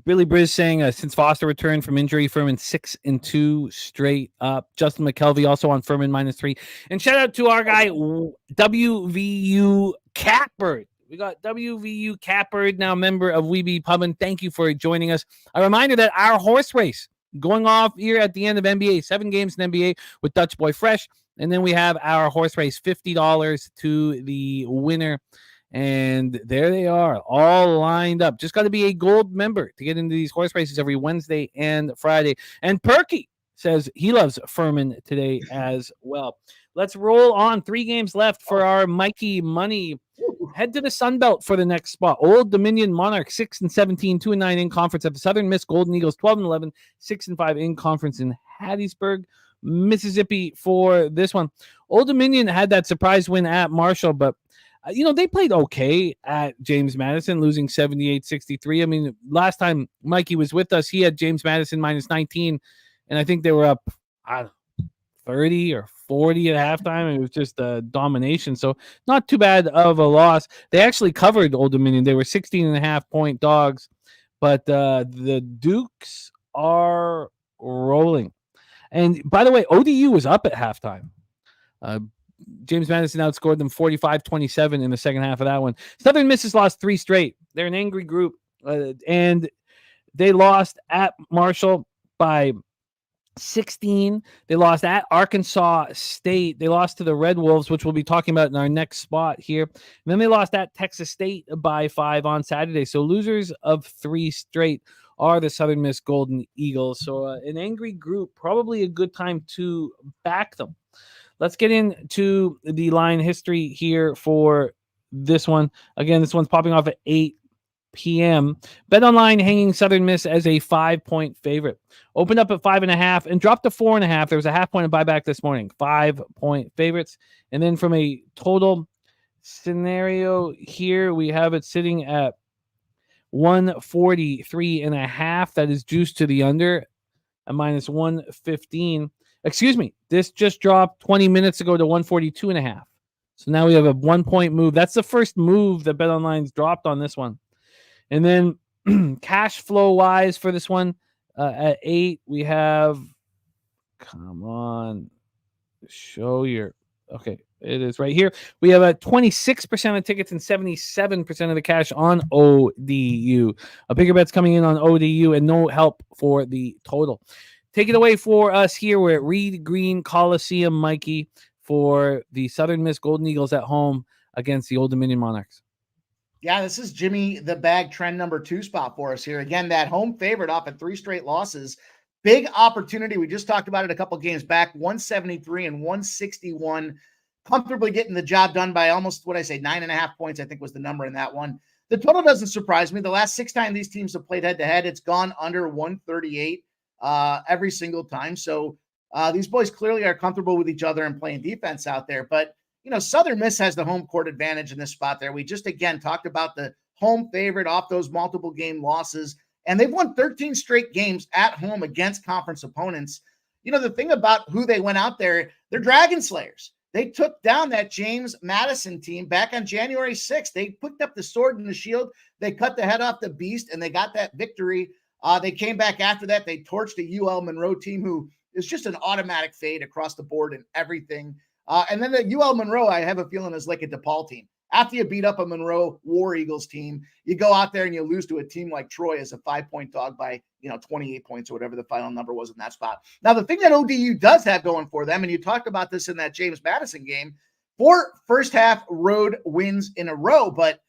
S2: Billy Briz saying since Foster returned from injury, Furman 6-2 straight up. Justin McKelvey also on Furman -3. And shout out to our guy WVU Catbird. We got WVU Catbird, now member of Weeby Pubbin. Thank you for joining us. A reminder that our horse race going off here at the end of NBA, 7 games in NBA with Dutch Boy Fresh. And then we have our horse race, $50 to the winner. And there they are, all lined up. Just got to be a gold member to get into these horse races every Wednesday and Friday. And Perky says he loves Furman today as well. Let's roll on. 3 games left for our Mikey Money. Head to the Sun Belt for the next spot. Old Dominion Monarchs 6-17, 2-9 in conference at the Southern Miss. Golden Eagles 12-11, 6-5 in conference in Hattiesburg, Mississippi for this one. Old Dominion had that surprise win at Marshall, but they played okay at James Madison, losing 78-63. I mean, last time Mikey was with us, he had James Madison -19, and I think they were up 30 or 40 at halftime. It was just a domination, so not too bad of a loss. They actually covered Old Dominion. They were 16.5-point dogs, but the Dukes are rolling. And by the way, ODU was up at halftime. James Madison outscored them 45-27 in the second half of that one. Southern Miss has lost 3 straight. They're an angry group, and they lost at Marshall by 16. They lost at Arkansas State. They lost to the Red Wolves, which we'll be talking about in our next spot here. And then they lost at Texas State by 5 on Saturday. So losers of 3 straight are the Southern Miss Golden Eagles. So an angry group, probably a good time to back them. Let's get into the line history here for this one. Again, this one's popping off at 8 p.m. BetOnline hanging Southern Miss as a 5-point favorite. Opened up at 5.5 and dropped to 4.5. There was a half point of buyback this morning. 5-point favorites. And then from a total scenario here, we have it sitting at 143.5. That is juiced to the under at minus 115. Excuse me. This just dropped 20 minutes ago to 142.5. So now we have a 1-point move. That's the first move that BetOnline's dropped on this one. And then cash flow wise for this one at 8, we have, come on, show your, okay, it is right here. We have a 26% of tickets and 77% of the cash on ODU. A bigger bet's coming in on ODU and no help for the total. Take it away for us here. We're at Reed Green Coliseum, Mikey, for the Southern Miss Golden Eagles at home against the Old Dominion Monarchs.
S5: Yeah, this is Jimmy the Bag trend number 2 spot for us here. Again, that home favorite off at 3 straight losses. Big opportunity. We just talked about it a couple games back, 173 and 161. Comfortably getting the job done by almost, 9.5 points, I think was the number in that one. The total doesn't surprise me. The last 6 times these teams have played head-to-head, it's gone under 138 every single time. So these boys clearly are comfortable with each other and playing defense out there. But Southern Miss has the home court advantage in this spot there. We just, again, talked about the home favorite off those multiple game losses, and they've won 13 straight games at home against conference opponents. The thing about who they went out there, they're Dragon Slayers. They took down that James Madison team back on January 6th. They picked up the sword and the shield. They cut the head off the beast, and they got that victory. They came back after that. They torched a UL Monroe team who is just an automatic fade across the board and everything. And then the UL Monroe, I have a feeling, is like a DePaul team. After you beat up a Monroe War Eagles team, you go out there and you lose to a team like Troy as a 5-point dog by, 28 points or whatever the final number was in that spot. Now, the thing that ODU does have going for them, and you talked about this in that James Madison game, 4 first half road wins in a row, but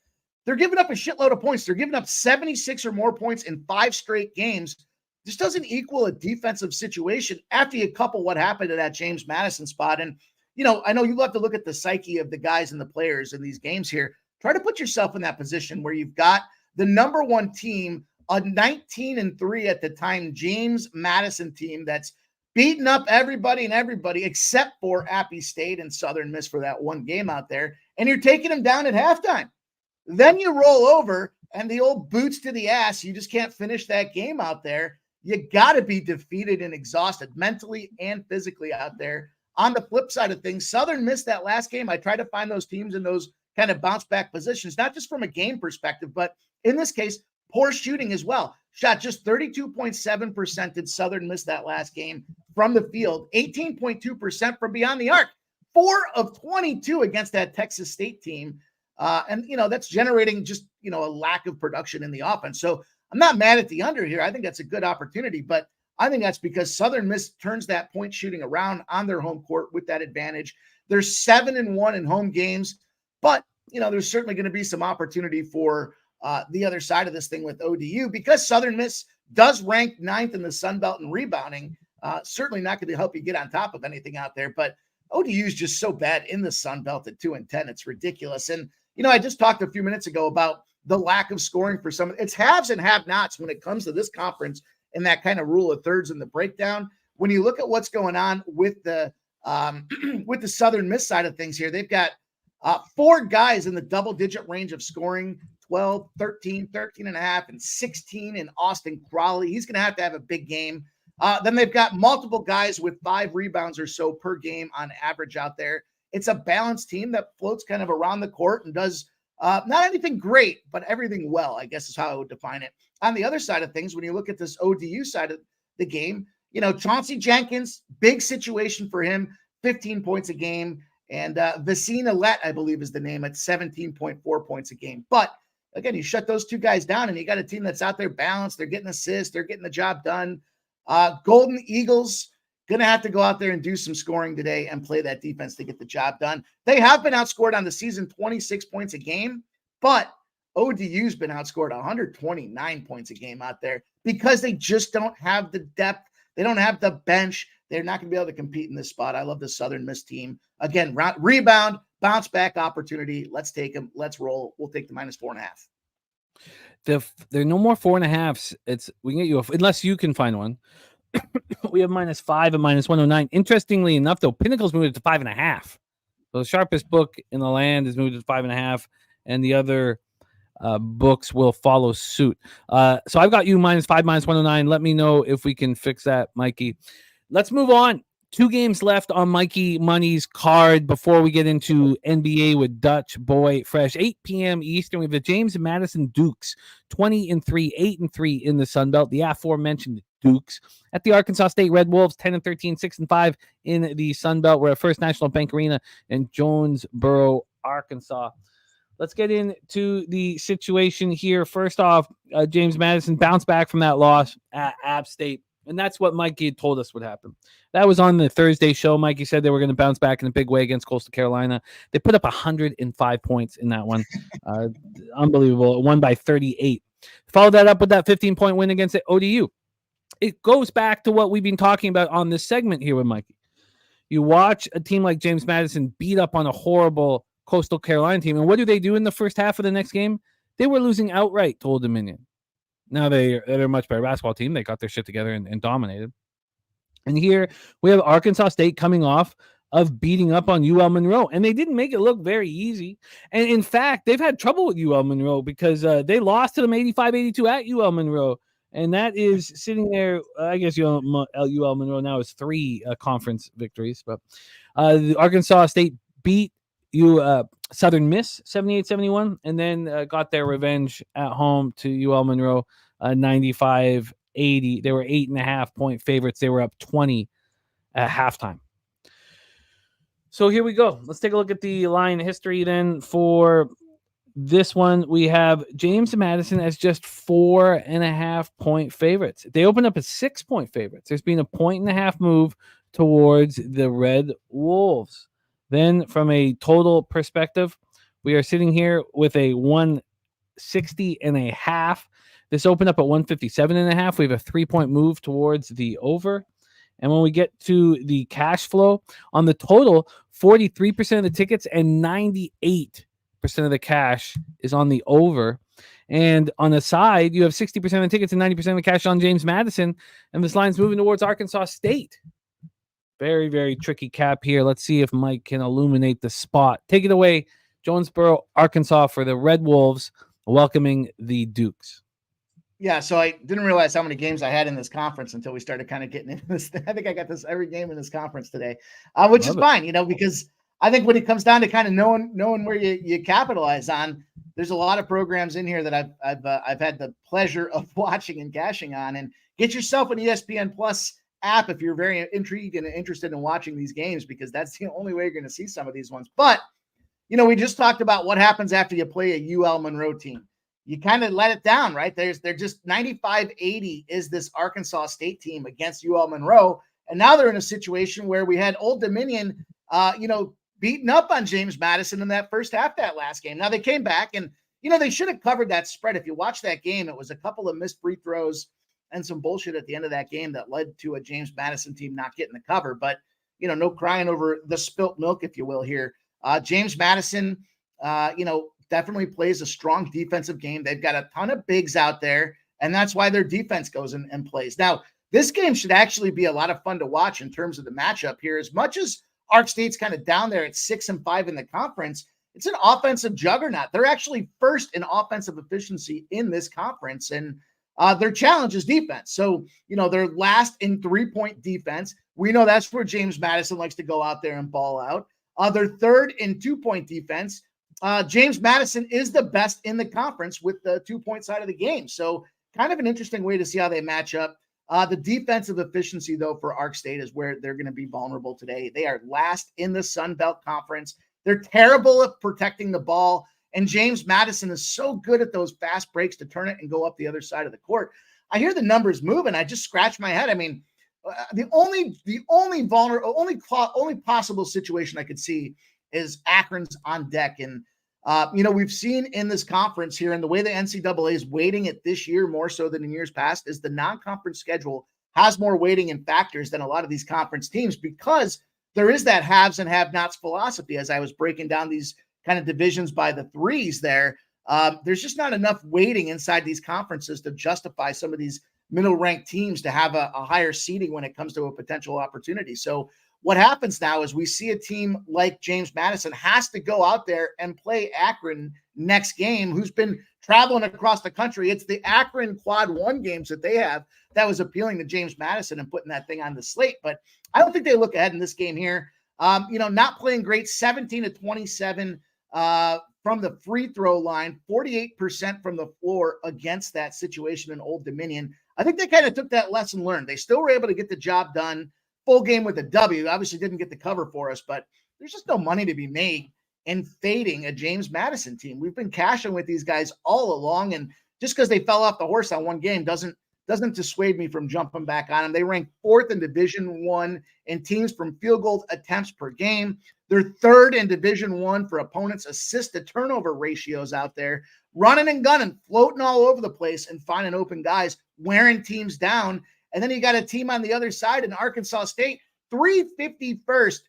S5: they're giving up a shitload of points. They're giving up 76 or more points in 5 straight games. This doesn't equal a defensive situation after you couple what happened to that James Madison spot. And I know you have to look at the psyche of the guys and the players in these games here. Try to put yourself in that position where you've got the number 1 team, a 19-3 at the time James Madison team that's beating up everybody except for Appy State and Southern Miss for that one game out there, and you're taking them down at halftime. Then you roll over, and the old boots to the ass, you just can't finish that game out there. You got to be defeated and exhausted mentally and physically out there. On the flip side of things, Southern missed that last game. I tried to find those teams in those kind of bounce back positions, not just from a game perspective, but in this case, poor shooting as well. Shot just 32.7% did Southern miss that last game from the field, 18.2% from beyond the arc, 4 of 22 against that Texas State team. And that's generating just, a lack of production in the offense. So I'm not mad at the under here. I think that's a good opportunity, but I think that's because Southern Miss turns that point shooting around on their home court with that advantage. They're 7-1 in home games, but there's certainly going to be some opportunity for the other side of this thing with ODU because Southern Miss does rank 9th in the Sun Belt in rebounding. Certainly not going to help you get on top of anything out there, but ODU is just so bad in the Sun Belt at 2-10. It's ridiculous. And I just talked a few minutes ago about the lack of scoring for some. It's haves and have-nots when it comes to this conference. And that kind of rule of thirds in the breakdown. When you look at what's going on with the Southern Miss side of things here, they've got 4 guys in the double-digit range of scoring, 12, 13, 13.5, and 16 in Austin Crowley. He's going to have a big game. Then they've got multiple guys with 5 rebounds or so per game on average out there. It's a balanced team that floats kind of around the court and does not anything great, but everything well, I guess is how I would define it. On the other side of things, when you look at this ODU side of the game, Chauncey Jenkins, big situation for him, 15 points a game. And Vicina Lett, I believe is the name, at 17.4 points a game. But again, you shut those 2 guys down and you got a team that's out there balanced. They're getting assists. They're getting the job done. Golden Eagles, Going to have to go out there and do some scoring today and play that defense to get the job done. They have been outscored on the season 26 points a game, but ODU's been outscored 129 points a game out there because they just don't have the depth. They don't have the bench. They're not going to be able to compete in this spot. I love the Southern Miss team. Again, rebound, bounce back opportunity. Let's take them. Let's roll. We'll take the -4.5.
S2: There are no more 4.5s. We can get you unless you can find one. We have -5 and -109. Interestingly enough, though, Pinnacle's moved it to 5.5. So the sharpest book in the land is moved to 5.5, and the other books will follow suit. So I've got you -5, -109. Let me know if we can fix that, Mikey. Let's move on. 2 games left on Mikey Money's card before we get into NBA with Dutch Boy Fresh. 8 p.m. Eastern. We have the James and Madison Dukes, 20-3, 8-3 in the Sun Belt. The aforementioned Dukes at the Arkansas State Red Wolves, 10-13, 6-5 in the Sun Belt. We're at First National Bank Arena in Jonesboro, Arkansas. Let's get into the situation here. First off, James Madison bounced back from that loss at App State. And that's what Mikey had told us would happen. That was on the Thursday show. Mikey said they were going to bounce back in a big way against Coastal Carolina. They put up 105 points in that one. Unbelievable. It won by 38. Followed that up with that 15-point win against ODU. It goes back to what we've been talking about on this segment here with Mikey. You watch a team like James Madison beat up on a horrible Coastal Carolina team. And what do they do in the first half of the next game? They were losing outright to Old Dominion. Now they're a much better basketball team. They got their shit together and dominated. And here we have Arkansas State coming off of beating up on UL Monroe. And they didn't make it look very easy. And in fact, they've had trouble with UL Monroe because they lost to them 85-82 at UL Monroe. And that is sitting there. I guess UL Monroe now is 3 conference victories. But the Arkansas State beat Southern Miss 78-71, and then got their revenge at home to UL Monroe 95-80. They were 8.5-point favorites. They were up 20 at halftime. So here we go. Let's take a look at the line history then for this one. We have James Madison as just 4.5-point favorites. They opened up as 6-point favorites. There's been a 1.5 move towards the Red Wolves. Then from a total perspective, we are sitting here with a 160.5. This opened up at 157.5. We have a 3-point move towards the over. And when we get to the cash flow on the total, 43% of the tickets and 98% of the cash is on the over. And on the side, you have 60% of the tickets and 90% of the cash on James Madison. And this line's moving towards Arkansas State. Very, very tricky cap here. Let's see if Mike can illuminate the spot. Take it away, Jonesboro, Arkansas, for the Red Wolves welcoming the Dukes.
S5: Yeah, so I didn't realize how many games I had in this conference until we started kind of getting into this. I think I got this every game in this conference today, which is fine, because I think when it comes down to kind of knowing where you capitalize on, there's a lot of programs in here that I've had the pleasure of watching and cashing on. And get yourself an ESPN Plus app if you're very intrigued and interested in watching these games, because that's the only way you're going to see some of these ones. But, we just talked about what happens after you play a UL Monroe team. You kind of let it down, right? They're just 95-80 is this Arkansas State team against UL Monroe. And now they're in a situation where we had Old Dominion, beating up on James Madison in that first half, that last game. Now they came back and, they should have covered that spread. If you watch that game, it was a couple of missed free throws and some bullshit at the end of that game that led to a James Madison team not getting the cover. But, no crying over the spilt milk, if you will, here. James Madison, definitely plays a strong defensive game. They've got a ton of bigs out there, and that's why their defense goes and plays. Now, this game should actually be a lot of fun to watch in terms of the matchup here. As much as Ark State's kind of down there at 6-5 in the conference, it's an offensive juggernaut. They're actually first in offensive efficiency in this conference, and their challenge is defense. So, they're last in 3-point defense. We know that's where James Madison likes to go out there and ball out. They're third in 2-point defense. James Madison is the best in the conference with the 2-point side of the game. So kind of an interesting way to see how they match up. The defensive efficiency, though, for Ark State is where they're going to be vulnerable today. They are last in the Sun Belt Conference. They're terrible at protecting the ball. And James Madison is so good at those fast breaks to turn it and go up the other side of the court. I hear the numbers moving. I just scratch my head. I mean, the only possible situation I could see is Akron's on deck. And, we've seen in this conference here, and the way the NCAA is weighting it this year more so than in years past, is the non-conference schedule has more weighting and factors than a lot of these conference teams, because there is that haves and have-nots philosophy. As I was breaking down these kind of divisions by the threes there, there's just not enough weighting inside these conferences to justify some of these middle-ranked teams to have a higher seeding when it comes to a potential opportunity. So what happens now is we see a team like James Madison has to go out there and play Akron next game, who's been traveling across the country. It's the Akron Quad 1 games that they have that was appealing to James Madison and putting that thing on the slate. But I don't think they look ahead in this game here. Not playing great, 17 to 27 from the free throw line, 48% from the floor against that situation in Old Dominion. I think they kind of took that lesson learned. They still were able to get the job done. Full game with a W. Obviously didn't get the cover for us, but there's just no money to be made in fading a James Madison team. We've been cashing with these guys all along, and just because they fell off the horse on one game doesn't dissuade me from jumping back on them. They rank 4th in Division I in teams from field goal attempts per game. They're 3rd in Division I for opponents' assist to turnover ratios out there, running and gunning, floating all over the place and finding open guys, wearing teams down. And then you got a team on the other side in Arkansas State, 351st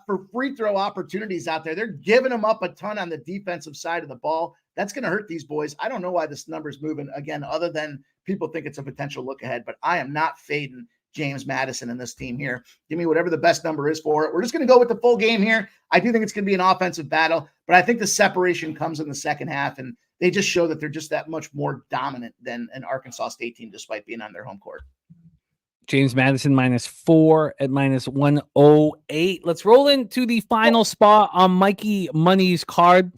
S5: for free throw opportunities out there. They're giving them up a ton on the defensive side of the ball. That's going to hurt these boys. I don't know why this number's moving again, other than people think it's a potential look ahead, but I am not fading James Madison in this team here. Give me whatever the best number is for it. We're just going to go with the full game here. I do think it's going to be an offensive battle, but I think the separation comes in the second half, and they just show that they're just that much more dominant than an Arkansas State team, despite being on their home court.
S2: James Madison -4 at -108. Let's roll into the final spot on Mikey Money's card.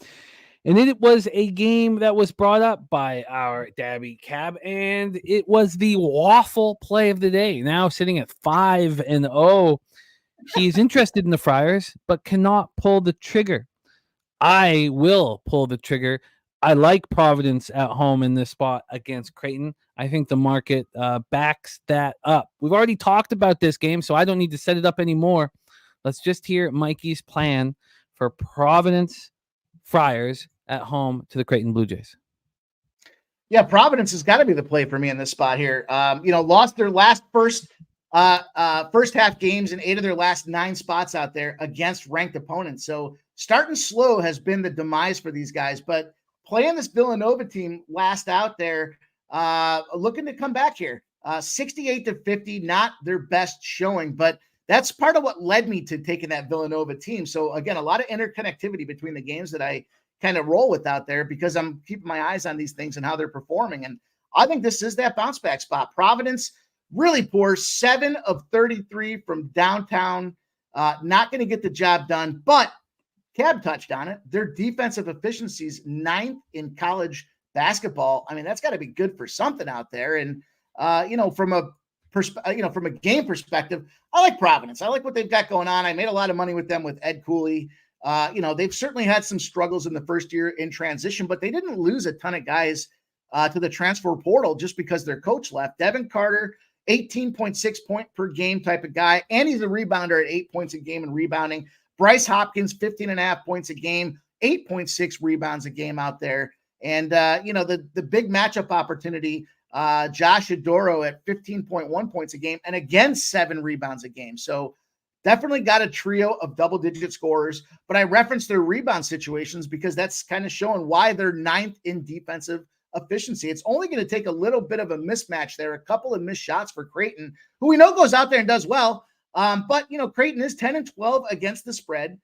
S2: And it was a game that was brought up by our Daby Cab, and it was the waffle play of the day. Now sitting at 5-0. He's interested in the Friars, but cannot pull the trigger. I will pull the trigger. I like Providence at home in this spot against Creighton. I think the market backs that up. We've already talked about this game, so I don't need to set it up anymore. Let's just hear Mikey's plan for Providence Friars at home to the Creighton Blue Jays.
S5: Yeah, Providence has got to be the play for me in this spot here. Lost their first half games in 8 of their last 9 spots out there against ranked opponents. So starting slow has been the demise for these guys, but playing this Villanova team last out there, looking to come back here. 68-50, not their best showing, but that's part of what led me to taking that Villanova team. So again, a lot of interconnectivity between the games that I kind of roll with out there, because I'm keeping my eyes on these things and how they're performing. And I think this is that bounce back spot. Providence really poor, 7 of 33 from downtown. Not going to get the job done, but Cab touched on it. Their defensive efficiency is 9th in college basketball. I mean, that's got to be good for something out there. And from a game perspective, I like Providence. I like what they've got going on. I made a lot of money with them with Ed Cooley. They've certainly had some struggles in the first year in transition, but they didn't lose a ton of guys to the transfer portal just because their coach left. Devin Carter, 18.6 point per game type of guy, and he's a rebounder at 8 points a game in rebounding. Bryce Hopkins, 15.5 points a game, 8.6 rebounds a game out there. And, the big matchup opportunity, Josh Adoro at 15.1 points a game, and again, 7 rebounds a game. So definitely got a trio of double-digit scorers, but I referenced their rebound situations because that's kind of showing why they're 9th in defensive efficiency. It's only going to take a little bit of a mismatch there, a couple of missed shots for Creighton, who we know goes out there and does well. But Creighton is 10-12 against the spread.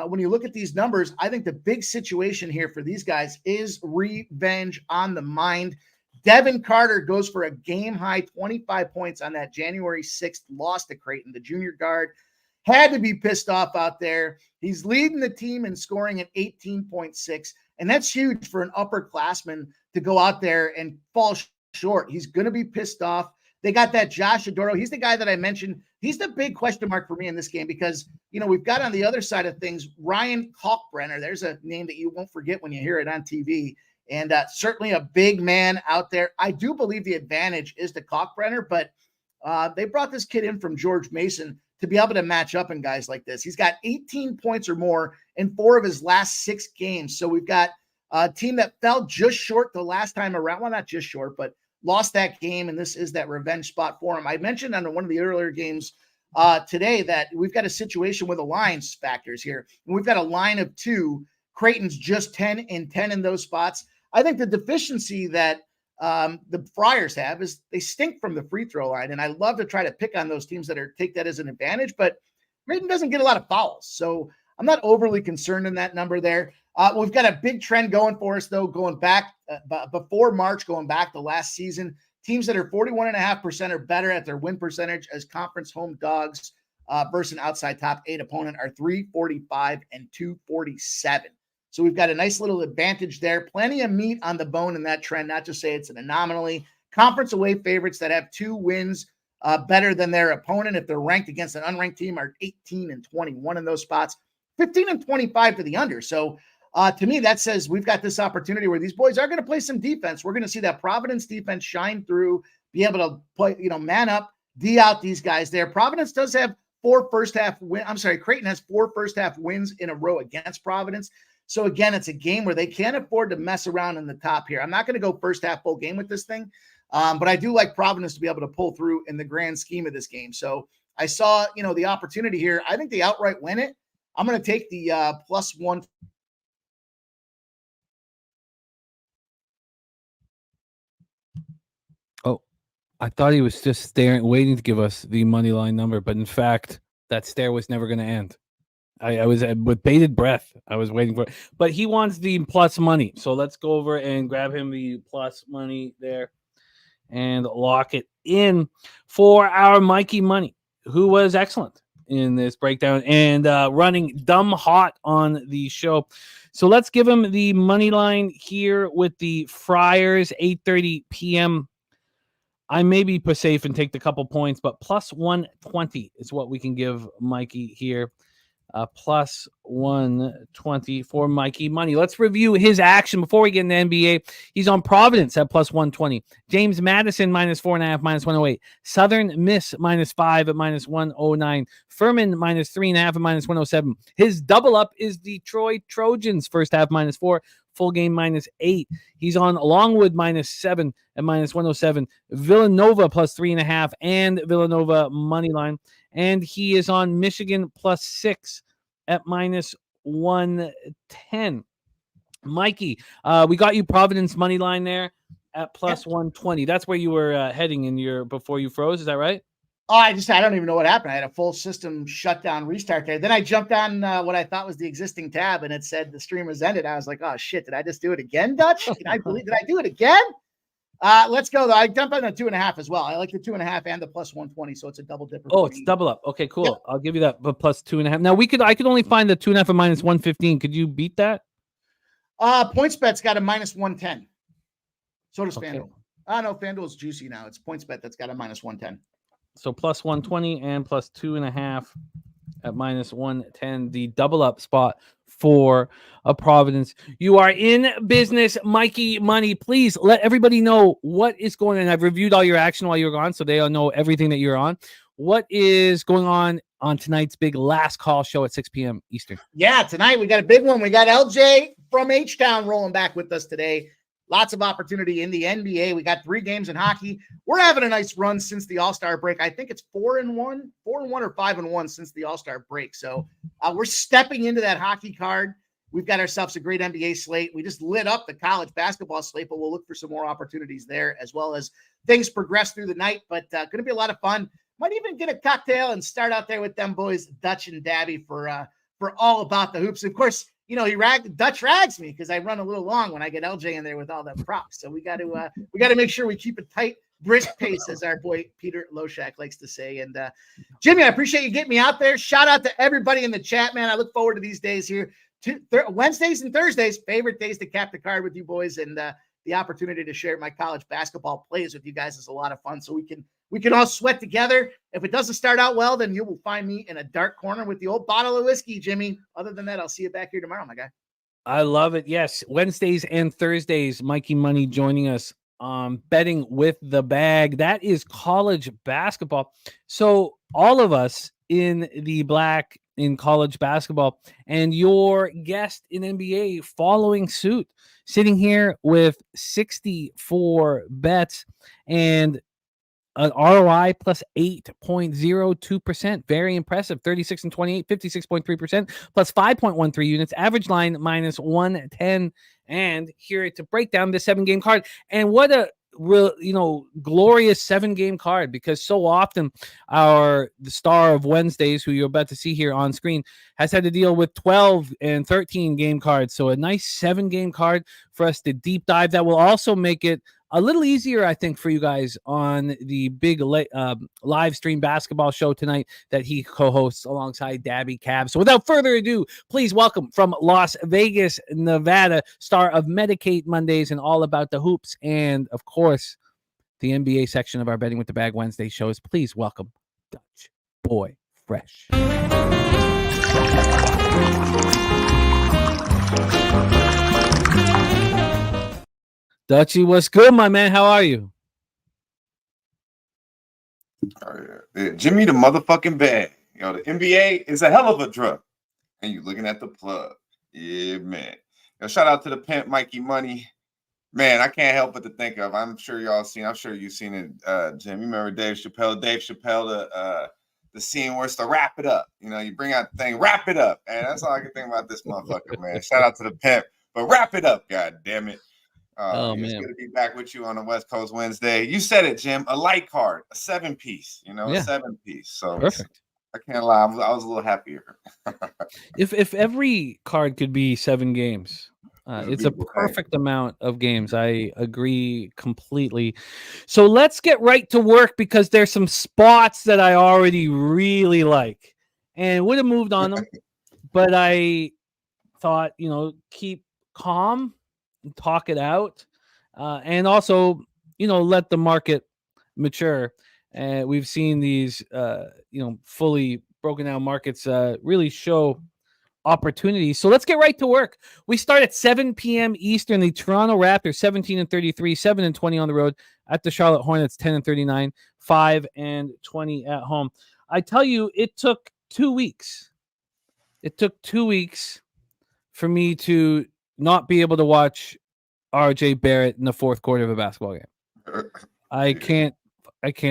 S5: When you look at these numbers, I think the big situation here for these guys is revenge on the mind. Devin Carter goes for a game-high 25 points on that January 6th loss to Creighton. The junior guard had to be pissed off out there. He's leading the team in scoring at 18.6, and that's huge for an upperclassman to go out there and fall short. He's going to be pissed off. They got that Josh Adoro. He's the guy that I mentioned. He's the big question mark for me in this game because, we've got on the other side of things, Ryan Kalkbrenner. There's a name that you won't forget when you hear it on TV. And certainly a big man out there. I do believe the advantage is to Kalkbrenner, but They brought this kid in from George Mason to be able to match up in guys like this. He's got 18 points or more in 4 of his last 6 games. So we've got a team that fell just short the last time around. Well, not just short, but lost that game, and this is that revenge spot for him. I mentioned on one of the earlier games today that we've got a situation with alliance factors here. And we've got a line of 2. Creighton's just 10 and 10 in those spots. I think the deficiency that the Friars have is they stink from the free throw line, and I love to try to pick on those teams that take that as an advantage, but Creighton doesn't get a lot of fouls, so I'm not overly concerned in that number there. We've got a big trend going for us, though, going back before March, going back to last season. Teams that are 41.5% or better at their win percentage as conference home dogs versus an outside top 8 opponent are 345 and 247. So we've got a nice little advantage there. Plenty of meat on the bone in that trend, not to say it's an anomaly. Conference away favorites that have 2 wins better than their opponent, if they're ranked against an unranked team, are 18 and 21 in those spots, 15 and 25 to the under. So to me, that says we've got this opportunity where these boys are going to play some defense. We're going to see that Providence defense shine through, be able to play, man up, D out these guys there. Providence does have 4 first half wins. I'm sorry, Creighton has 4 first half wins in a row against Providence. So again, it's a game where they can't afford to mess around in the top here. I'm not going to go first half full game with this thing, but I do like Providence to be able to pull through in the grand scheme of this game. So I saw, the opportunity here. I think they outright win it. I'm going to take the +1.
S2: Oh, I thought he was just waiting to give us the money line number, but in fact, that stare was never going to end. I was with bated breath. I was waiting for it, but he wants the plus money. So let's go over and grab him the plus money there and lock it in for our Mikey Money, who was excellent in this breakdown and running dumb hot on the show. So let's give him the money line here with the Friars, 8:30 p.m. I may be safe and take the couple points, but +120 is what we can give Mikey here. +120 for Mikey Money. Let's review his action before we get in the NBA. He's on Providence at +120. James Madison -4.5, -108. Southern Miss -5 at -109. Furman -3.5 at -107. His double up is Detroit Trojans first half -4. Full game -8. He's on Longwood -7 at -107. Villanova +3.5 and Villanova money line. And he is on Michigan +6 at -110. Mikey, we got you Providence money line there at +120. That's where you were heading before you froze. Is that right?
S5: Oh, I don't even know what happened. I had a full system shutdown restart there. Then I jumped on what I thought was the existing tab, and it said the stream was ended. I was like, oh shit, did I just do it again, Dutch? Did I do it again? Let's go though. I jumped on the 2.5 as well. I like the 2.5 and the +120, so it's a double dipper.
S2: Oh, it's double up. Okay, cool. Yep. I'll give you that, but +2.5. Now I could only find the 2.5 and -115. Could you beat that?
S5: PointsBet's got a -110. So does FanDuel. No, FanDuel's juicy now. It's PointsBet that's got a -110.
S2: So +120 and +2.5 at -110. The double up spot for a Providence. You are in business, Mikey Money. Please let everybody know what is going on. I've reviewed all your action while you were gone, so they all know everything that you're on. What is going on tonight's big last call show at 6 p.m. Eastern?
S5: Yeah, tonight we got a big one. We got LJ from H-Town rolling back with us today. Lots of opportunity in the NBA. We got 3 games in hockey. We're having a nice run since the All-Star break. I think it's 4-1 or 5-1 since the All-Star break. So we're stepping into that hockey card. We've got ourselves a great NBA slate. We just lit up the college basketball slate, but we'll look for some more opportunities there as well as things progress through the night. But going to be a lot of fun. Might even get a cocktail and start out there with them boys, Dutch and Daby, for all about the hoops. Of course, Dutch rags me because I run a little long when I get LJ in there with all the props. So we got to make sure we keep a tight, brisk pace, as our boy Peter Loshak likes to say. And Jimmy, I appreciate you getting me out there. Shout out to everybody in the chat, man. I look forward to these days here. Wednesdays and Thursdays, favorite days to cap the card with you boys, and the opportunity to share my college basketball plays with you guys is a lot of fun. So we can all sweat together. If it doesn't start out well, then you will find me in a dark corner with the old bottle of whiskey, Jimmy. Other than that, I'll see you back here tomorrow, my guy.
S2: I love it. Yes, Wednesdays and Thursdays, Mikey Money joining us betting with the bag. That is college basketball. So all of us in the black in college basketball and your guest in NBA following suit, sitting here with 64 bets and an ROI plus 8.02%. Very impressive. 36 and 28, 56.3%, plus 5.13 units. Average line minus 110. And here to break down this 7-game card. And what a real, glorious 7-game card, because so often the star of Wednesdays, who you're about to see here on screen, has had to deal with 12 and 13 game cards. So a nice 7-game card for us to deep dive. That will also make it a little easier, I think, for you guys on the big live stream basketball show tonight that he co-hosts alongside Daby Cab. So without further ado, please welcome from Las Vegas, Nevada, star of Medicate Mondays and All About the Hoops, and of course, the NBA section of our Betting with the Bag Wednesday shows. Please welcome Dutch Boy Fresh. Dutchy, what's good, my man? How are you?
S6: Yeah. Jimmy the motherfucking bag. The NBA is a hell of a drug. And you looking at the plug. Yeah, man. Shout out to the pimp, Mikey Money. Man, I can't help but to think of, I'm sure you've seen it, Jim. You remember Dave Chappelle, the scene where it's to wrap it up. You bring out the thing, wrap it up. And that's all I can think about this motherfucker, man. Shout out to the pimp. But wrap it up, god damn it.
S2: Man.
S6: It's good to be back with you on the West Coast Wednesday. You said it, Jim. A light card, a 7-piece, a 7-piece. So
S2: perfect.
S6: I can't lie. I was a little happier.
S2: If every card could be 7 games, it's a perfect amount of games. I agree completely. So let's get right to work, because there's some spots that I already really like and would have moved on them, but I thought, keep calm, talk it out, and also let the market mature. And we've seen these fully broken down markets really show opportunities. So let's get right to work. We start at 7 p.m. Eastern. The Toronto Raptors 17 and 33, 7 and 20 on the road at the Charlotte Hornets 10 and 39, 5 and 20 at home. I tell you, it took 2 weeks. It took 2 weeks for me to not be able to watch RJ Barrett in the fourth quarter of a basketball game. I can't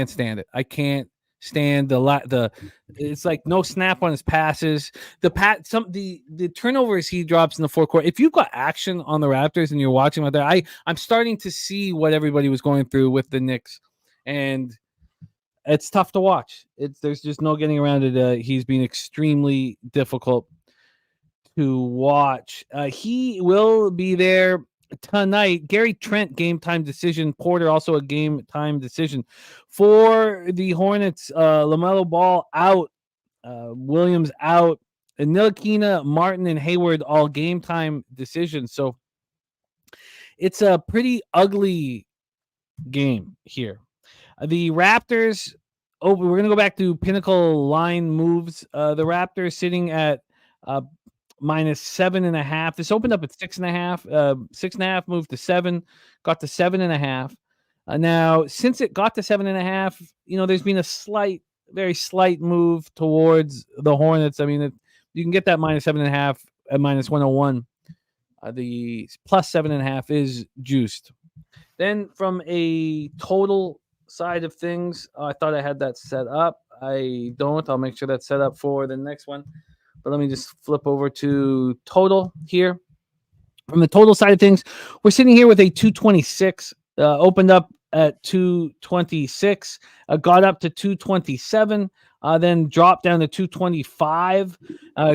S2: stand it. I can't stand the it's like no snap on his passes. The turnovers he drops in the fourth quarter. If you've got action on the Raptors and you're watching out there, I'm starting to see what everybody was going through with the Knicks, and it's tough to watch. There's just no getting around it. He's been extremely difficult to watch. He will be there tonight. Gary Trent, game time decision. Porter also a game time decision for the Hornets. LaMelo Ball out, Williams out, and Ntilikina, Martin, and Hayward all game time decisions. So it's a pretty ugly game here. The Raptors. Oh, we're gonna go back to Pinnacle line moves. The Raptors sitting at minus 7.5. This opened up at 6.5. 6.5 moved to 7, got to 7.5. Now, since it got to 7.5, there's been a very slight move towards the Hornets. I mean, you can get that minus 7.5 at minus 101. The plus 7.5 is juiced. Then from a total side of things, I thought I had that set up. I don't. I'll make sure that's set up for the next one. But let me just flip over to total here. From the total side of things, we're sitting here with a 226. Opened up at 226, got up to 227, then dropped down to 225,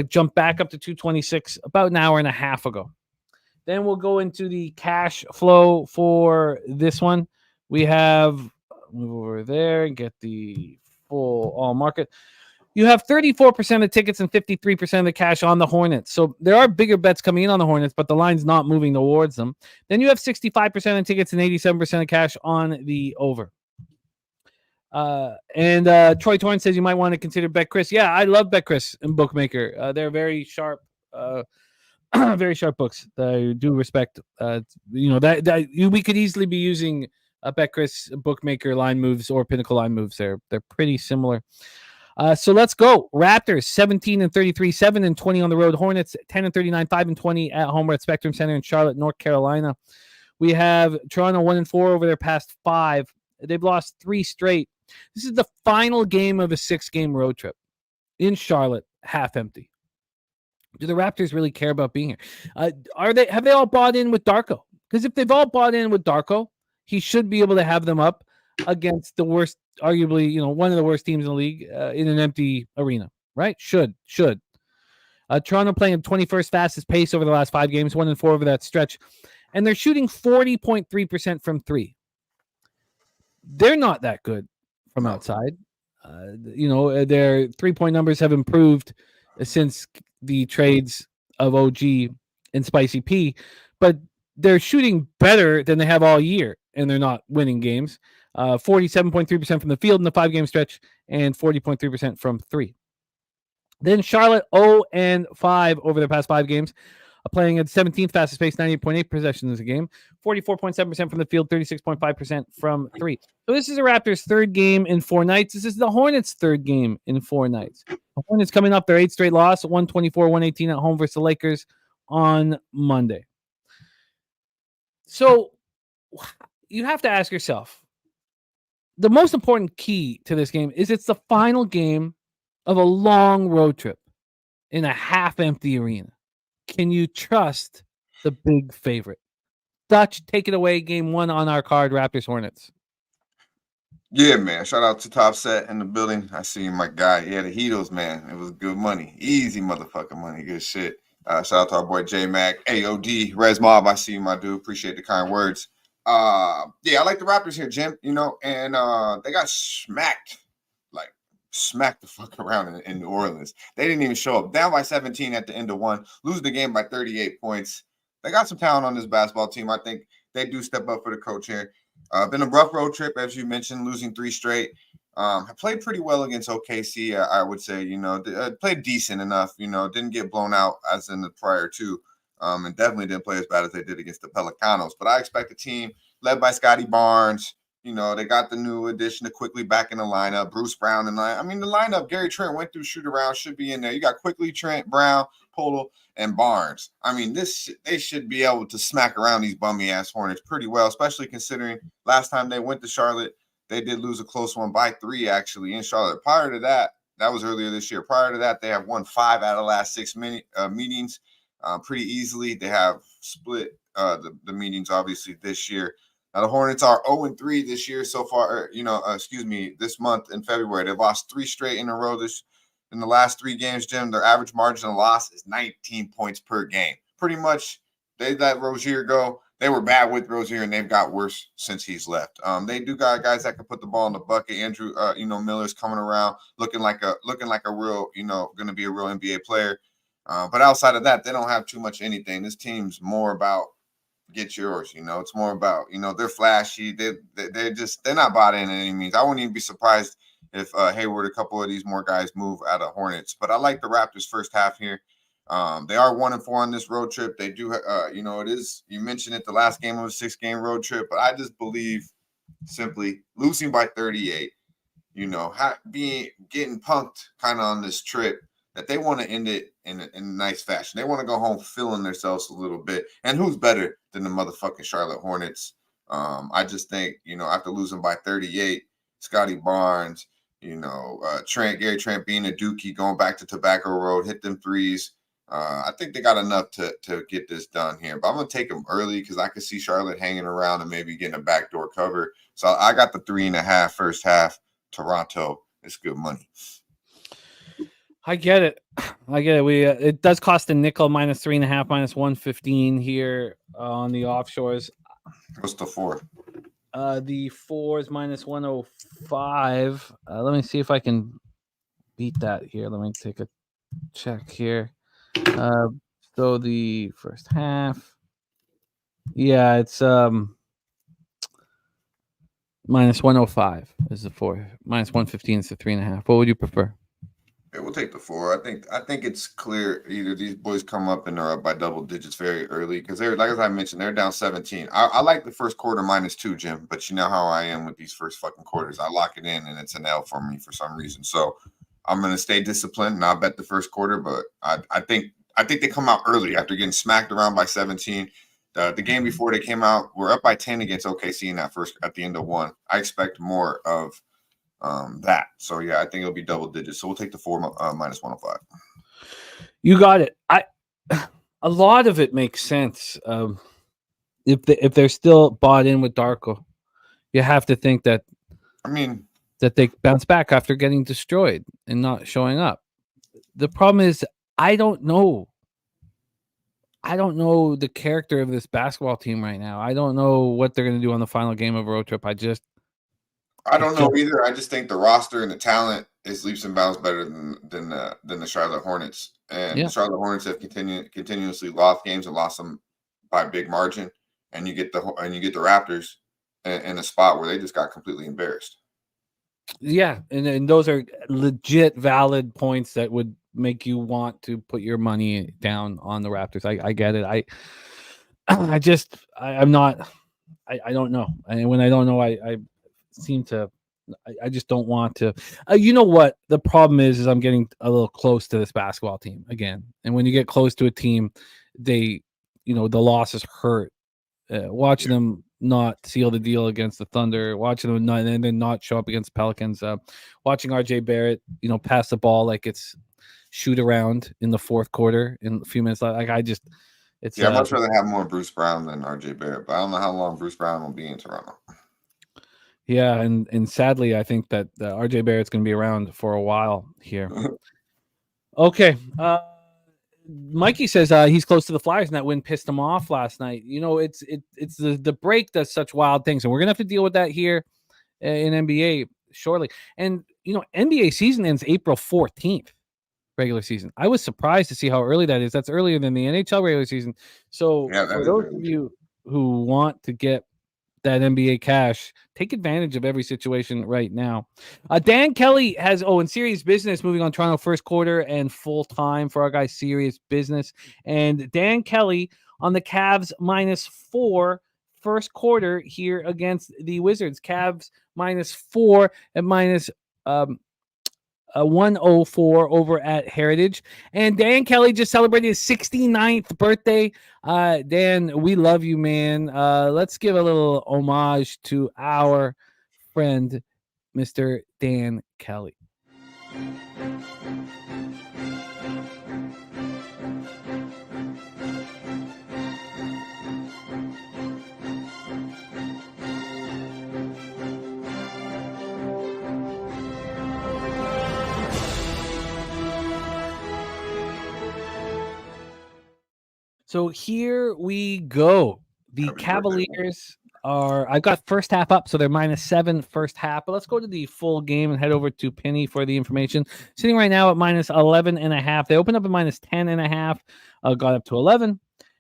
S2: jumped back up to 226 about an hour and a half ago. Then we'll go into the cash flow for this one. We have, move over there and get the full all market. You have 34% of the tickets and 53% of the cash on the Hornets. So there are bigger bets coming in on the Hornets, but the line's not moving towards them. Then you have 65% of the tickets and 87% of cash on the over. And Troy Torrance says you might want to consider BetChris. Yeah, I love BetChris and Bookmaker. They're very sharp, very sharp books that I do respect. We could easily be using BetCris bookmaker line moves or Pinnacle line moves. They're pretty similar. So let's go. Raptors 17-33, 7-20 on the road. Hornets 10-39, 5-20 at home. We're at Spectrum Center in Charlotte, North Carolina. We have Toronto 1-4 over their past 5. They've lost 3 straight. This is the final game of a 6-game road trip in Charlotte, half empty. Do the Raptors really care about being here? Have they all bought in with Darko? Because if they've all bought in with Darko, he should be able to have them up against the worst, arguably, one of the worst teams in the league in an empty arena, right? Should. Toronto playing 21st fastest pace over the last 5 games, 1-4 over that stretch. And they're shooting 40.3% from 3. They're not that good from outside. Their 3-point numbers have improved since the trades of OG and Spicy P, but they're shooting better than they have all year, and they're not winning games. 47.3% from the field in the 5-game stretch and 40.3% from 3. Then Charlotte 0-5 over their past 5 games, playing at 17th fastest pace, 98.8 possessions a game, 44.7% from the field, 36.5% from 3. So this is the Raptors' 3rd game in 4 nights. This is the Hornets' 3rd game in 4 nights. The Hornets coming up their 8th straight loss, 124-118 at home versus the Lakers on Monday. So you have to ask yourself, the most important key to this game is it's the final game of a long road trip in a half-empty arena. Can you trust the big favorite? Dutch, take it away. Game 1 on our card, Raptors Hornets.
S6: Yeah, man. Shout out to Top Set in the building. I see my guy. Yeah, the Heatles, man. It was good money. Easy motherfucking money. Good shit. Shout out to our boy J Mac, AOD, Res Mob. I see you, my dude. Appreciate the kind words. Yeah, I like the Raptors here, Jim. And they got smacked the fuck around in New Orleans. They didn't even show up. Down by 17 at the end of 1, lose the game by 38 points. They got some talent on this basketball team. I think they do step up for the coach here. Been a rough road trip, as you mentioned, losing 3 straight. Played pretty well against OKC, I would say. Played decent enough. Didn't get blown out as in the prior 2. And definitely didn't play as bad as they did against the Pelicanos. But I expect a team led by Scotty Barnes. They got the new addition to Quickly back in the lineup. Bruce Brown and the lineup, Gary Trent went through shoot around, should be in there. You got Quickly, Trent, Brown, Polo, and Barnes. They should be able to smack around these bummy ass Hornets pretty well, especially considering last time they went to Charlotte, they did lose a close one by 3 actually in Charlotte. Prior to that was earlier this year. Prior to that, they have won 5 out of the last 6 meetings pretty easily. They have split the meetings obviously this year. Now, the Hornets are 0-3 this year so far, this month in February. They've lost 3 straight in a row in the last 3 games, Jim. Their average margin of loss is 19 points per game. Pretty much, they let Rozier go. They were bad with Rozier, and they've got worse since he's left. They do got guys that can put the ball in the bucket. Andrew, Miller's coming around, looking like a real, going to be a real NBA player. But outside of that, they don't have too much anything. This team's more about get yours. It's more about, they're flashy. They're not bought in any means. I wouldn't even be surprised if Hayward, a couple of these more guys move out of Hornets. But I like the Raptors first half here. They are 1-4 on this road trip. They do, it is, you mentioned it, the last game of a 6-game road trip, but I just believe simply losing by 38, getting punked kind of on this trip, that they want to end it in a nice fashion. They want to go home feeling themselves a little bit. And who's better than the motherfucking Charlotte Hornets? I just think, after losing by 38, Scotty Barnes, Gary Trent being a dookie, going back to Tobacco Road, hit them threes. I think they got enough to get this done here. But I'm going to take them early because I could see Charlotte hanging around and maybe getting a backdoor cover. So I got the 3.5 first half. Toronto. It's good money.
S2: I get it. It does cost a nickel, minus 3.5, minus 115 here on the offshores.
S6: What's the 4?
S2: The 4 is minus 105. Let me see if I can beat that here. Let me take a check here. So the first half. Yeah, it's minus 105 is the 4. Minus 115 is the 3.5. What would you prefer?
S6: Yeah, we'll take the 4. I think it's clear either these boys come up and they're up by double digits very early because they're, like as I mentioned, they're down 17. I like the first quarter -2, Jim, but you know how I am with these first fucking quarters. I lock it in and it's an L for me for some reason. So I'm gonna stay disciplined and I'll bet the first quarter, but I think they come out early after getting smacked around by 17. The game before they came out, we're up by 10 against OKC in that first at the end of 1. I expect more of that. So yeah, I think it'll be double digits. So we'll take the 4 -105.
S2: You got it. A lot of it makes sense. If they're still bought in with Darko, you have to think that that they bounce back after getting destroyed and not showing up. The problem is I don't know the character of this basketball team right now. I don't know what they're going to do on the final game of a road trip. I don't
S6: know either. I just think the roster and the talent is leaps and bounds better than the Charlotte Hornets. And the Charlotte Hornets have continuously lost games and lost them by a big margin. And you get the Raptors in a spot where they just got completely embarrassed.
S2: Yeah, and those are legit valid points that would make you want to put your money down on the Raptors. I get it. I'm not. I don't know. And when I don't know, I seem to. I just don't want to. You know what the problem is I'm getting a little close to this basketball team again. And when you get close to a team, the losses hurt. Watching them not seal the deal against the Thunder, watching them not show up against Pelicans, watching RJ Barrett, pass the ball like it's shoot around in the fourth quarter in a few minutes. Like I'd much
S6: rather have more Bruce Brown than RJ Barrett, but I don't know how long Bruce Brown will be in Toronto.
S2: Yeah, and sadly, I think that RJ Barrett's going to be around for a while here. Okay. Mikey says he's close to the Flyers, and that win pissed him off last night. It's the break does such wild things, and we're gonna have to deal with that here in NBA shortly. And NBA season ends April 14th, regular season. I was surprised to see how early that is. That's earlier than the NHL regular season. So for those of you who want to get that NBA cash, take advantage of every situation right now. Dan Kelly has in serious business moving on Toronto first quarter and full time for our guys serious business. And Dan Kelly on the Cavs -4 first quarter here against the Wizards. Cavs -4 and -104 over at Heritage. And Dan Kelly just celebrated his 69th birthday. Dan, we love you, man. Let's give a little homage to our friend, Mr. Dan Kelly. So here we go. The Cavaliers I've got first half up, so they're -7 first half. But let's go to the full game and head over to Penny for the information. Sitting right now at -11.5. They opened up at -10.5, got up to 11,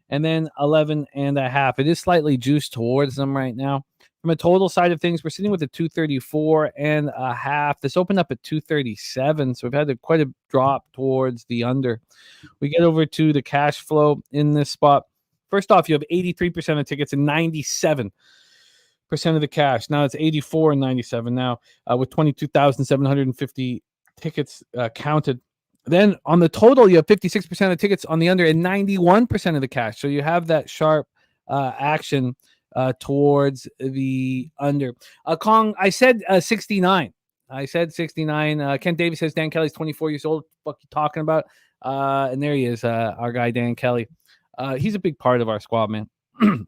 S2: and then 11.5. It is slightly juiced towards them right now. From a total side of things, we're sitting with a 234.5. This opened up at 237, so we've had quite a drop towards the under. We get over to the cash flow in this spot. First off, you have 83% of tickets and 97% of the cash. Now it's 84 and 97 now with 22,750 tickets counted. Then on the total, you have 56% of tickets on the under and 91% of the cash. So you have that sharp action towards the under. Kong, I said 69. I said 69. Ken Davis says Dan Kelly's 24 years old. What you talking about? And there he is, our guy Dan Kelly. He's a big part of our squad, man.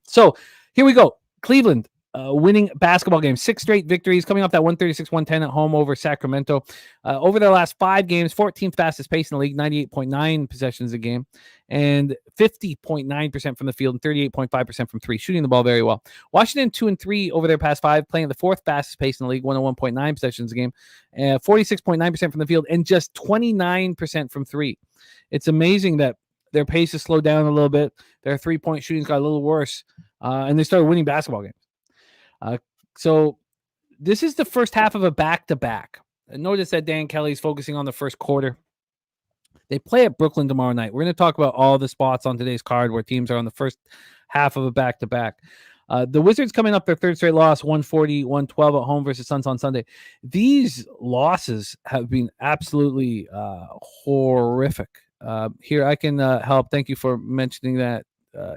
S2: So here we go. Cleveland winning basketball games, 6 straight victories, coming off that 136-110 at home over Sacramento. Over their last 5 games, 14th fastest pace in the league, 98.9 possessions a game, and 50.9% from the field and 38.5% from 3, shooting the ball very well. Washington 2-3 over their past 5, playing at the 4th fastest pace in the league, 101.9 possessions a game, 46.9% from the field, and just 29% from 3. It's amazing that their pace has slowed down a little bit. Their 3-point shooting's got a little worse, and they started winning basketball games. So this is the first half of a back-to-back. Notice that Dan Kelly's focusing on the first quarter. They play at Brooklyn tomorrow night. We're going to talk about all the spots on today's card where teams are on the first half of a back-to-back. The Wizards coming up their third straight loss, 140-112 at home versus Suns on Sunday. These losses have been absolutely horrific. Here, I can help. Thank you for mentioning that.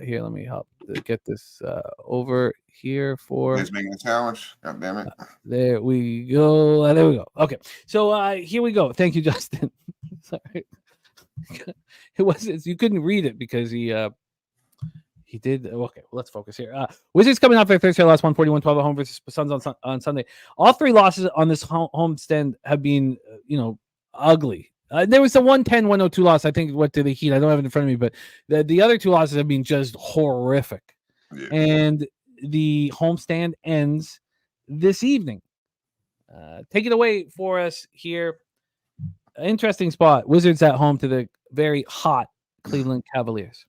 S2: Here, let me help get this over here for.
S6: He's making a challenge. God damn it.
S2: There we go. There we go. Okay. So here we go. Thank you, Justin. Sorry. It wasn't. You couldn't read it because he did. Okay, let's focus here. Wizards coming off their third straight loss, 141-12 at home versus Suns on Sunday. All three losses on this homestand have been, ugly. There was a 110-102 loss. I think what did the Heat? I don't have it in front of me, but the other two losses have been just horrific. Yeah. And the homestand ends this evening. Take it away for us here. Interesting spot. Wizards at home to the very hot Cleveland Cavaliers.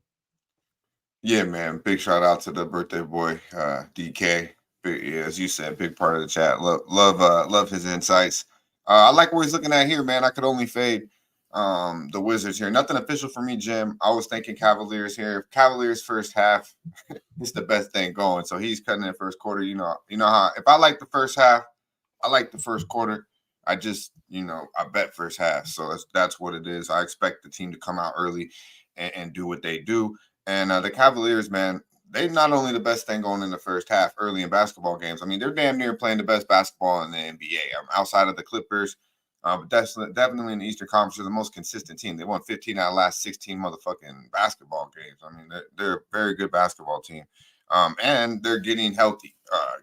S6: Yeah, man. Big shout out to the birthday boy, DK. As you said, big part of the chat. Love his insights. I like what he's looking at here, man. I could only fade the Wizards here. Nothing official for me, Jim. I was thinking Cavaliers here. Cavaliers first half, it's the best thing going. So he's cutting in first quarter. You know how if I like the first half, I like the first quarter. I just, I bet first half. So that's what it is. I expect the team to come out early and do what they do. And the Cavaliers, man, they're not only the best thing going in the first half early in basketball games. I mean, they're damn near playing the best basketball in the NBA. Outside of the Clippers, but definitely in the Eastern Conference, they're the most consistent team. They won 15 out of the last 16 motherfucking basketball games. I mean, they're a very good basketball team. And they're getting healthy.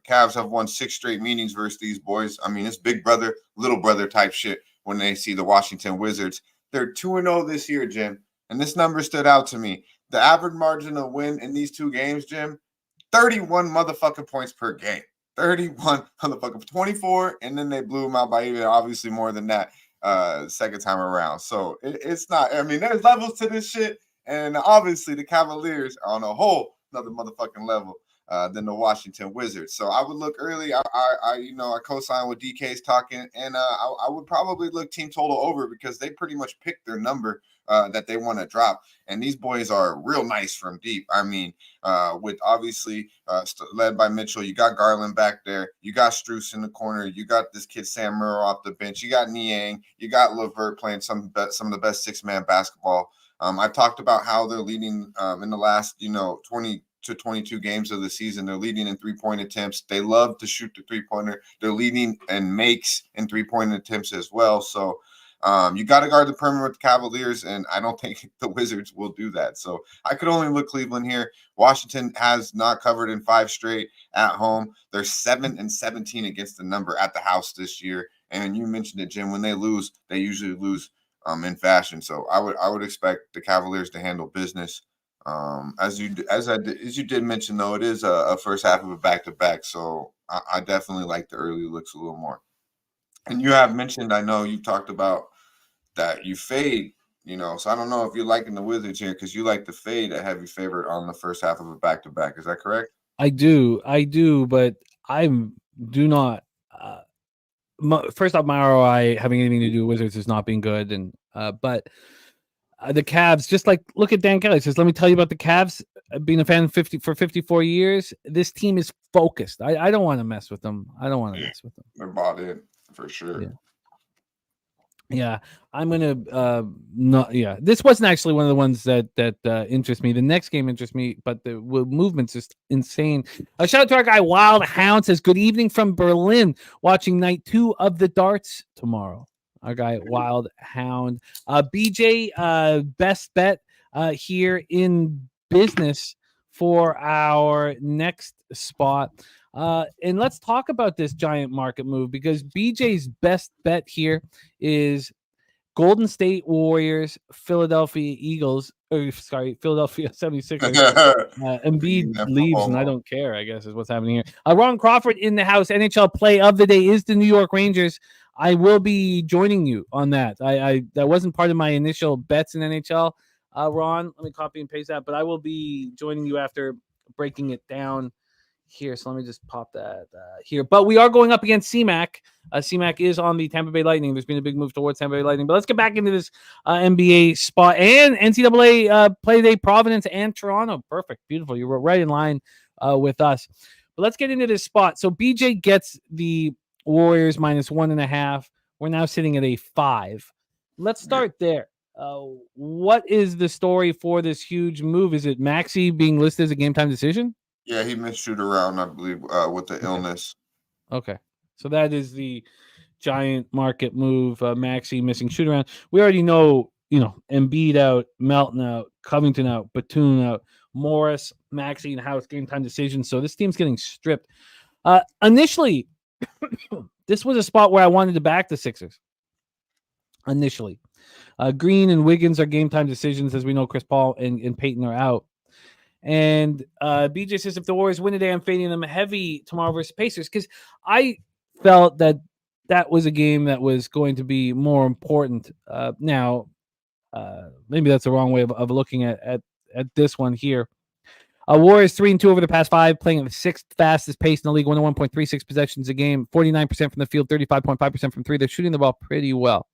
S6: Cavs have won 6 straight meetings versus these boys. I mean, it's big brother, little brother type shit when they see the Washington Wizards. They're 2-0 this year, Jim. And this number stood out to me. The average margin of win in these 2 games, Jim, 31 motherfucking points per game. 31 motherfucking 24, and then they blew them out by even obviously more than that second time around. So it's not, I mean, there's levels to this shit. And obviously the Cavaliers are on a whole another motherfucking level than the Washington Wizards. So I would look early. I co-sign what DK's talking, and I would probably look team total over because they pretty much picked their number that they want to drop. And these boys are real nice from deep. I mean, with obviously led by Mitchell, you got Garland back there, you got Strus in the corner, you got this kid Sam Murrow off the bench, you got Niang, you got LeVert playing some of the best 6-man basketball. I talked about how they're leading in the last 20 to 22 games of the season. They're leading in 3-point attempts. They love to shoot the 3-pointer. They're leading in makes in 3-point attempts as well. So you got to guard the perimeter with the Cavaliers, and I don't think the Wizards will do that. So I could only look Cleveland here. Washington has not covered in 5 straight at home. They're 7-17 against the number at the house this year. And you mentioned it, Jim. When they lose, they usually lose in fashion. So I would expect the Cavaliers to handle business. As you did mention, though, it is a first half of a back-to-back. So I definitely like the early looks a little more. And you have mentioned, I know you talked about that you fade, so I don't know if you're liking the Wizards here because you like the fade a heavy favorite on the first half of a back-to-back. Is that correct?
S2: I do, but I do not. First off, my ROI having anything to do with Wizards is not being good, and but the Cavs, just like look at Dan Kelly says. Let me tell you about the Cavs. Being a fan for 54 years, this team is focused. I don't want to mess with them.
S6: They're bought in for sure.
S2: Yeah, I'm gonna not. Yeah, this wasn't actually one of the ones that interest me. The next game interests me, but the movement's just insane. A shout out to our guy Wild Hound says, "Good evening from Berlin, watching night 2 of the darts tomorrow." Our guy Wild Hound, BJ, best bet here in business for our next spot. And let's talk about this giant market move because BJ's best bet here is Golden State Warriors, Philadelphia 76ers. Embiid leaves, and I don't care, I guess, is what's happening here. Ron Crawford in the house. NHL play of the day is the New York Rangers. I will be joining you on that. I that wasn't part of my initial bets in NHL. Ron, let me copy and paste that, but I will be joining you after breaking it down here. So let me just pop that here. But we are going up against CMAC. CMAC is on the Tampa Bay Lightning. There's been a big move towards Tampa Bay Lightning. But let's get back into this NBA spot and NCAA play day, Providence and Toronto. Perfect. Beautiful. You were right in line with us. But let's get into this spot. So BJ gets the Warriors -1.5. We're now sitting at a 5. Let's start there. What is the story for this huge move? Is it Maxey being listed as a game time decision?
S6: Yeah, he missed shoot around, I believe, with the illness.
S2: Okay. So that is the giant market move. Maxey missing shoot around. We already know, Embiid out, Melton out, Covington out, Batum out, Morris, Maxey, and House game time decisions. So this team's getting stripped. Initially, this was a spot where I wanted to back the Sixers. Initially. Green and Wiggins are game time decisions. As we know, Chris Paul and Peyton are out. And BJ says, if the Warriors win today, I'm fading them heavy tomorrow versus Pacers, because I felt that was a game that was going to be more important. Now, maybe that's the wrong way of looking at this one here. Warriors 3-2 over the past 5, playing at the 6th fastest pace in the league, 101.36 possessions a game, 49% from the field, 35.5% from 3. They're shooting the ball pretty well.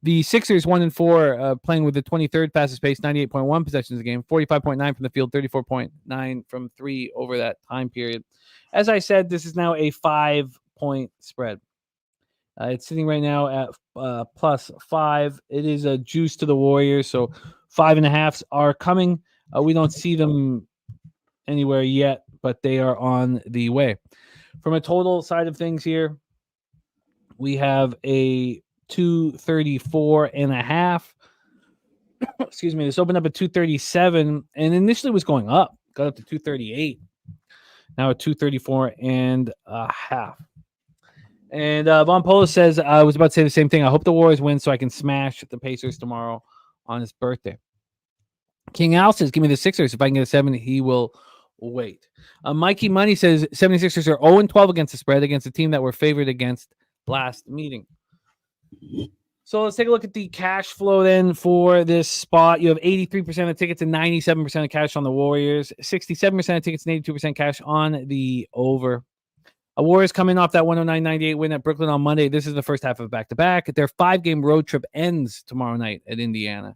S2: The Sixers 1-4, playing with the 23rd fastest pace, 98.1 possessions a game, 45.9 from the field, 34.9 from 3 over that time period. As I said, this is now a 5-point spread. It's sitting right now at +5. It is a juice to the Warriors, so 5.5s are coming. We don't see them anywhere yet, but they are on the way. From a total side of things here, we have a 234.5. Excuse me. This opened up at 237 and initially was going up, got up to 238. Now at 234.5. And Von Polo says, I was about to say the same thing. I hope the Warriors win so I can smash the Pacers tomorrow on his birthday. King Al says, give me the Sixers. If I can get a 7, he will wait. Mikey Money says 76ers are 0-12 against the spread against a team that were favored against last meeting. So let's take a look at the cash flow then for this spot. You have 83% of tickets and 97% of cash on the Warriors, 67% of tickets and 82% cash on the over. Warriors coming off that 109-98 win at Brooklyn on Monday. This is the first half of back-to-back. Their 5-game road trip ends tomorrow night at Indiana.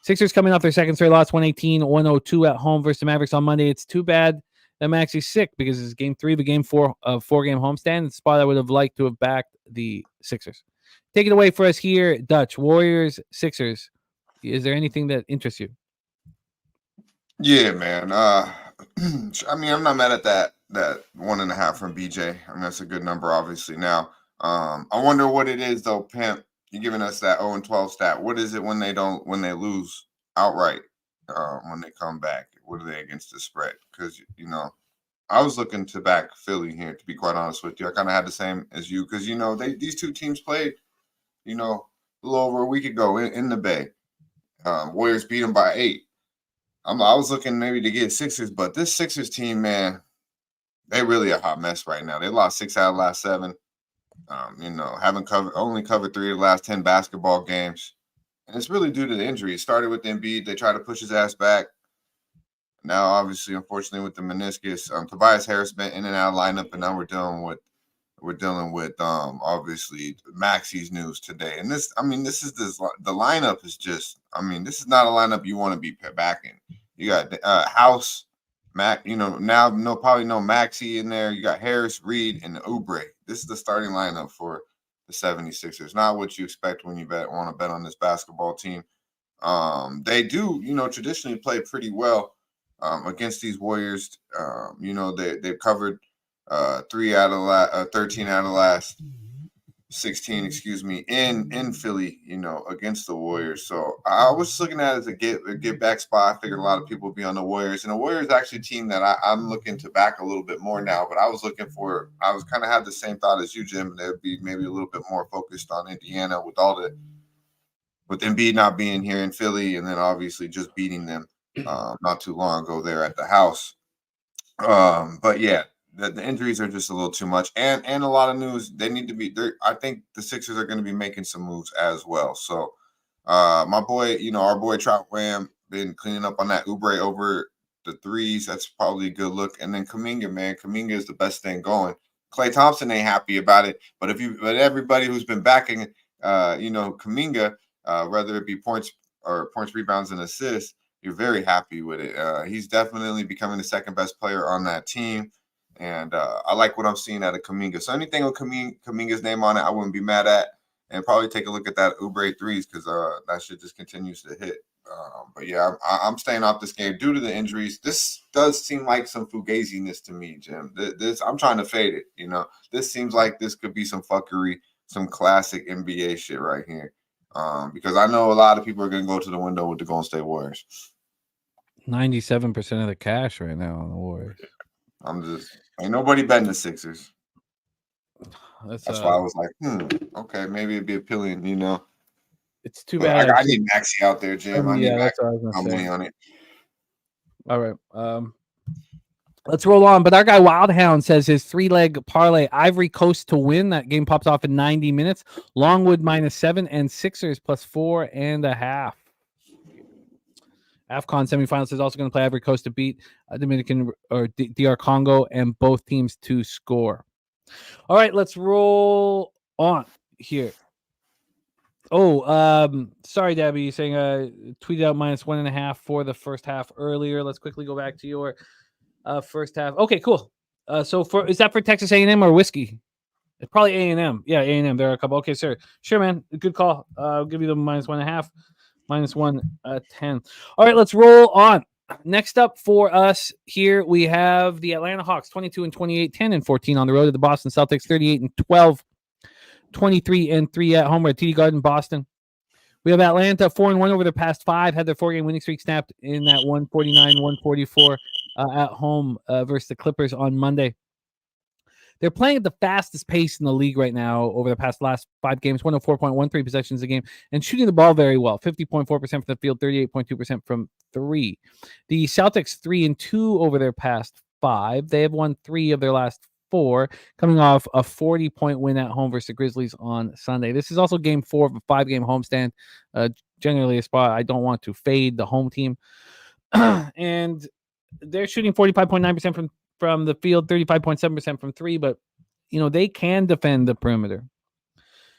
S2: Sixers coming off their second straight loss, 118-102 at home versus the Mavericks on Monday. It's too bad that Maxey's sick because it's game 3 of the game 4 4-game homestand. It's a spot I would have liked to have backed the Sixers. Take it away for us here, Dutch. Warriors, Sixers. Is there anything that interests you?
S6: Yeah, man. I mean, I'm not mad at that 1.5 from BJ. I mean, that's a good number, obviously. Now, I wonder what it is, though, Pimp. You're giving us that 0-12 stat. What is it when they lose outright? When they come back, what are they against the spread? Because I was looking to back Philly here, to be quite honest with you. I kind of had the same as you because these two teams played, a little over a week ago in the Bay. Warriors beat them by 8. I was looking maybe to get Sixers, but this Sixers team, man, they really a hot mess right now. They lost 6 out of the last 7. Only covered 3 of the last 10 basketball games. And it's really due to the injury. It started with Embiid. They tried to push his ass back. Now, obviously, unfortunately, with the meniscus, Tobias Harris been in and out of lineup, and now we're dealing with obviously Maxey's news today. And the lineup is just, this is not a lineup you want to be backing. You got House, Mac, probably no Maxey in there. You got Harris, Reed, and Oubre. This is the starting lineup for the 76ers. Not what you expect when you want to bet on this basketball team. They do, traditionally play pretty well against these Warriors. They've covered 13 out of the last 16, in Philly, against the Warriors. So I was looking at it as a get back spot. I figured a lot of people would be on the Warriors, and the Warriors actually a team that I'm looking to back a little bit more now. But I was kind of had the same thought as you, Jim. They would be maybe a little bit more focused on Indiana with Embiid not being here in Philly, and then obviously just beating them not too long ago there at the house. But yeah. The injuries are just a little too much, and a lot of news. They need to be there. I think the Sixers are going to be making some moves as well. So, my boy, our boy Trout Ram been cleaning up on that Oubre over the threes. That's probably a good look. And then Kuminga, man, Kuminga is the best thing going. Klay Thompson ain't happy about it, but everybody who's been backing, Kuminga, whether it be points, rebounds, and assists, you're very happy with it. He's definitely becoming the second best player on that team, and I like what I'm seeing out of Kuminga. So anything with Kuminga's name on it, I wouldn't be mad at, and probably take a look at that Oubre threes because that shit just continues to hit. But yeah, I'm staying off this game due to the injuries. This does seem like some fugaziness to me, Jim. This I'm trying to fade it. This seems like this could be some fuckery, some classic NBA shit right here. Because I know a lot of people are going to go to the window with the Golden State Warriors.
S2: 97% of the cash right now on the Warriors.
S6: Ain't nobody betting the Sixers.
S2: That's
S6: why I was like, okay, maybe it'd be appealing,
S2: It's too bad.
S6: I need Maxey out there, Jim. I need Maxey money on it.
S2: All right. Let's roll on. But our guy Wildhound says his 3-leg parlay, Ivory Coast to win. That game pops off in 90 minutes. Longwood -7 and Sixers +4.5. AFCON semifinals is also going to play Ivory Coast to beat Dominican or DR Congo and both teams to score. All right, let's roll on here. Sorry, Daby, you're saying tweeted out -1.5 for the first half earlier. Let's quickly go back to your first half. Okay, cool. So is that for Texas A&M or whiskey? It's probably A&M. Yeah, A&M. There are a couple. Okay, sir. Sure, man. Good call. I'll give you the -1.5, -110. All right, let's roll on. Next up for us here, we have the Atlanta Hawks, 22-28, 10-14 on the road to the Boston Celtics, 38-12, 23-3 at home. We're at TD Garden, Boston. We have Atlanta 4-1 over the past 5, had their 4-game winning streak snapped in that 149-144 at home versus the Clippers on Monday. They're playing at the fastest pace in the league right now over the last 5 games, 104.13 possessions a game, and shooting the ball very well, 50.4% from the field, 38.2% from 3. The Celtics 3-2 over their past 5. They have won 3 of their last 4, coming off a 40-point win at home versus the Grizzlies on Sunday. This is also game 4 of a 5-game homestand. Generally a spot I don't want to fade the home team. And they're shooting 45.9% from the field, 35.7% from 3, but they can defend the perimeter.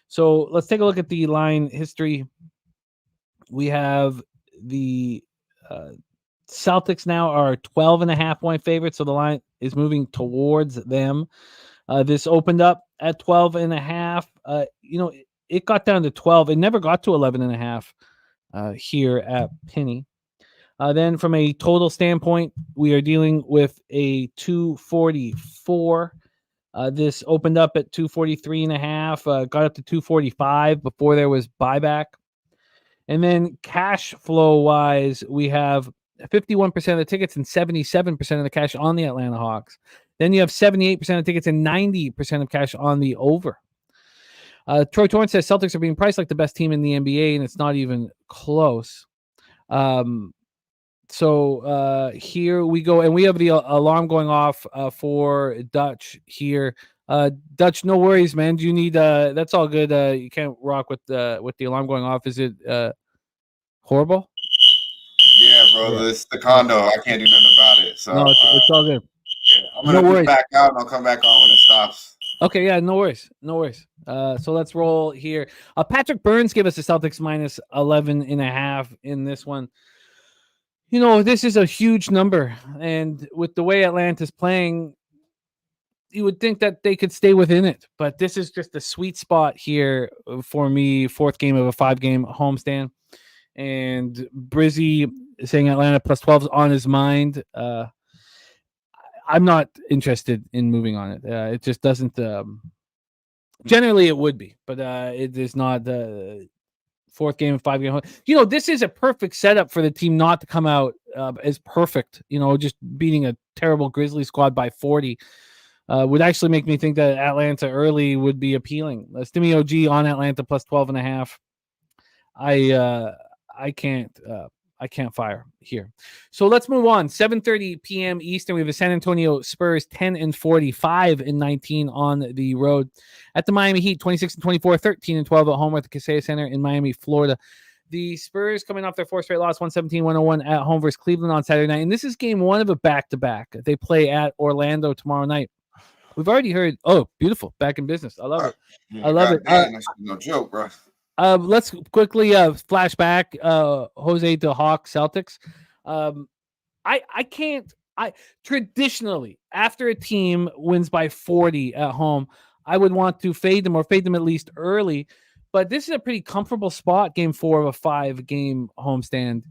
S2: So let's take a look at the line history. We have the Celtics now are 12.5-point favorites, so the line is moving towards them. This opened up at 12.5. It got down to 12. It never got to 11.5 here at Penny. Then from a total standpoint, we are dealing with a 244. This opened up at 243.5, got up to 245 before there was buyback. And then cash flow wise, we have 51% of the tickets and 77% of the cash on the Atlanta Hawks. Then you have 78% of tickets and 90% of cash on the over. Troy Torrance says Celtics are being priced like the best team in the NBA, and it's not even close. So here we go, and we have the alarm going off for Dutch here. Dutch, no worries, man. Do you need? That's all good. You can't rock with the alarm going off. Is it horrible?
S6: Yeah, bro. It's the condo. I can't do nothing about it. So
S2: no, it's all good.
S6: Yeah, I'm gonna be back out, and I'll come back on when it stops.
S2: Okay, yeah, no worries. So let's roll here. Patrick Burns gave us the Celtics -11.5 in this one. This is a huge number, and with the way Atlanta's playing, you would think that they could stay within it, but this is just a sweet spot here for me. 4th game of a 5-game homestand, and Brizzy saying Atlanta +12 is on his mind. I'm not interested in moving on it. It just doesn't. Generally, it would be, but it is not the 4th game of 5-game. This is a perfect setup for the team not to come out as perfect. Just beating a terrible Grizzlies squad by 40 would actually make me think that Atlanta early would be appealing. Stimmy OG on Atlanta +12.5. I can't fire here. So let's move on. 7:30 p.m. Eastern. We have the San Antonio Spurs 10-45-19 on the road at the Miami Heat 26-24, 13-12 at home at the Kaseya Center in Miami, Florida. The Spurs coming off their 4th straight loss, 117-101 at home versus Cleveland on Saturday night. And this is game 1 of a back-to-back. They play at Orlando tomorrow night. We've already heard, oh, beautiful, back in business. I love it. I love it.
S6: That's no joke, bro.
S2: Let's quickly flash back, Jose to Hawks Celtics. I traditionally, after a team wins by 40 at home, I would want to fade them at least early. But this is a pretty comfortable spot, game 4 of a 5-game homestand.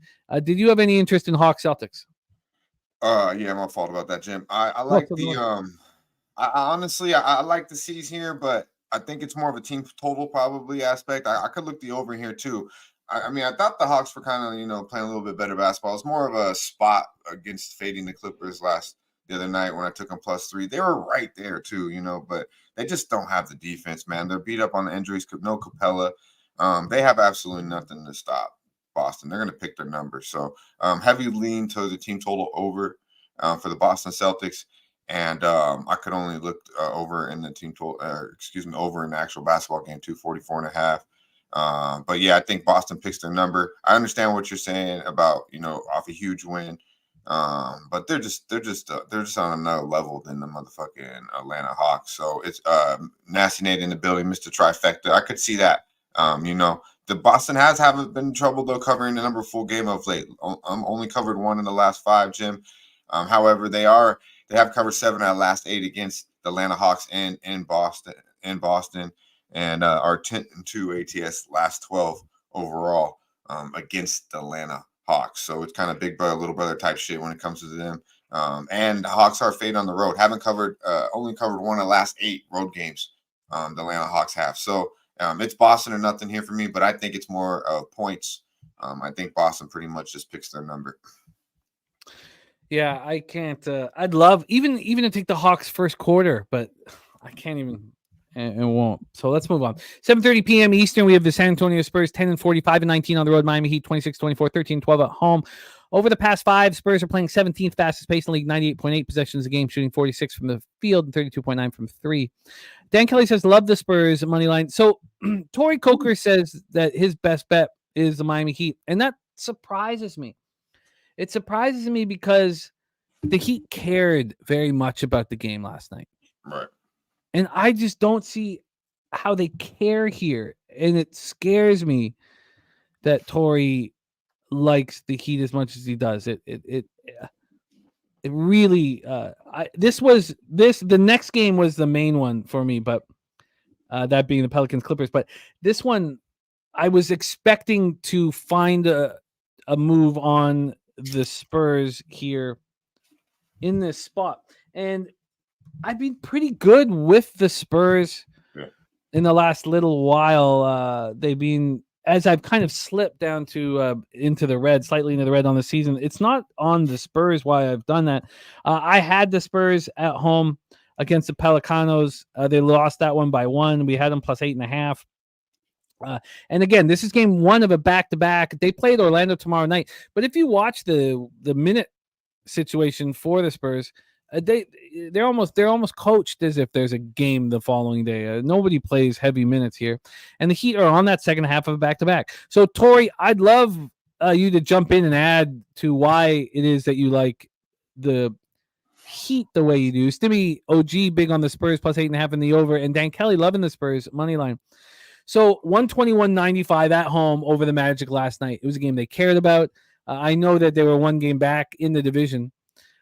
S2: Did you have any interest in Hawks Celtics?
S6: Yeah, my fault about that, Jim. I like I honestly like the C's here, but I think it's more of a team total probably aspect. I could look the over here too. I mean, I thought the Hawks were kind of, playing a little bit better basketball. It's more of a spot against fading the Clippers the other night when I took them +3. They were right there too, but they just don't have the defense, man. They're beat up on the injuries. No Capella. They have absolutely nothing to stop Boston. They're going to pick their numbers. So heavy lean to the team total over for the Boston Celtics. And I could only look over in the team total, over in the actual basketball game, 244.5. But yeah, I think Boston picks their number. I understand what you're saying about, off a huge win. But they're just on another level than the motherfucking Atlanta Hawks. So it's Nasty Nate in the building, Mr. Trifecta. I could see that. The Boston haven't been in trouble though covering the number full game of late. Only covered 1 in the last 5, Jim. However, they have covered 7 out of the last 8 against the Atlanta Hawks in Boston, and are 10-2 ATS last 12 overall against the Atlanta Hawks. So it's kind of big brother, little brother type shit when it comes to them. And the Hawks are fade on the road. Only covered 1 of the last 8 road games. The Atlanta Hawks have. So it's Boston or nothing here for me, but I think it's more points. I think Boston pretty much just picks their number.
S2: Yeah, I can't. I'd love even to take the Hawks first quarter, but I can't even. And won't. So let's move on. 7:30 p.m. Eastern. We have the San Antonio Spurs 10-45-19 on the road. Miami Heat 26-24, 13-12 at home. Over the past 5, Spurs are playing 17th fastest pace in the league, 98.8 possessions a game, shooting 46 from the field and 32.9 from 3. Dan Kelly says, love the Spurs money line. So Tori Coker says that his best bet is the Miami Heat, and that surprises me. It surprises me because the Heat cared very much about the game last night.
S6: Right.
S2: And I just don't see how they care here. And it scares me that Tori likes the Heat as much as he does. It really the next game was the main one for me, but that being the Pelicans Clippers. But this one, I was expecting to find a move on the Spurs here in this spot. And I've been pretty good with the Spurs in the last little while. They've been, as I've kind of slipped down to into the red, slightly into the red on the season. It's not on the Spurs why I've done that. I had the Spurs at home against the Pelicanos. They lost that one by 1. We had them +8.5. And again, this is game 1 of a back-to-back. They played Orlando tomorrow night. But if you watch the minute situation for the Spurs, they're almost coached as if there's a game the following day. Nobody plays heavy minutes here, and the Heat are on that second half of a back-to-back. So Tori, I'd love you to jump in and add to why it is that you like the Heat the way you do. Stimmy OG big on the Spurs +8.5 in the over, and Dan Kelly loving the Spurs money line. So 121.95 at home over the Magic last night. It was a game they cared about. I know that they were 1 game back in the division.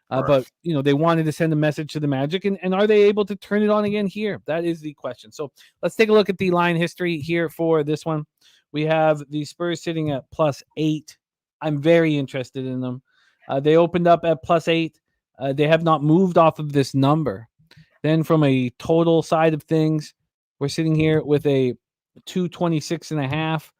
S2: But, they wanted to send a message to the Magic, and are they able to turn it on again here? That is the question. So let's take a look at the line history here for this one. We have the Spurs sitting at +8. I'm very interested in them. They opened up at +8. They have not moved off of this number. Then from a total side of things, we're sitting here with a 226.5.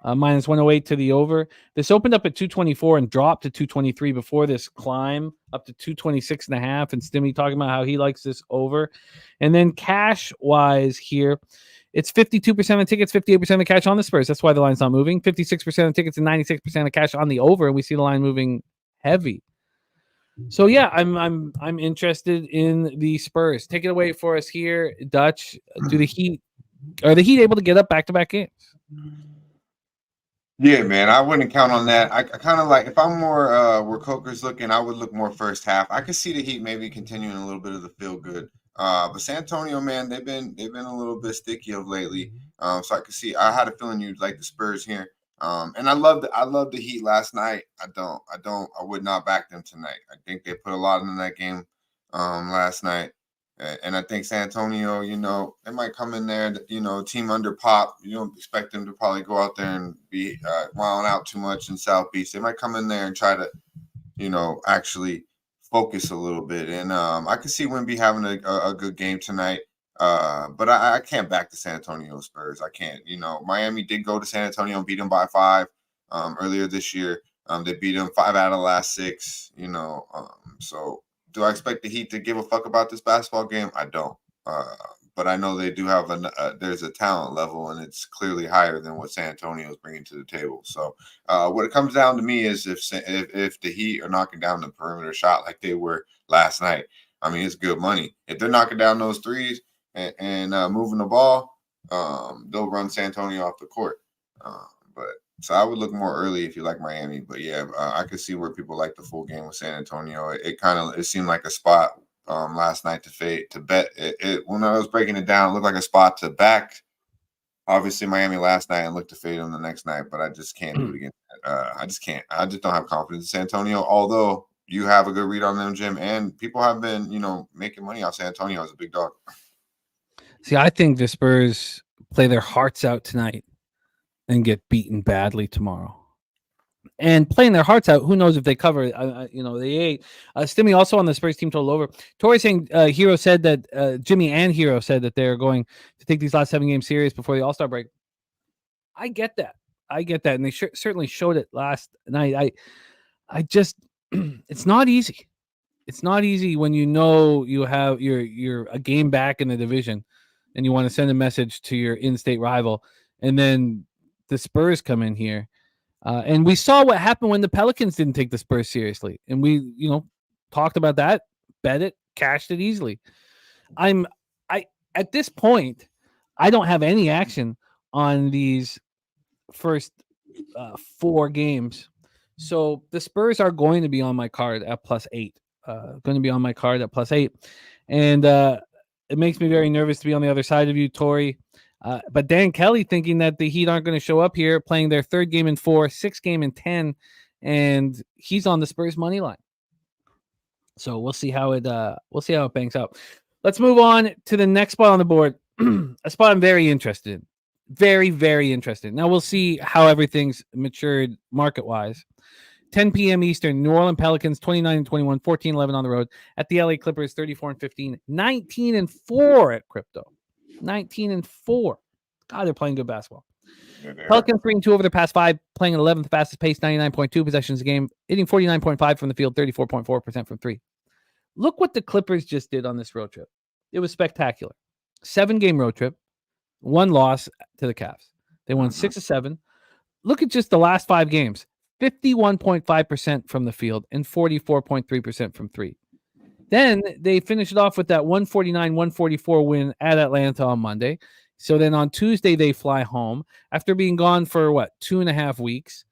S2: -108 to the over. This opened up at 224 and dropped to 223 before this climb up to 226.5. And Stimmy talking about how he likes this over. And then cash wise here, it's 52% of tickets, 58% of cash on the Spurs. That's why the line's not moving. 56% of tickets and 96% of cash on the over. And we see the line moving heavy. So yeah, I'm interested in the Spurs. Take it away for us here, Dutch. Are the Heat able to get up back-to-back games?
S6: Yeah, man, I wouldn't count on that. I kind of like if I'm more where Coker's looking, I would look more first half. I could see the Heat maybe continuing a little bit of the feel good. But San Antonio, man, they've been a little bit sticky of lately. So I could see. I had a feeling you'd like the Spurs here. And I love the Heat last night. I would not back them tonight. I think they put a lot in that game last night. And I think San Antonio, they might come in there, team under pop. You don't expect them to probably go out there and be wilding out too much in South Beach. They might come in there and try to, actually focus a little bit. And I could see Wemby having a good game tonight. But I can't back the San Antonio Spurs. I can't. Miami did go to San Antonio and beat them by 5 earlier this year. They beat them 5 out of the last 6. So. Do I expect the Heat to give a fuck about this basketball game? I don't. But I know they do have there's a talent level, and it's clearly higher than what San Antonio is bringing to the table. So what it comes down to me is if the Heat are knocking down the perimeter shot like they were last night, I mean, it's good money. If they're knocking down those threes and moving the ball, they'll run San Antonio off the court. So I would look more early if you like Miami, but yeah, I could see where people like the full game with San Antonio. It seemed like a spot last night to bet. When I was breaking it down, it looked like a spot to back. Obviously Miami last night and look to fade them the next night, but I just can't do it again. I just can't. I just don't have confidence in San Antonio. Although you have a good read on them, Jim, and people have been, making money off San Antonio as a big dog.
S2: See, I think the Spurs play their hearts out tonight and get beaten badly tomorrow. And playing their hearts out, who knows if they cover? They ate. Stimmy also on the Spurs team total over. Tori saying Hero said that Jimmy and Hero said that they're going to take these last 7 games serious before the All-Star break. I get that, and they certainly showed it last night. I just, it's not easy. It's not easy when you have you're a game back in the division, and you want to send a message to your in-state rival, and then the Spurs come in here. And we saw what happened when the Pelicans didn't take the Spurs seriously. And we, talked about that, bet it, cashed it easily. At this point, I don't have any action on these first 4 games. So the Spurs are going to be on my card at +8. And it makes me very nervous to be on the other side of you, Tori. But Dan Kelly thinking that the Heat aren't going to show up here, playing their 3rd game in 4, 6th game in 10, and he's on the Spurs money line. So we'll see how it banks out. Let's move on to the next spot on the board. A spot I'm very interested in. Very, very interested. Now we'll see how everything's matured market-wise. 10 p.m. Eastern, New Orleans Pelicans 29-21, 14-11 on the road. At the LA Clippers 34-15, 19-4 at Crypto. 19-4. God, they're playing good basketball. Yeah, Pelicans 3-2 over their past 5, playing at 11th fastest pace, 99.2 possessions a game, hitting 49.5 from the field, 34.4% from 3. Look what the Clippers just did on this road trip. It was spectacular. 7-game road trip, 1 loss to the Cavs. They won 6 of 7. Look at just the last 5 games. 51.5% from the field and 44.3% from 3. Then they finished it off with that 149-144 win at Atlanta on Monday. So then on Tuesday, they fly home after being gone for 2.5 weeks.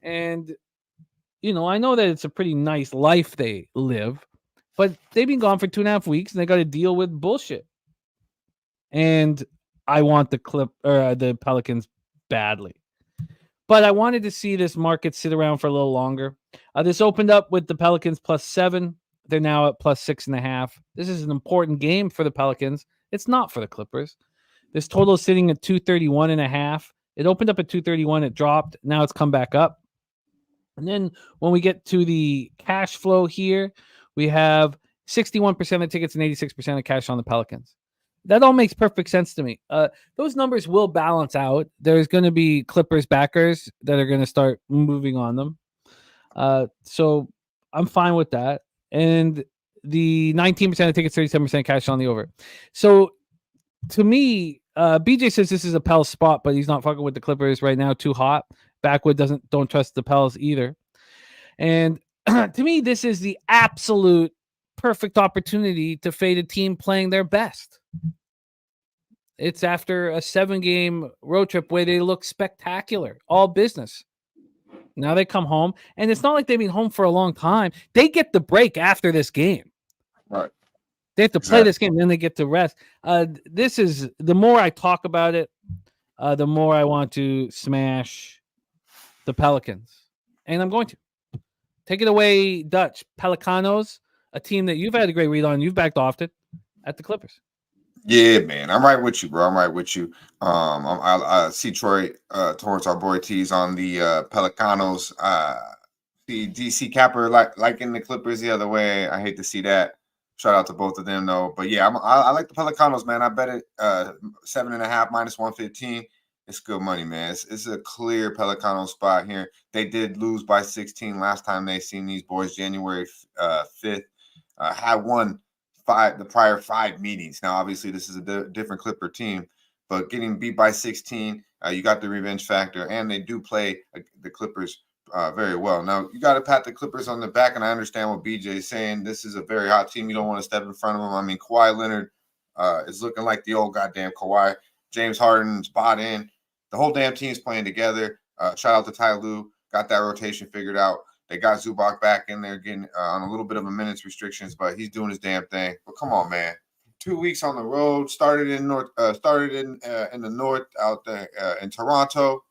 S2: And, I know that it's a pretty nice life they live, but they've been gone for 2.5 weeks and they got to deal with bullshit. And I want the Pelicans badly. But I wanted to see this market sit around for a little longer. This opened up with the Pelicans +7. They're now at +6.5. This is an important game for the Pelicans. It's not for the Clippers. This total is sitting at 231.5. It opened up at 231. It dropped. Now it's come back up. And then when we get to the cash flow here, we have 61% of tickets and 86% of cash on the Pelicans. That all makes perfect sense to me. Those numbers will balance out. There's going to be Clippers backers that are going to start moving on them. So I'm fine with that. And the 19% of tickets, 37% cash on the over. So to me, BJ says this is a Pels spot, but he's not fucking with the Clippers right now. Too hot. Backwood don't trust the Pels either. And to me, this is the absolute perfect opportunity to fade a team playing their best. It's after a 7-game road trip where they look spectacular, all business. Now they come home, and it's not like they've been home for a long time. They get the break after this game.
S6: Right.
S2: They have to play this game, then they get to rest. This is the more I talk about it, the more I want to smash the Pelicans, and I'm going to take it away. Dutch Pelicanos, a team that you've had a great read on, you've backed often at the Clippers.
S6: Yeah, man, I'm right with you, bro. I'm right with you. I see Troy towards our boy T's on the Pelicanos. The DC Capper like in the Clippers the other way. I hate to see that. Shout out to both of them though. But yeah, I like the Pelicanos, man. I bet it 7.5 minus 115. It's good money, man. It's a clear Pelicano spot here. They did lose by 16 last time they seen these boys, January 5th. Had won the prior 5 meetings. Now, obviously, this is a different Clipper team, but getting beat by 16, you got the revenge factor, and they do play the Clippers very well. Now, you got to pat the Clippers on the back, and I understand what BJ is saying. This is a very hot team. You don't want to step in front of them. I mean, Kawhi Leonard is looking like the old goddamn Kawhi. James Harden's bought in. The whole damn team's playing together. Shout out to Ty Lue. Got that rotation figured out. They got Zubac back in there getting on a little bit of a minutes restrictions, but he's doing his damn thing. But come on, man. 2 weeks on the road. Started in the north out there in Toronto.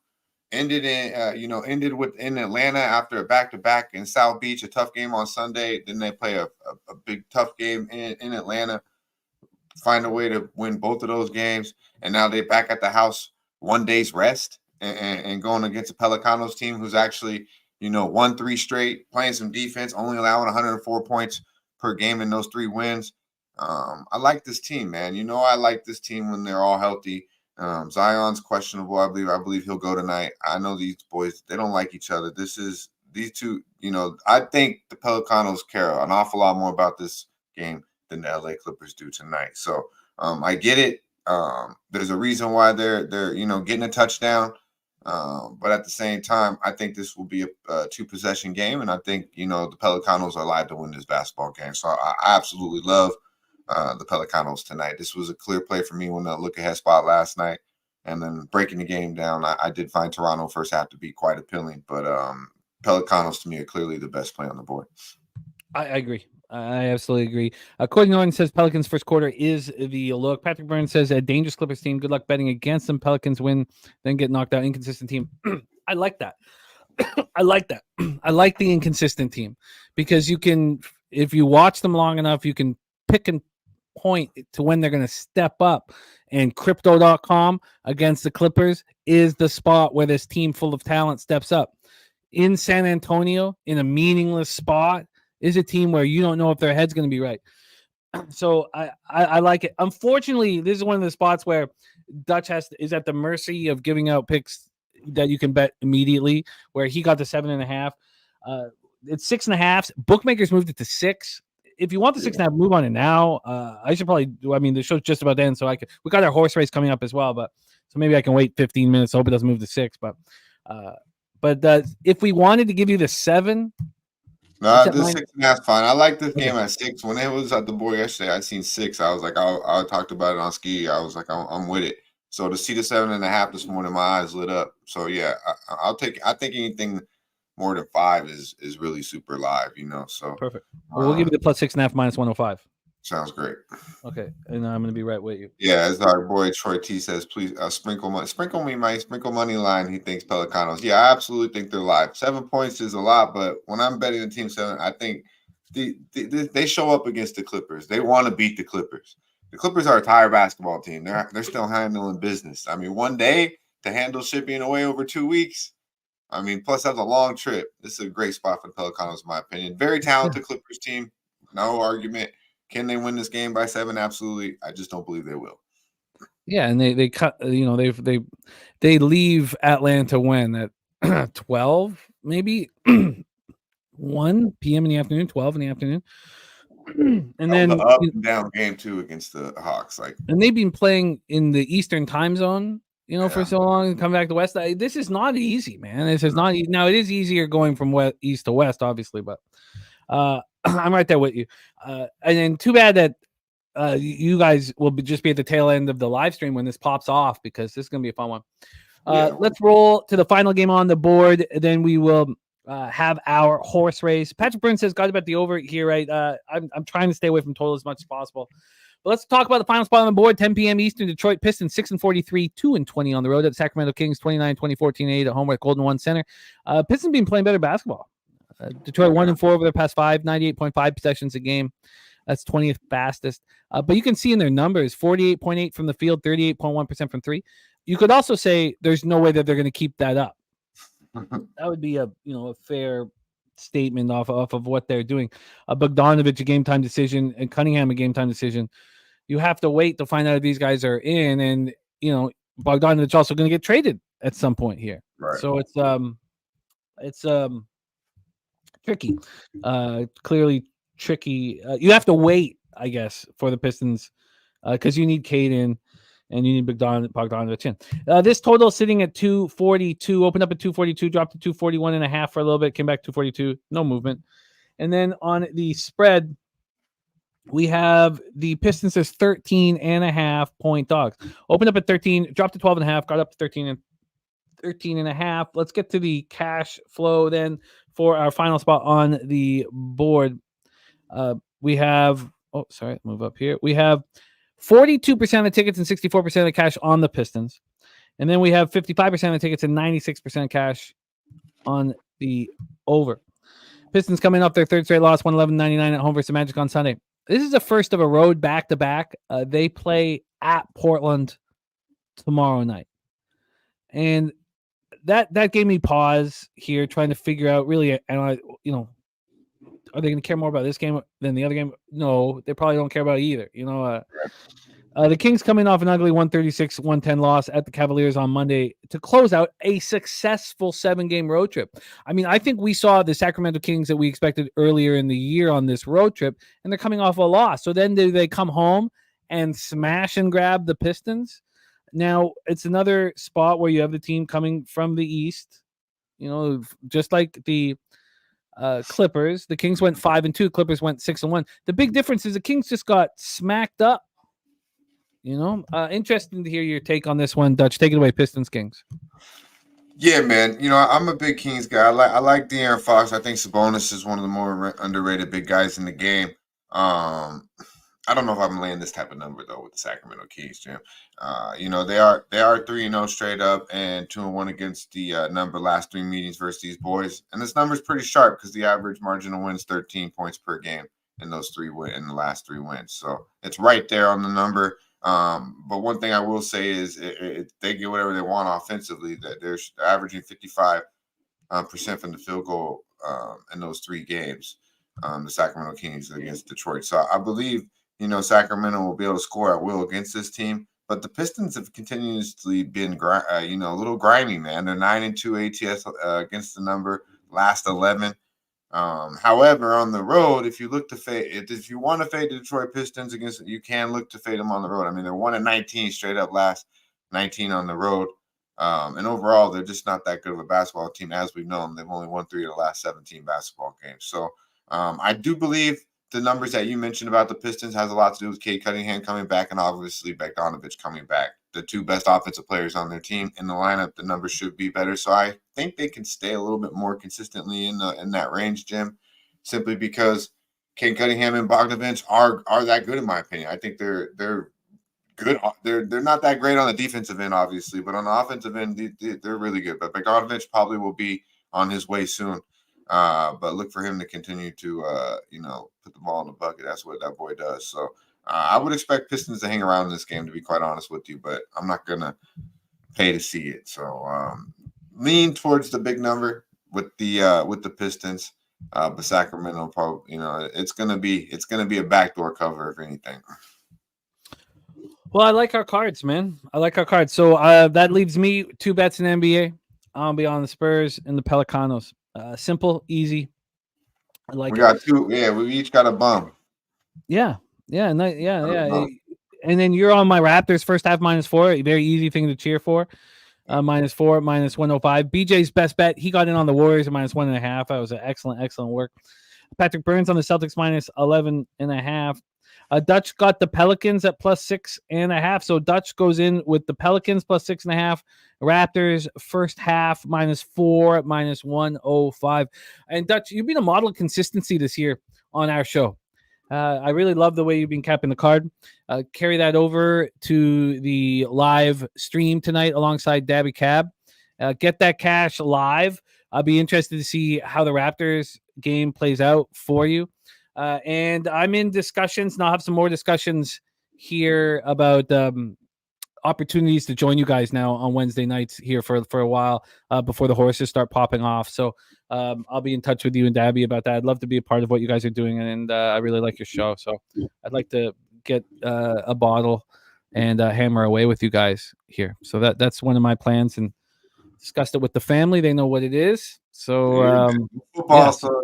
S6: Ended in Atlanta after a back-to-back in South Beach, a tough game on Sunday. Then they play a big tough game in Atlanta. Find a way to win both of those games, and now they're back at the house 1 day's rest and going against a Pelicanos team who's actually – won 3 straight, playing some defense, only allowing 104 points per game in those 3 wins. I like this team, man. I like this team when they're all healthy. Zion's questionable. I believe he'll go tonight. I know these boys, they don't like each other. These two, I think the Pelicanos care an awful lot more about this game than the LA Clippers do tonight. So I get it. There's a reason why they're getting a touchdown. But at the same time, I think this will be a 2-possession game, and I think the Pelicanos are allowed to win this basketball game. So I absolutely love the Pelicanos tonight. This was a clear play for me when I look ahead spot last night, and then breaking the game down. I did find Toronto first half to be quite appealing, but Pelicanos to me are clearly the best play on the board.
S2: I agree. I absolutely agree. Courtney Norton says Pelicans first quarter is the look. Patrick Burns says a dangerous Clippers team. Good luck betting against them. Pelicans win, then get knocked out. Inconsistent team. I like that. I like that. I like the inconsistent team because you can, if you watch them long enough, you can pick and point to when they're going to step up. And crypto.com against the Clippers is the spot where this team full of talent steps up. In San Antonio, in a meaningless spot, is a team where you don't know if their head's going to be right. So I like it. Unfortunately, this is one of the spots where Dutch is at the mercy of giving out picks that you can bet immediately, where he got the 7.5. It's 6.5. Bookmakers moved it to 6. If you want the 6.5, move on it now. I should probably do. I mean, the show's just about to end, so we got our horse race coming up as well, but so maybe I can wait 15 minutes. Hope it doesn't move to 6. But if we wanted to give you the 7.
S6: No, this 6.5 fine. I like this game at 6. When it was at the board yesterday, I seen 6. I was like, I talked about it on Ski. I was like, I'm with it. So to see the 7.5 this morning, my eyes lit up. So yeah, I'll take. I think anything more than 5 is really super live. So
S2: perfect. Well, we'll give you the plus 6.5 minus 105.
S6: Sounds great.
S2: Okay, and I'm going to be right with you.
S6: Yeah, as our boy Troy T says, please sprinkle money line. He thinks Pelicanos. Yeah, I absolutely think they're live. 7 points is a lot, but when I'm betting the team 7, I think they show up against the Clippers. They want to beat the Clippers. The Clippers are a tired basketball team. They're still handling business. I mean, one day to handle shipping away over 2 weeks. I mean, plus that's a long trip. This is a great spot for the Pelicanos, in my opinion. Very talented Clippers team. No argument. Can they win this game by 7? Absolutely. I just don't believe they will.
S2: Yeah, and they cut. They leave Atlanta when at 12, maybe 1 p.m. in the afternoon, 12 in the afternoon, and then
S6: the up and down game too against the Hawks.
S2: And they've been playing in the Eastern time zone, for so long, and come back to West. This is not easy, man. This is not easy. Now it is easier going from east to west, obviously, but I'm right there with you. And then too bad that you guys will just be at the tail end of the live stream when this pops off, because this is going to be a fun one. Let's roll to the final game on the board. Then we will have our horse race. Patrick Burns says, "Got to bet the over here, right?" I'm trying to stay away from total as much as possible. But let's talk about the final spot on the board. 10 p.m. Eastern. Detroit Pistons 6-43, 2-20 on the road at Sacramento Kings 29-20, 14-8 at home at Golden One Center. Pistons been playing better basketball. Detroit 1-4 over their past 5, 98.5 possessions a game. That's 20th fastest. But you can see in their numbers, 48.8 from the field, 38.1% from three. You could also say there's no way that they're going to keep that up. That would be a fair statement off of what they're doing. Bogdanovich a game time decision and Cunningham a game time decision. You have to wait to find out if these guys are in, and Bogdanovich also going to get traded at some point here.
S6: Right.
S2: So it's tricky. Clearly tricky. You have to wait, I guess, for the Pistons because you need Cade in. And you need Bogdanovich in. This total sitting at 242, opened up at 242, dropped to 241.5 for a little bit, came back to 242, no movement. And then on the spread, we have the Pistons as 13.5 point dogs. Opened up at 13, dropped to 12.5, got up to 13.5. Let's get to the cash flow then for our final spot on the board. We have, move up here. We have 42% of the tickets and 64% of the cash on the Pistons. And then we have 55% of the tickets and 96% cash on the over. Pistons coming off their third straight loss, 111-99 at home versus Magic on Sunday. This is the first of a road back-to-back. They play at Portland tomorrow night. And that gave me pause here trying to figure out really, are they going to care more about this game than the other game? No, they probably don't care about either. The Kings coming off an ugly 136-110 loss at the Cavaliers on Monday to close out a successful 7-game road trip. I mean, I think we saw the Sacramento Kings that we expected earlier in the year on this road trip, and they're coming off a loss. So then do they come home and smash and grab the Pistons? Now, it's another spot where you have the team coming from the East, just like the Clippers. The Kings went 5-2. Clippers went 6-1. The big difference is the Kings just got smacked up. Interesting to hear your take on this one, Dutch. Take it away, Pistons Kings.
S6: Yeah, man. I'm a big Kings guy. I like De'Aaron Fox. I think Sabonis is one of the more underrated big guys in the game. I don't know if I'm laying this type of number though with the Sacramento Kings, Jim. They are 3-0 straight up and 2-1 against the number last 3 meetings versus these boys. And this number is pretty sharp because the average margin of wins 13 points per game in those in the last 3 wins. So it's right there on the number. But one thing I will say is they get whatever they want offensively. That they're averaging 55% from the field goal in those 3 games. The Sacramento Kings against Detroit. So I believe. Sacramento will be able to score at will against this team, but the Pistons have continuously been, a little grimy, man. They're 9-2 ATS against the number last 11. However, on the road, if you look to fade, if you want to fade the Detroit Pistons you can look to fade them on the road. I mean, they're 1-19 straight up last 19 on the road. And overall, they're just not that good of a basketball team as we've known. They've only won 3 of the last 17 basketball games. So I do believe the numbers that you mentioned about the Pistons has a lot to do with Cade Cunningham coming back and obviously Bogdanovich coming back. The 2 best offensive players on their team in the lineup, the numbers should be better. So I think they can stay a little bit more consistently in that range, Jim, simply because Cade Cunningham and Bogdanovich are that good in my opinion. I think they're good. They're not that great on the defensive end, obviously, but on the offensive end, they're really good. But Bogdanovich probably will be on his way soon. But look for him to continue to, put the ball in the bucket. That's what that boy does. So I would expect Pistons to hang around in this game, to be quite honest with you, but I'm not going to pay to see it. So lean towards the big number with the Pistons. But Sacramento probably, it's going to be a backdoor cover if anything.
S2: Well, I like our cards, man. I like our cards. So that leaves me 2 bets in NBA. I'll be on the Spurs and the Pelicanos. Simple, easy. I like
S6: we got 2. Yeah, we each got a bum.
S2: Yeah. And then you're on my Raptors first half -4. A very easy thing to cheer for. -4, -105. BJ's best bet. He got in on the Warriors at -1.5. That was an excellent work. Patrick Burns on the Celtics -11.5. Dutch got the Pelicans at +6.5. So Dutch goes in with the Pelicans +6.5. Raptors first half -4, -105. And Dutch, you've been a model of consistency this year on our show. I really love the way you've been capping the card. Carry that over to the live stream tonight alongside Daby Cab. Get that cash live. I'll be interested to see how the Raptors game plays out for you. And I'm in discussions, and I'll have some more discussions here about opportunities to join you guys now on Wednesday nights here for a while before the horses start popping off. So I'll be in touch with you and Daby about that. I'd love to be a part of what you guys are doing, and I really like your show. So I'd like to get a bottle and hammer away with you guys here. So that's one of my plans, and discussed it with the family. They know what it is. So
S6: football.
S2: yeah.
S6: So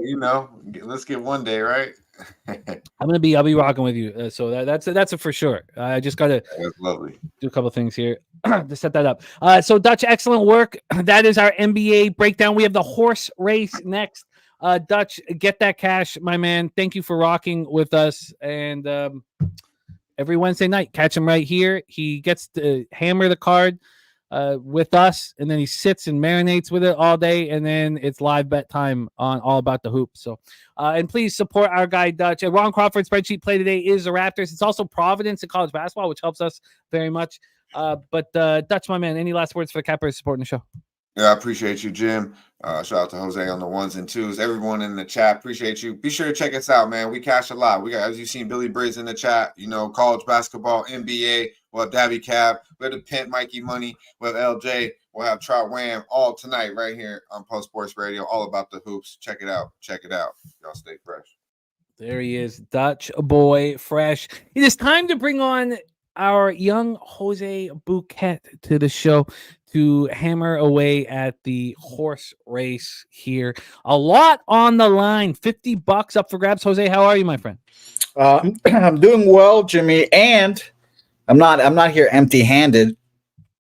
S6: let's get one day, right?
S2: I'll be rocking with you. So that's a for sure. I just got to
S6: That's lovely.
S2: do a couple of things here to set that up. So Dutch, excellent work. That is our NBA breakdown. We have the horse race next. Dutch, get that cash, my man. Thank you for rocking with us. And every Wednesday night, catch him right here. He gets to hammer the card with us, and then he sits and marinates with it all day, and then it's live bet time on All About the Hoop. So and please support our guy Dutch. Ron Crawford's spreadsheet play today is the Raptors. It's also Providence in college basketball, which helps us very much. But Dutch, my man, any last words for the Cappers supporting the show?
S6: Yeah, I appreciate you, Jim. Shout out to Jose on the ones and twos. Everyone in the chat, appreciate you. Be sure to check us out, man. We cash a lot. We got, as you've seen, Billy Briggs in the chat. College basketball, NBA. We'll have Daby Cab. We have the Pent Mikey Money. We'll have LJ. We'll have Trout Wham all tonight right here on Post Sports Radio. All about the hoops. Check it out. Check it out. Y'all stay fresh.
S2: There he is, Dutch boy, fresh. It is time to bring on our young Jose Bouquet to the show to hammer away at the horse race here. A lot on the line. $50 up for grabs. Jose, how are you, my friend?
S7: I'm doing well, Jimmy, and I'm not here empty-handed.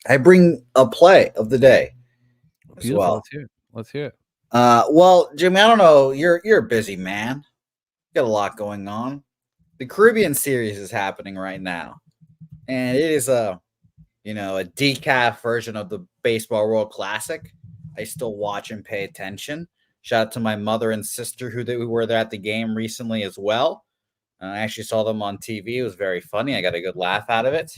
S7: I bring a play of the day as
S2: Beautiful.
S7: well.
S2: Let's hear it.
S7: Well, Jimmy, I don't know. You're a busy man. Got a lot going on. The Caribbean Series is happening right now, and it is a decaf version of the Baseball World Classic. I still watch and pay attention. Shout out to my mother and sister who were there at the game recently as well. I actually saw them on TV. It was very funny. I got a good laugh out of it.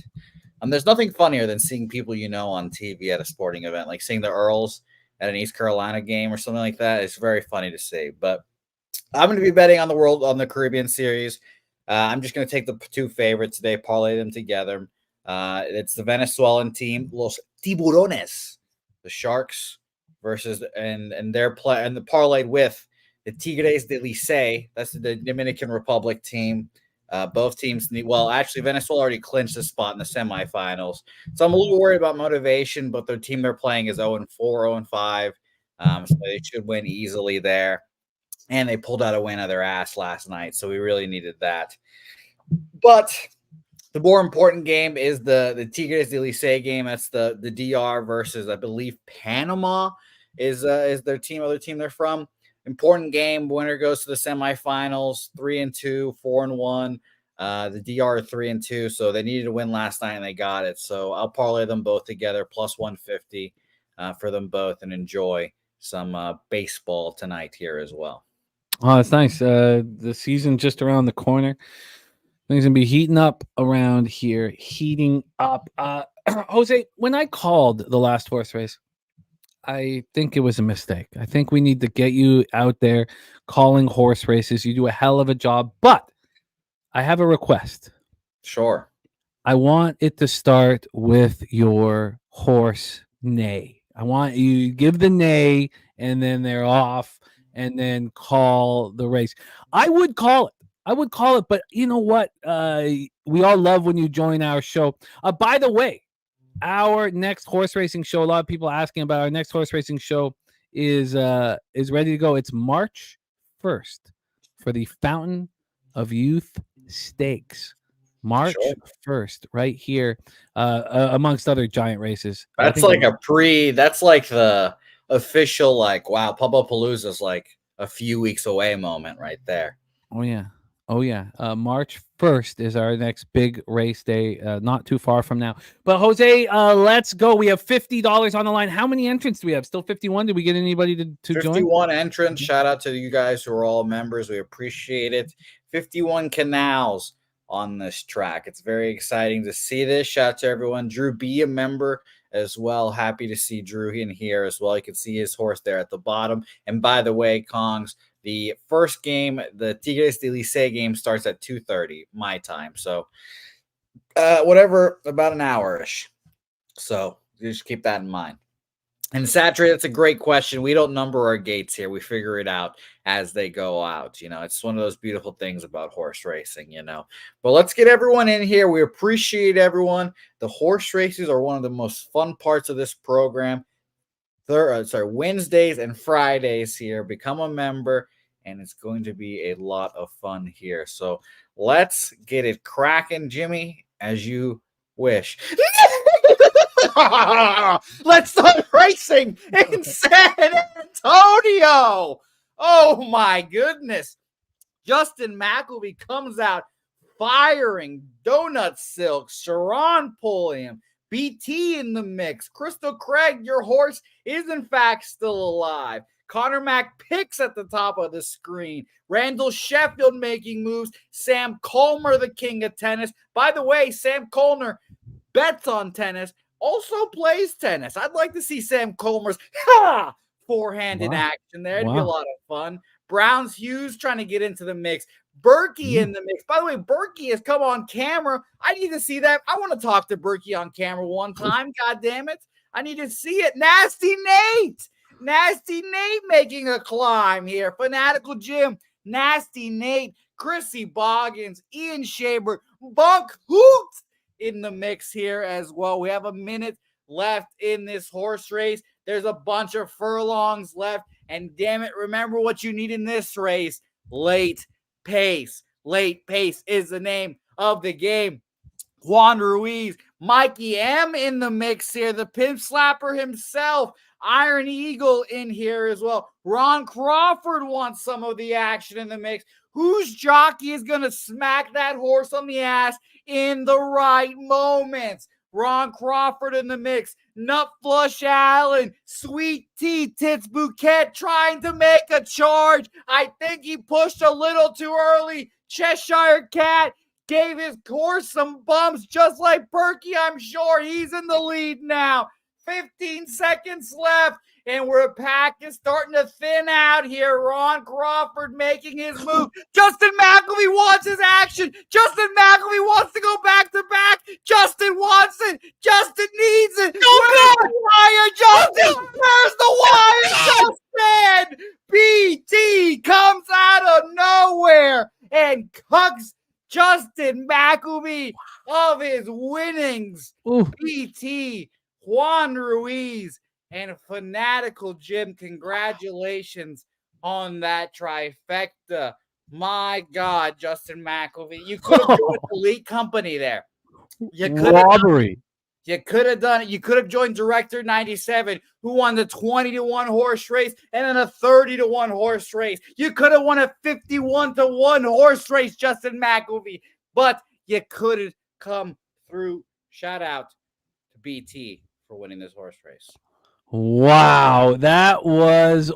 S7: There's nothing funnier than seeing people on TV at a sporting event, like seeing the Earls at an East Carolina game or something like that. It's very funny to see. But I'm going to be betting on the Caribbean Series. I'm just going to take the two favorites today, parlay them together. It's the Venezuelan team, Los Tiburones, the Sharks, versus and their play and the parlayed with the Tigres de Licey. That's the Dominican Republic team. Both teams actually Venezuela already clinched a spot in the semifinals, so I'm a little worried about motivation. But the team they're playing is 0-4, 0-5, so they should win easily there. And they pulled out a win of their ass last night, so we really needed that. But the more important game is the Tigres de Licey game. That's the DR versus, I believe, Panama is their team, other team they're from. Important game. Winner goes to the semifinals, 3-2, 4-1. The DR 3-2, so they needed to win last night and they got it. So I'll parlay them both together, plus 150 for them both, and enjoy some baseball tonight here as well.
S2: Oh, that's nice. The season just around the corner. Things gonna be heating up around here. Heating up. Jose, when I called the last horse race, I think it was a mistake. I think we need to get you out there calling horse races. You do a hell of a job, but I have a request.
S7: Sure.
S2: I want it to start with your horse neigh. I want you to give the neigh, and then they're off, and then call the race. I would call it, but you know what? We all love when you join our show. By the way, our next horse racing show, a lot of people asking about our next horse racing show is ready to go. It's March 1st for the Fountain of Youth Stakes. March 1st, right here, amongst other giant races.
S7: That's like that's like the official, wow, Pablo Palooza's like a few weeks away moment right there.
S2: Oh, yeah. Oh yeah, March 1st is our next big race day, not too far from now. But Jose, let's go. We have $50 on the line. How many entrants do we have? Still 51. Did we get anybody to join?
S7: 51 entrants. Shout out to you guys who are all members. We appreciate it. 51 canals on this track. It's very exciting to see this. Shout out to everyone. Drew, be a member as well. Happy to see Drew in here as well. You can see his horse there at the bottom. And by the way, Kongs, the first game, the Tigres de Licey game, starts at 2:30 my time. So whatever, about an hour-ish. So just keep that in mind. And Satray, that's a great question. We don't number our gates here. We figure it out as they go out. You know, it's one of those beautiful things about horse racing, you know. But let's get everyone in here. We appreciate everyone. The horse races are one of the most fun parts of this program. Wednesdays and Fridays here. Become a member, and it's going to be a lot of fun here. So let's get it cracking, Jimmy, as you wish. Let's start racing in San Antonio. Oh my goodness. Justin McElvey comes out firing. Donut Silk, Sharon Pulliam, BT in the mix. Crystal Craig, your horse is in fact still alive. Conor Mac picks at the top of the screen. Randall Sheffield making moves. Sam Colmer, the king of tennis. By the way, Sam Colmer bets on tennis, also plays tennis. I'd like to see Sam Colmer's forehand in action there. It'd be a lot of fun. Browns Hughes trying to get into the mix. Berkey in the mix. By the way, Berkey has come on camera. I need to see that. I want to talk to Berkey on camera one time. God damn it. I need to see it. Nasty Nate making a climb here. Fanatical Jim, Nasty Nate, Chrissy Boggins, Ian Shaber, Bunk Hoot in the mix here as well. We have a minute left in this horse race. There's a bunch of furlongs left. And damn it, remember what you need in this race. Late pace. Late pace is the name of the game. Juan Ruiz, Mikey M in the mix here. The pimp slapper himself. Iron Eagle in here as well. Ron Crawford wants some of the action in the mix. Whose jockey is going to smack that horse on the ass in the right moments? Ron Crawford in the mix. Nut Flush Allen. Sweet Tea Tits Bouquet trying to make a charge. I think he pushed a little too early. Cheshire Cat gave his horse some bumps just like Berkey. I'm sure he's in the lead now. 15 seconds left, and we're pack is starting to thin out here. Ron Crawford making his move. Justin McElvey wants his action. Justin McElvey wants to go back to back. Justin wants it. Justin needs it. Where's the wire, Justin? Where's the wire, Justin? BT comes out of nowhere and cucks Justin McElvey of his winnings.
S2: Ooh.
S7: BT, Juan Ruiz, and Fanatical Jim. Congratulations on that trifecta. My God, Justin McElvey. You could have joined Elite Company there. You could
S2: Robbery.
S7: You could have done it. You could have joined Director 97, who won the 20-1 horse race and then a 30-1 horse race. You could have won a 51-1 horse race, Justin McElvey. But you couldn't come through. Shout out to BT for winning this horse race.
S2: Wow, that was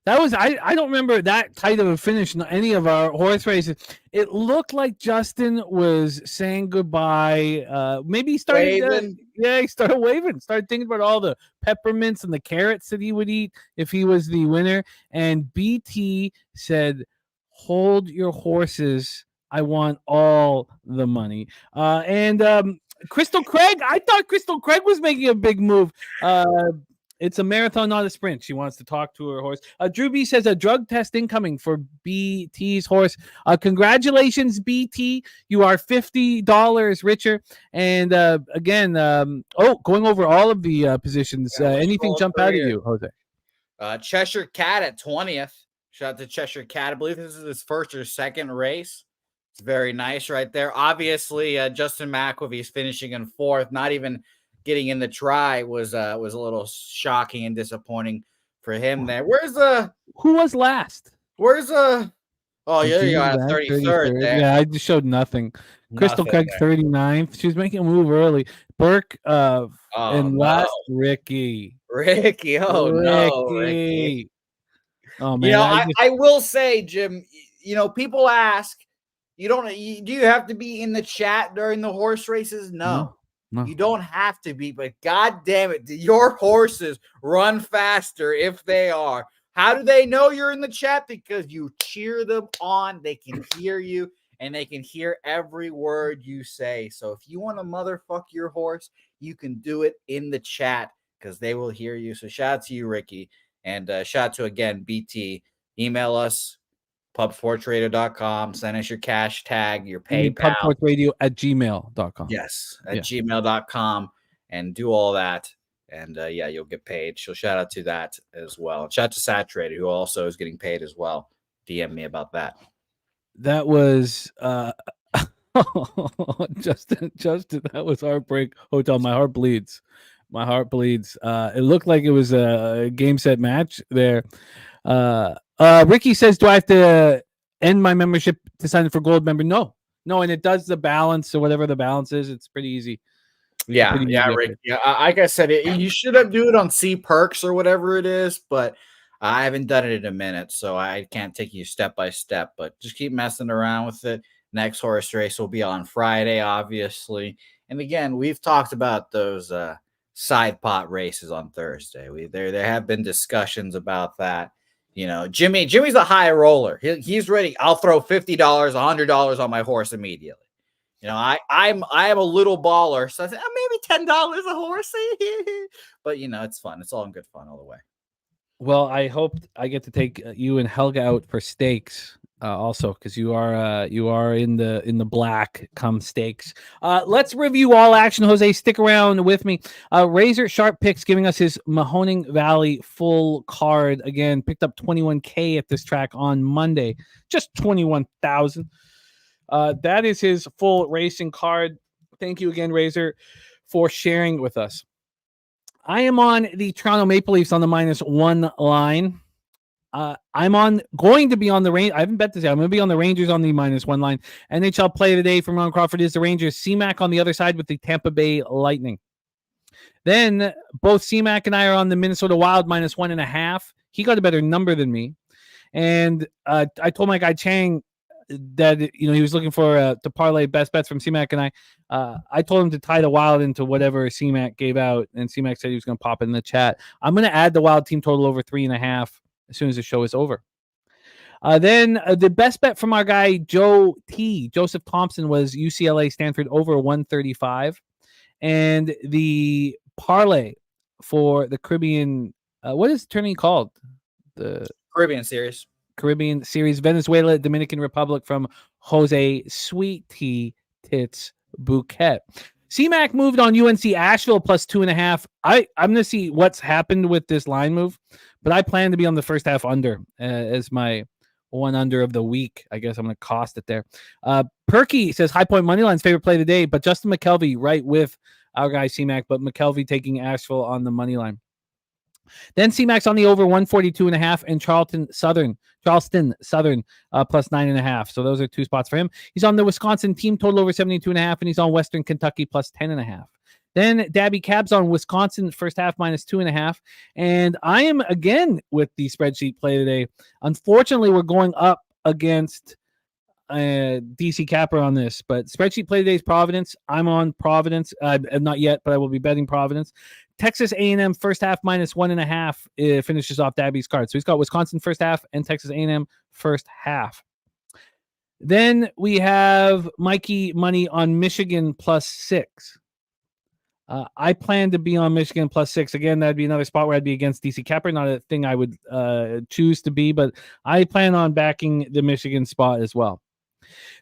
S2: I don't remember that tight of a finish in any of our horse races. It looked like Justin was saying goodbye. Maybe he started waving. He started waving, started thinking about all the peppermints and the carrots that he would eat if he was the winner. And BT said, "Hold your horses. I want all the money." Crystal Craig, I thought Crystal Craig was making a big move. It's a marathon, not a sprint. She wants to talk to her horse. Drew B says a drug test incoming for BT's horse. Congratulations, BT. You are $50 richer. And again, going over all of the positions. Anything jump out at you, Jose?
S7: Cheshire Cat at 20th. Shout out to Cheshire Cat. I believe this is his first or second race. It's very nice right there. Obviously, Justin McElvey's finishing in fourth. Not even getting in the try was a little shocking and disappointing for him there.
S2: Who was last?
S7: Where's Oh, yeah, you
S2: Virginia
S7: got
S2: back,
S7: 33rd there.
S2: Yeah, I just showed nothing. Crystal
S7: Nothing
S2: Craig
S7: there.
S2: 39th. She was making a move early. Burke
S7: Oh,
S2: and
S7: no.
S2: last Ricky.
S7: Ricky. Oh, no, Ricky.
S2: Ricky. Oh
S7: You
S2: man,
S7: know,
S2: I just
S7: I will say, Jim, you know, people ask, do you have to be in the chat during the horse races? No.
S2: no.
S7: You don't have to be, but God damn it, your horses run faster if they are. How do they know you're in the chat? Because you cheer them on. They can hear you, and they can hear every word you say. So if you want to motherfuck your horse, you can do it in the chat because they will hear you. So shout out to you, Ricky. And shout out to, again, BT. Email us, pub4trader.com. Send us your cash tag, your PayPal.
S2: pubsportsradio@gmail.com.
S7: Yes, at gmail.com, and do all that. And yeah, you'll get paid. So shout out to that as well. Shout out to Saturated, who also is getting paid as well. DM me about that.
S2: That was Justin, that was Heartbreak Hotel. My heart bleeds. It looked like it was a game set match there. Ricky says, do I have to end my membership to sign up for gold member? No, and it does the balance or whatever the balance is. It's pretty easy.
S7: Yeah, Rick. Yeah, like I said, you should have do it on C Perks or whatever it is, but I haven't done it in a minute, so I can't take you step by step. But just keep messing around with it. Next horse race will be on Friday, obviously. And again, we've talked about those side pot races on Thursday. There have been discussions about that. You know, Jimmy's a high roller. He's ready. I'll throw $50, $100 on my horse immediately. You know, I am a little baller, so I said maybe $10 a horse. But you know, it's fun. It's all in good fun all the way.
S2: Well, I hope I get to take you and Helga out for steaks also, because you are in the black come steaks. Let's review all action. Jose, stick around with me. Razor Sharp Picks giving us his Mahoning Valley full card again. Picked up 21K at this track on Monday, just 21,000. That is his full racing card. Thank you again, Razor, for sharing with us. I am on the Toronto Maple Leafs on the -1 line. I'm going to be on the range. I haven't bet this yet. I'm going to be on the Rangers on the -1 line. NHL play of the day from Ron Crawford is the Rangers. C-Mac on the other side with the Tampa Bay Lightning. Then both C-Mac and I are on the Minnesota Wild -1.5. He got a better number than me. And I told my guy Chang that, you know, he was looking for to parlay best bets from C-Mac and I told him to tie the Wild into whatever C-Mac gave out, and C-Mac said he was going to pop it in the chat. I'm going to add the Wild team total over 3.5 as soon as the show is over. Then the best bet from our guy Joseph Thompson was UCLA Stanford over 135, and the parlay for the Caribbean, what is the tournament called? The
S7: Caribbean Series, Venezuela, Dominican Republic from Jose Sweet Tea Tits Bouquet. C-Mac moved on UNC Asheville +2.5. I'm going to see what's happened with this line move, but I plan to be on the first half under as my one under of the week. I guess I'm going to cost it there. Perky says High Point Moneyline's favorite play today, but Justin McKelvey right with our guy C-Mac, but McKelvey taking Asheville on the money line. Then C-Mac's on the over 142.5 and Charleston Southern +9.5. So those are two spots for him. He's on the Wisconsin team total over 72.5, and he's on Western Kentucky +10.5. Then Daby Cab's on Wisconsin first half -2.5. And I am again with the spreadsheet play today. Unfortunately, we're going up against DC Capper on this, but spreadsheet play today is Providence. I'm on Providence. Not yet, but I will be betting Providence. Texas A&M first half -1.5 finishes off Daby's card. So he's got Wisconsin first half and Texas A&M first half. Then we have Mikey Money on Michigan +6. I plan to be on Michigan +6. Again, that'd be another spot where I'd be against DC Capper. Not a thing I would choose to be, but I plan on backing the Michigan spot as well.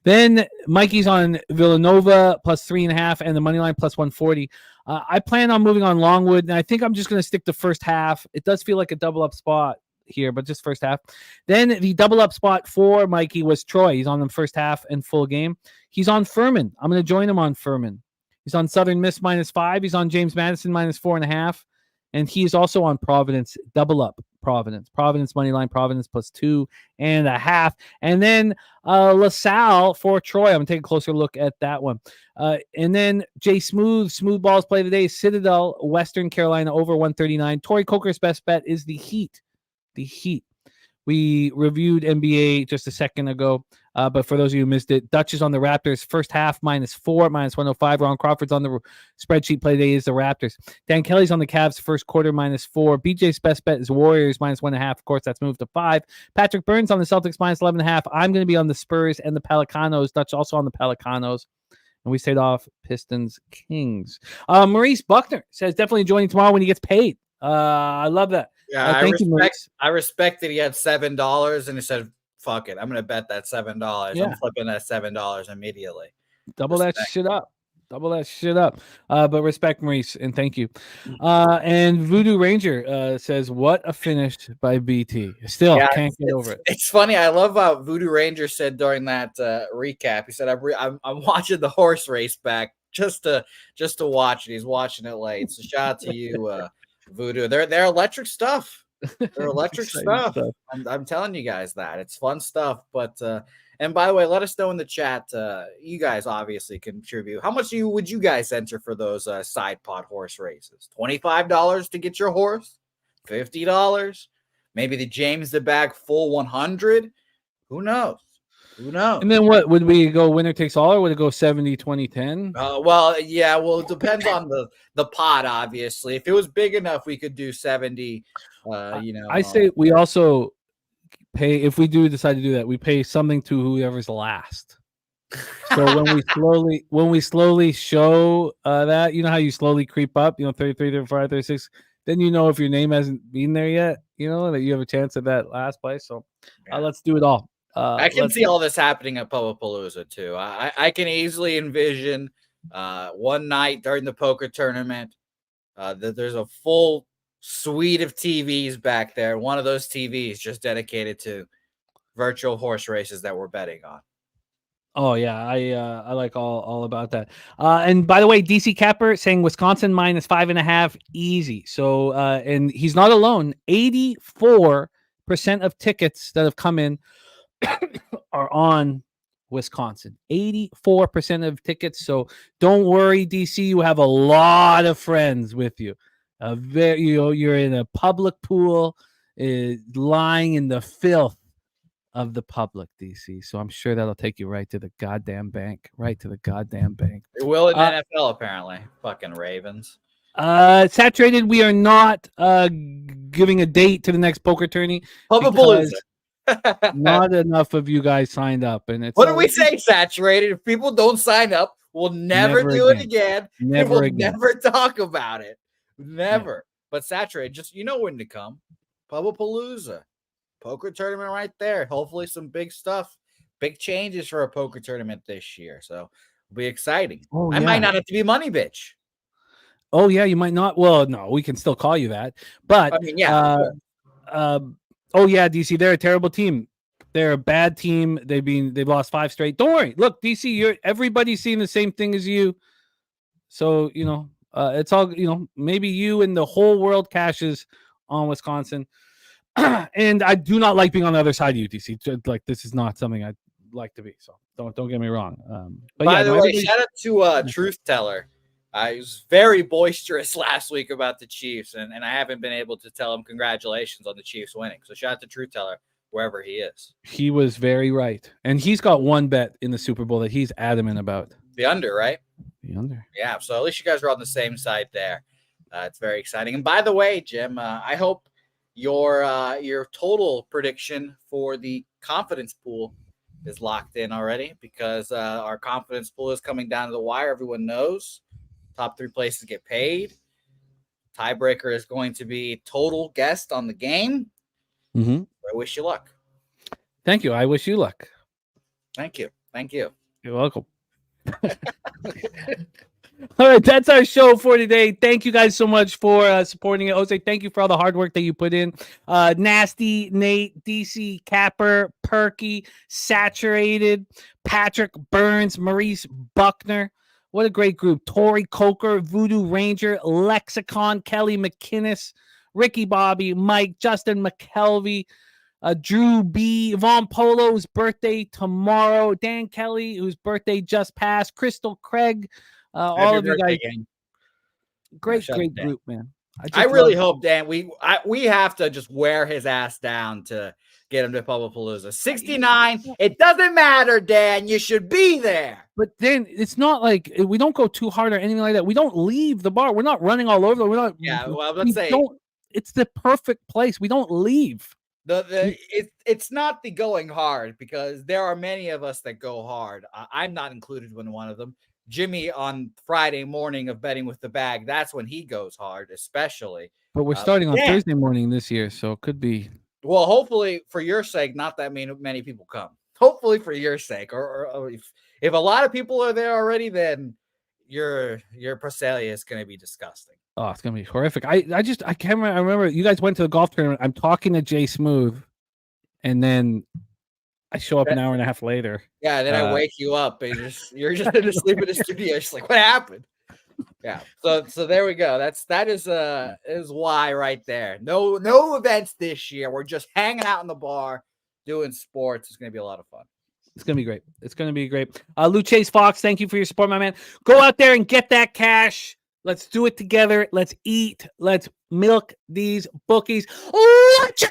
S7: Then Mikey's on Villanova +3.5 and the money line +140. I plan on moving on Longwood, and I think I'm just going to stick to first half. It does feel like a double up spot here, but just first half. Then the double up spot for Mikey was Troy. He's on the first half and full game. He's on Furman. I'm going to join him on Furman. He's on Southern Miss -5. He's on James Madison -4.5. And he is also on Providence double up.
S2: Providence. Providence money line, Providence plus 2.5. And then LaSalle for Troy. I'm going to take a closer look at that one. And then Jay Smooth balls play today. Citadel, Western Carolina over 139. Tori Coker's best bet is the Heat. The Heat. We reviewed NBA just a second ago, but for those of you who missed it, Dutch is on the Raptors first half -4, -105. Ron Crawford's on the spreadsheet play today is the Raptors. Dan Kelly's on the Cavs first quarter -4. BJ's best bet is Warriors -1.5. Of course, that's moved to 5. Patrick Burns on the Celtics -11.5. I'm going to be on the Spurs and the Pelicanos. Dutch also on the Pelicanos. And we stayed off Pistons Kings. Maurice Buckner says definitely joining tomorrow when he gets paid. I love that.
S7: Yeah,
S2: thank you, Maurice.
S7: I respect that he had $7 and he said, fuck it, I'm going to bet that $7.
S2: Yeah.
S7: I'm flipping that $7 immediately.
S2: Double that shit up. But respect, Maurice, and thank you. And Voodoo Ranger says, what a finish by BT. Still can't get over it.
S7: It's funny. I love how Voodoo Ranger said during that recap. He said, I'm watching the horse race back just to watch it. He's watching it late. So shout out to you, Voodoo. They're electric stuff. They're electric stuff. I'm telling you guys that. It's fun stuff. But and by the way, let us know in the chat. You guys obviously contribute. How much would you guys enter for those side pod horse races? $25 to get your horse? $50? Maybe the James the Bag full 100? Who knows?
S2: And then what would we go? Winner takes all, or would it go 70, 20, 10?
S7: Well, yeah. Well, it depends on the pot. Obviously, if it was big enough, we could do 70.
S2: I say we also pay, if we do decide to do that, we pay something to whoever's last. So when we slowly show that, you know how you slowly creep up, 33, 35, 36, then if your name hasn't been there yet, that you have a chance at that last place. So let's do it all.
S7: I can see all this happening at Pubapalooza too. I can easily envision one night during the poker tournament that there's a full suite of TVs back there. One of those TVs just dedicated to virtual horse races that we're betting on.
S2: Oh yeah, I like all about that. And by the way, DC Capper saying Wisconsin -5.5 easy. So and he's not alone. 84% of tickets that have come in are on Wisconsin. 84% of tickets. So don't worry, DC. You have a lot of friends with you. You're in a public pool, lying in the filth of the public, DC. So I'm sure that'll take you right to the goddamn bank. It
S7: will in NFL apparently. Fucking Ravens.
S2: Saturated. We are not giving a date to the next poker tourney.
S7: Pubapalooza.
S2: Not enough of you guys signed up, and it's
S7: what do we say? Saturated. If people don't sign up, we'll never do it again. Never talk about it. Never. Yeah. But saturated. Just when to come. Pubapalooza, poker tournament right there. Hopefully, some big stuff, big changes for a poker tournament this year. So it'll be exciting. I might not have to be money bitch.
S2: Oh yeah, you might not. Well, no, we can still call you that. But
S7: I mean, yeah.
S2: Oh yeah, DC, they're a terrible team. They're a bad team. They've lost 5 straight. Don't worry. Look, DC, everybody's seeing the same thing as you. So, it's all, maybe you and the whole world cashes on Wisconsin. And I do not like being on the other side of you, DC. Like, this is not something I'd like to be. So don't get me wrong. But
S7: by the way, shout out to Truth Teller. He was very boisterous last week about the Chiefs, and I haven't been able to tell him congratulations on the Chiefs winning. So shout out to Truth Teller, wherever he is.
S2: He was very right. And he's got one bet in the Super Bowl that he's adamant about.
S7: The under, right?
S2: The under.
S7: Yeah, so at least you guys are on the same side there. It's very exciting. And by the way, Jim, I hope your total prediction for the confidence pool is locked in already, because our confidence pool is coming down to the wire. Everyone knows. Top 3 places get paid. Tiebreaker is going to be total guest on the game.
S2: Mm-hmm.
S7: I wish you luck.
S2: Thank you. I wish you luck.
S7: Thank you.
S2: You're welcome. All right, that's our show for today. Thank you guys so much for supporting it. Jose, thank you for all the hard work that you put in. Nasty, Nate, DC, Capper, Perky, Saturated, Patrick Burns, Maurice Buckner. What a great group. Tori Coker, Voodoo Ranger, Lexicon, Kelly McInnes, Ricky Bobby, Mike, Justin McKelvey, Drew B, Von Polo's birthday tomorrow, Dan Kelly, whose birthday just passed, Crystal Craig, all of you guys. Great group, man.
S7: I really hope, Dan, we have to just wear his ass down to get him to Pubapalooza. 69, it doesn't matter, Dan. You should be there.
S2: But then it's not like we don't go too hard or anything like that. We don't leave the bar. We're not running all over. We're not.
S7: Yeah, well, let's say
S2: it's the perfect place. We don't leave.
S7: It's not the going hard, because there are many of us that go hard. I'm not included in one of them. Jimmy on Friday morning of Betting with the Bag, that's when he goes hard, especially.
S2: But we're starting on Thursday morning this year, so it could be.
S7: Well, hopefully for your sake, not that many people come. Hopefully for your sake, or if a lot of people are there already, then your Presalia is going to be disgusting.
S2: Oh, it's going to be horrific. I can't remember. I remember you guys went to the golf tournament. I'm talking to Jay Smooth, and then I show up an hour and a half later.
S7: Yeah, then I wake you up and you're just asleep in the studio. Just like, what happened? Yeah. So there we go. That is why right there. No events this year. We're just hanging out in the bar doing sports. It's gonna be a lot of fun.
S2: It's gonna be great. It's gonna be great. Lou Chase Fox, thank you for your support, my man. Go out there and get that cash. Let's do it together. Let's eat. Let's milk these bookies. Watch